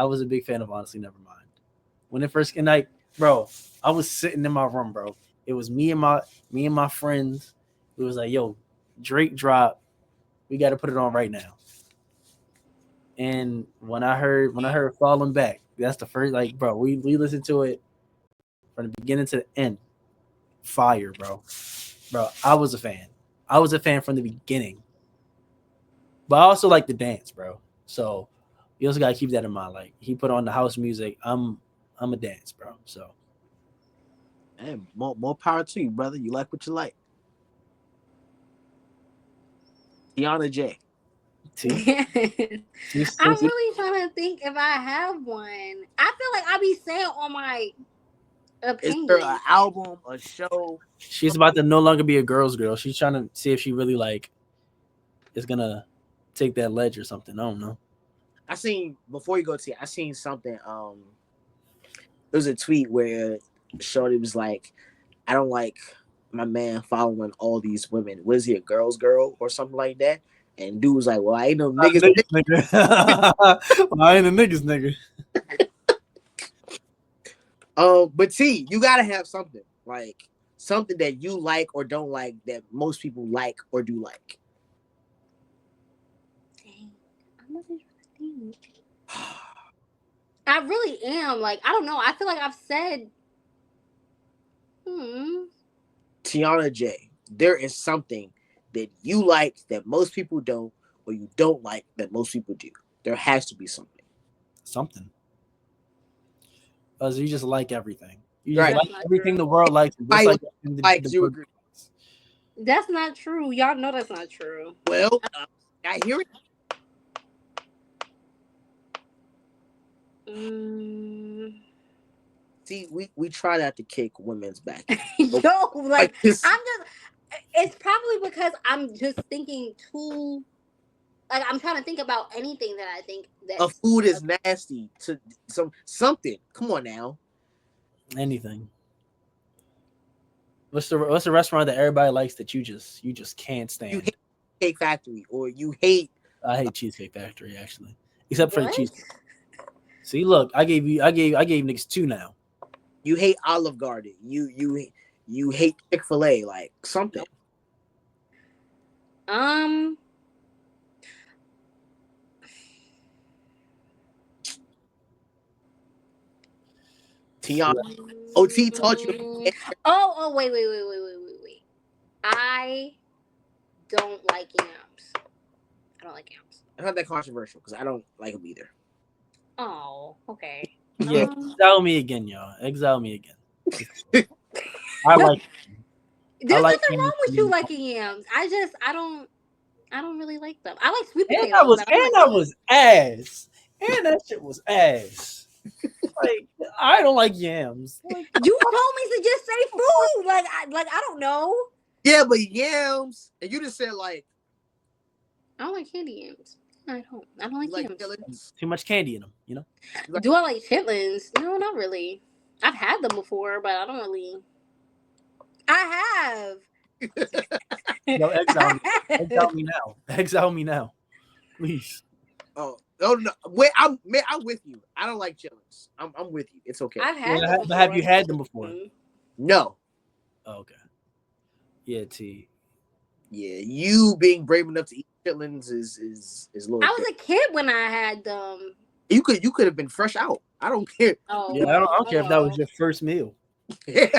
was a big fan of Honestly Nevermind. When it first came, like, bro, I was sitting in my room, bro. It was me and my friends. It was like, yo, Drake drop. We got to put it on right now. And when I heard Falling Back, that's the first, like, bro, we listened to it from the beginning to the end. Fire, bro. Bro, I was a fan. I was a fan from the beginning. But I also like the dance, bro. So you also gotta keep that in mind. Like he put on the house music. I'm a dance, bro. So Hey, more power to you, brother. You like what you like. Tiana J. T. I'm really trying to think if I have one. I feel like I be saying all my Is there opinions. an album, a show? She's about to no longer be a girl's girl. She's trying to see if she really like is gonna take that ledge or something. I don't know. I seen before you go to I seen something. There was a tweet where Shorty was like, "I don't like my man following all these women. Was he a girl's girl or something like that?" And dude was like, "Well, I ain't no niggas." Nigga. Well, I ain't a niggas nigga. But T, you gotta have something like something that you like or don't like that most people like or do like. Dang, I'm really trying to think. I really am. Like, I don't know. I feel like I've said, Tiana J, there is something that you like that most people don't, or you don't like that most people do. There has to be something. Something. You just like everything. You just Right. like That's not everything true. the world likes. Just I like like you agree. That's not true. Y'all know that's not true. Well, I hear it. See, we try not to kick women's back. Yo, like this, I'm just. It's probably because I'm just thinking too. Like I'm trying to think about anything that I think that a food is nasty to something. Come on now. anything. What's the restaurant that everybody likes that you just can't stand? You hate Cake Factory, or you hate. I hate Cheesecake Factory actually, except for the What? cheesecake. See, look, I gave niggas two now. You hate Olive Garden. You hate Chick-fil-A. Like something. Tiana, OT taught you. Oh, wait. I don't like yams. I don't like yams. It's not that controversial because I don't like them either. Oh, okay. Yeah, exile me again, y'all. Exile me again. I like. There's like nothing yams wrong with to you be- liking yams. I don't really like them. I like sweet And potatoes. that was but I don't like yams. ass. And that shit was ass. Like I don't like yams. Like, You told me to just say food. I don't know. Yeah, but yams, and you just said like I don't like candy yams. I don't like you like yams. chitlins. too much candy in them, you know. Do I like chitlins? No, not really. I've had them before, but I don't really. I have. No, exile me. I have. Exile me now. Exile me now, please. Oh no! Wait, I'm with you. I don't like chitlins. I'm with you. It's okay. I've had Yeah, them but before. have you had them before? No. Oh, okay. Yeah, T. Yeah, you being brave enough to eat chitlins is a little. I was a kid when I had them. You could have been fresh out. I don't care. Oh, Yeah, I don't care if that was your first meal. I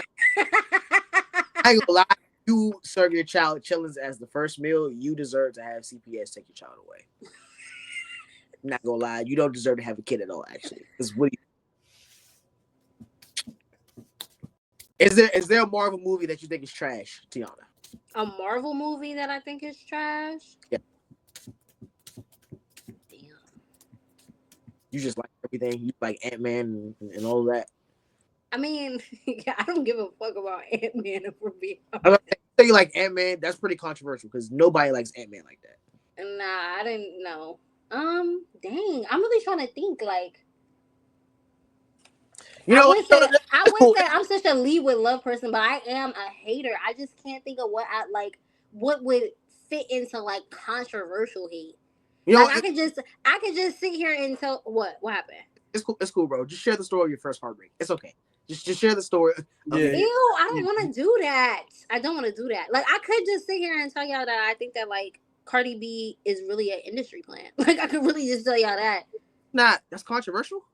ain't gonna lie. You serve your child chitlins as the first meal. You deserve to have CPS take your child away. I'm not gonna lie. You don't deserve to have a kid at all. Actually, because what? Is there a Marvel movie that you think is trash, Tiana? A Marvel movie that I think is trash? Yeah. Damn. You just like everything. You like Ant-Man and all that. I mean, I don't give a fuck about Ant-Man if we're being I'm gonna say you like Ant-Man. That's pretty controversial because nobody likes Ant-Man like that. Nah, I didn't know. Dang, I'm really trying to think. Like, You know, I wouldn't say I'm such a lead with love person, but I am a hater. I just can't think of what I like. What would fit into like controversial hate? You know, like, I could just sit here and tell what happened. It's cool, bro. Just share the story of your first heartbreak. It's okay. Just share the story. Yeah. Ew, I don't want to do that. I don't want to do that. Like, I could just sit here and tell y'all that I think that, like, Cardi B is really an industry plant. Like, I could really just tell y'all that. That's controversial.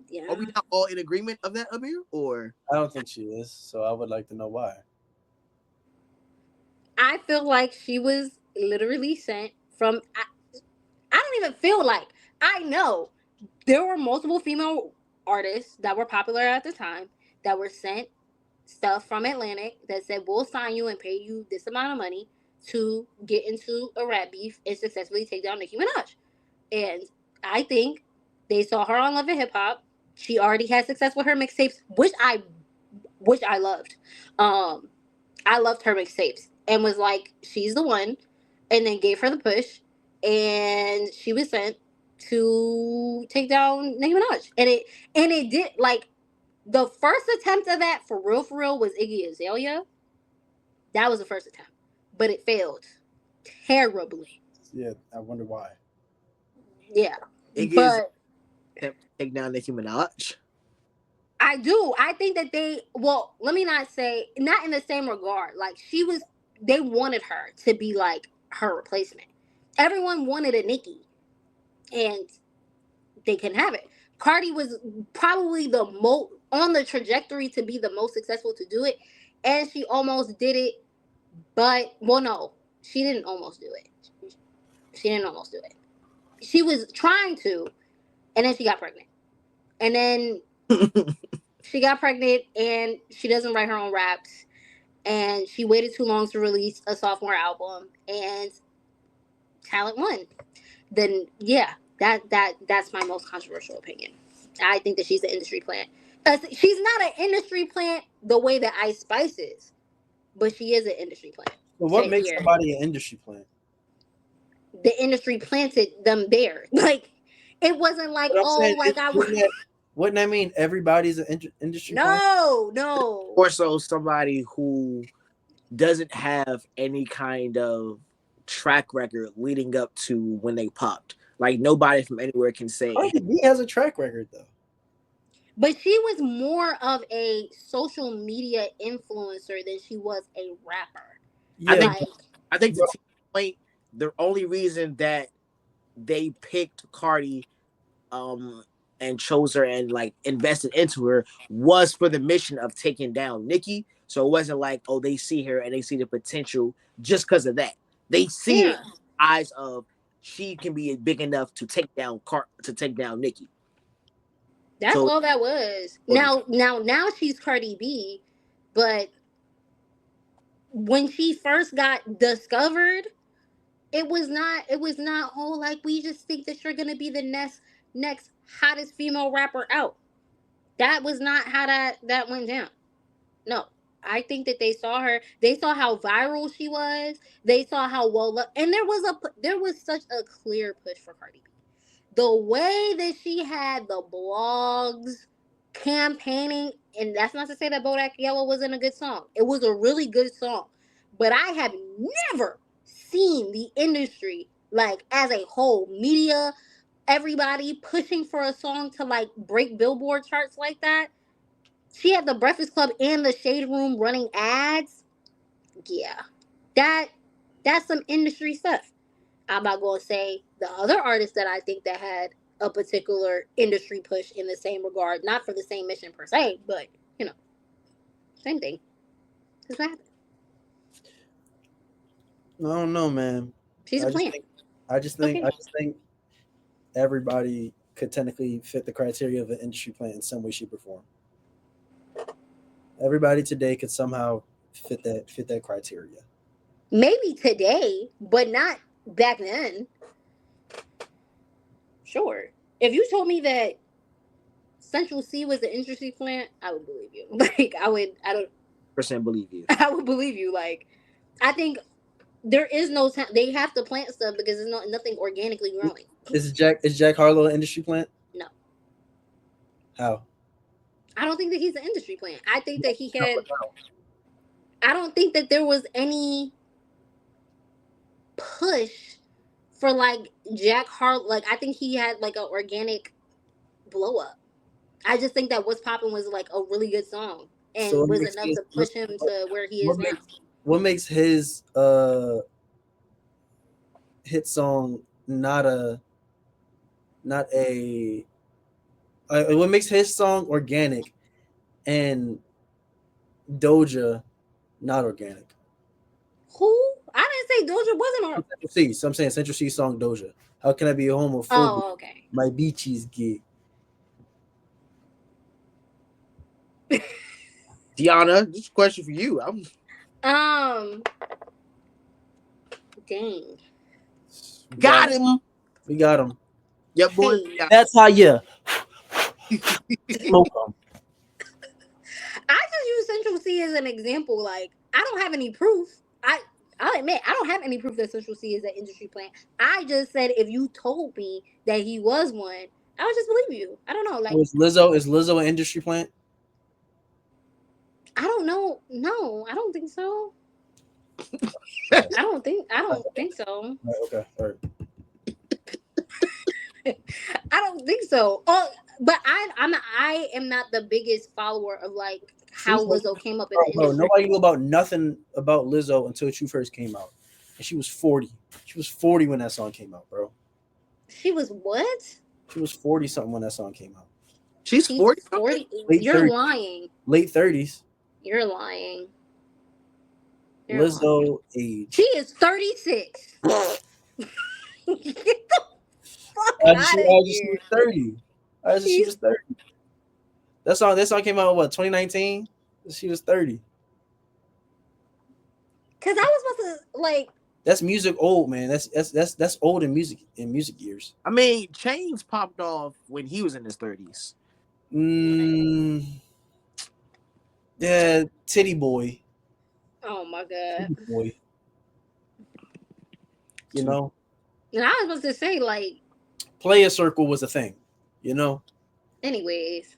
Yeah. Are we not all in agreement of that, Amir? Or I don't think she is, so I would like to know why. I feel like she was literally sent from. I don't even feel like. I know there were multiple female artists that were popular at the time that were sent stuff from Atlantic that said, we'll sign you and pay you this amount of money to get into a rap beef and successfully take down Nicki Minaj. And I think they saw her on Love and Hip Hop. She already had success with her mixtapes, which I loved. I loved her mixtapes and was like, she's the one, and then gave her the push, and she was sent to take down Nicki Minaj. And it did, like, the first attempt of that for real was Iggy Azalea. That was the first attempt, but it failed terribly. Yeah, I wonder why. Yeah, it is but take down Nicki Minaj? I do. I think that well, let me not say, not in the same regard. Like, they wanted her to be like her replacement. Everyone wanted a Nicki, and they couldn't have it. Cardi was probably the most on the trajectory to be the most successful to do it, and she almost did it. But, well, no, she didn't almost do it. She didn't almost do it. She was trying to, and then she got pregnant, and then she got pregnant, and she doesn't write her own raps, and she waited too long to release a sophomore album, and talent won. Then, yeah, that's my most controversial opinion. I think that she's an industry plant. She's not an industry plant the way that Ice Spice is, but she is an industry plant. But what makes somebody an industry plant? The industry planted them there. Like, it wasn't like, wouldn't that mean everybody's an industry plant? No. Or so somebody who doesn't have any kind of track record leading up to when they popped. Like, nobody from anywhere can say. Cardi B has a track record though. But she was more of a social media influencer than she was a rapper. Yeah, I think the point, the only reason that they picked Cardi and chose her and like invested into her was for the mission of taking down Nicki. So it wasn't like, oh, they see her and they see the potential just because of that. They see it in the eyes of she can be big enough to take down Nicki. That's all that was. Now she's Cardi B, but when she first got discovered, it was not whole like, we just think that you're gonna be the next hottest female rapper out. That was not how that went down. No. I think that they saw her. They saw how viral she was. They saw how and there was such a clear push for Cardi B. The way that she had the blogs campaigning, and that's not to say that Bodak Yellow wasn't a good song. It was a really good song. But I have never seen the industry, like, as a whole, media, everybody pushing for a song to, like, break Billboard charts like that. She had the Breakfast Club and the Shade Room running ads. Yeah. That's some industry stuff. I'm not going to say the other artists that I think that had a particular industry push in the same regard, not for the same mission per se, but, same thing. Does that happen? I don't know, man. She's a plant. I just think everybody could technically fit the criteria of an industry plant in some way, shape, or form. Everybody today could somehow fit that criteria. Maybe today, but not back then. Sure. If you told me that Central C was an industry plant, I would believe you. Like, I don't believe you. I would believe you. Like, I think there is no time. They have to plant stuff because there's nothing organically growing. Is Jack Harlow an industry plant? No. How? I don't think that he's an industry plant. I think that he had. I don't think that there was any push for, like, Jack Harlow. Like, I think he had, like, an organic blow up. I just think that What's Poppin' was like a really good song So and was enough to push him to where he is now. what makes his hit song not a what makes his song organic and Doja not organic? Who? I didn't say Doja wasn't on. Central C. So I'm saying Central C song Doja. How can I be homophobic? Oh, okay. My beaches gay. Deanna, this is a question for you. Dang. Got him. We got him. Yep, boy. Hey. That's how you smoke them. I just use Central C as an example. Like, I don't have any proof. I'll admit, I don't have any proof that Central C is an industry plant. I just said if you told me that he was one, I would just believe you. I don't know. Like, Is Lizzo an industry plant? I don't know. No, I don't think so. I don't think so. Right, okay. All right. I don't think so. Oh, but I am not the biggest follower of like how Lizzo came up in the industry. Nobody knew about nothing about Lizzo until she first came out, and she was 40. She was 40 when that song came out, bro. She was what? She was 40 something when that song came out. She's 40. You're 30s. lying. Late 30s. You're lying. Lizzo age. She is 36. Get the fuck out of here. She was 30. She was 30. That song came out in what, 2019? She was 30. Cause I was supposed to like. That's music old, man. That's old in music years. I mean, Chains popped off when he was in his 30s. Yeah, Titty Boy. Oh my god. Titty Boy. You know. And I was supposed to say like. Player Circle was a thing, you know. Anyways.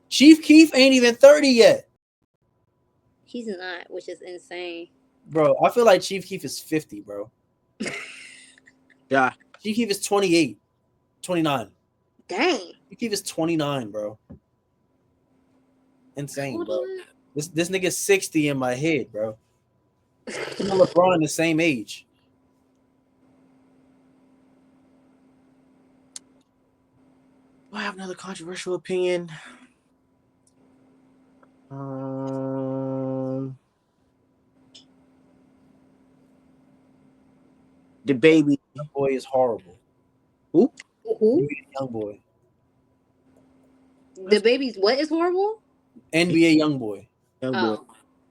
Chief Keef ain't even 30 yet. He's not, which is insane. Bro, I feel like Chief Keef is 50, bro. Yeah. Chief Keef is 28, 29. Dang. Chief Keef is 29, bro. Insane, bro. This nigga's 60 in my head, bro. Him and LeBron the same age. I have another controversial opinion. The baby. Young boy is horrible. Who? Young boy. The baby's what is horrible? NBA Young boy. Young boy.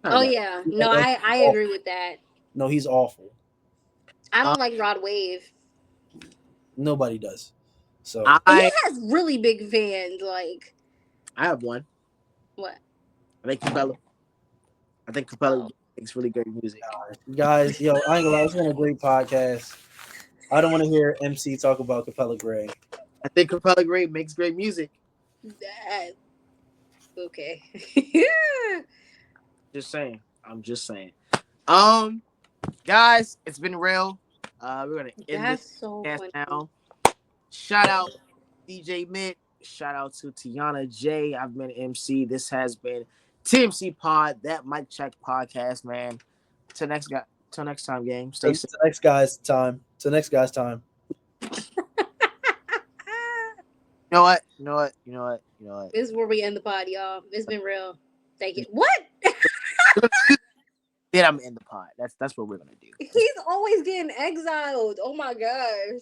Oh yeah. No, I agree with that. No, he's awful. I don't like Rod Wave. Nobody does. So he has really big fans. Like, I have one. What? I think Capella makes really great music. Guys, yo, I ain't gonna lie, it's been a great podcast. I don't want to hear MC talk about Capella Gray. I think Capella Gray makes great music. Okay. Just saying. I'm just saying. Guys, it's been real. We're gonna end this podcast now. Shout out DJ Mitt. Shout out to Tiana J. I've been MC. This has been TMC Pod, that mic check podcast, man. Till next time, gang. Stay safe. Till next guy's time. You know what? This is where we end the pod, y'all. It's been real. Thank you. What? Then I'm in the pod. That's what we're gonna do. He's always getting exiled. Oh my gosh.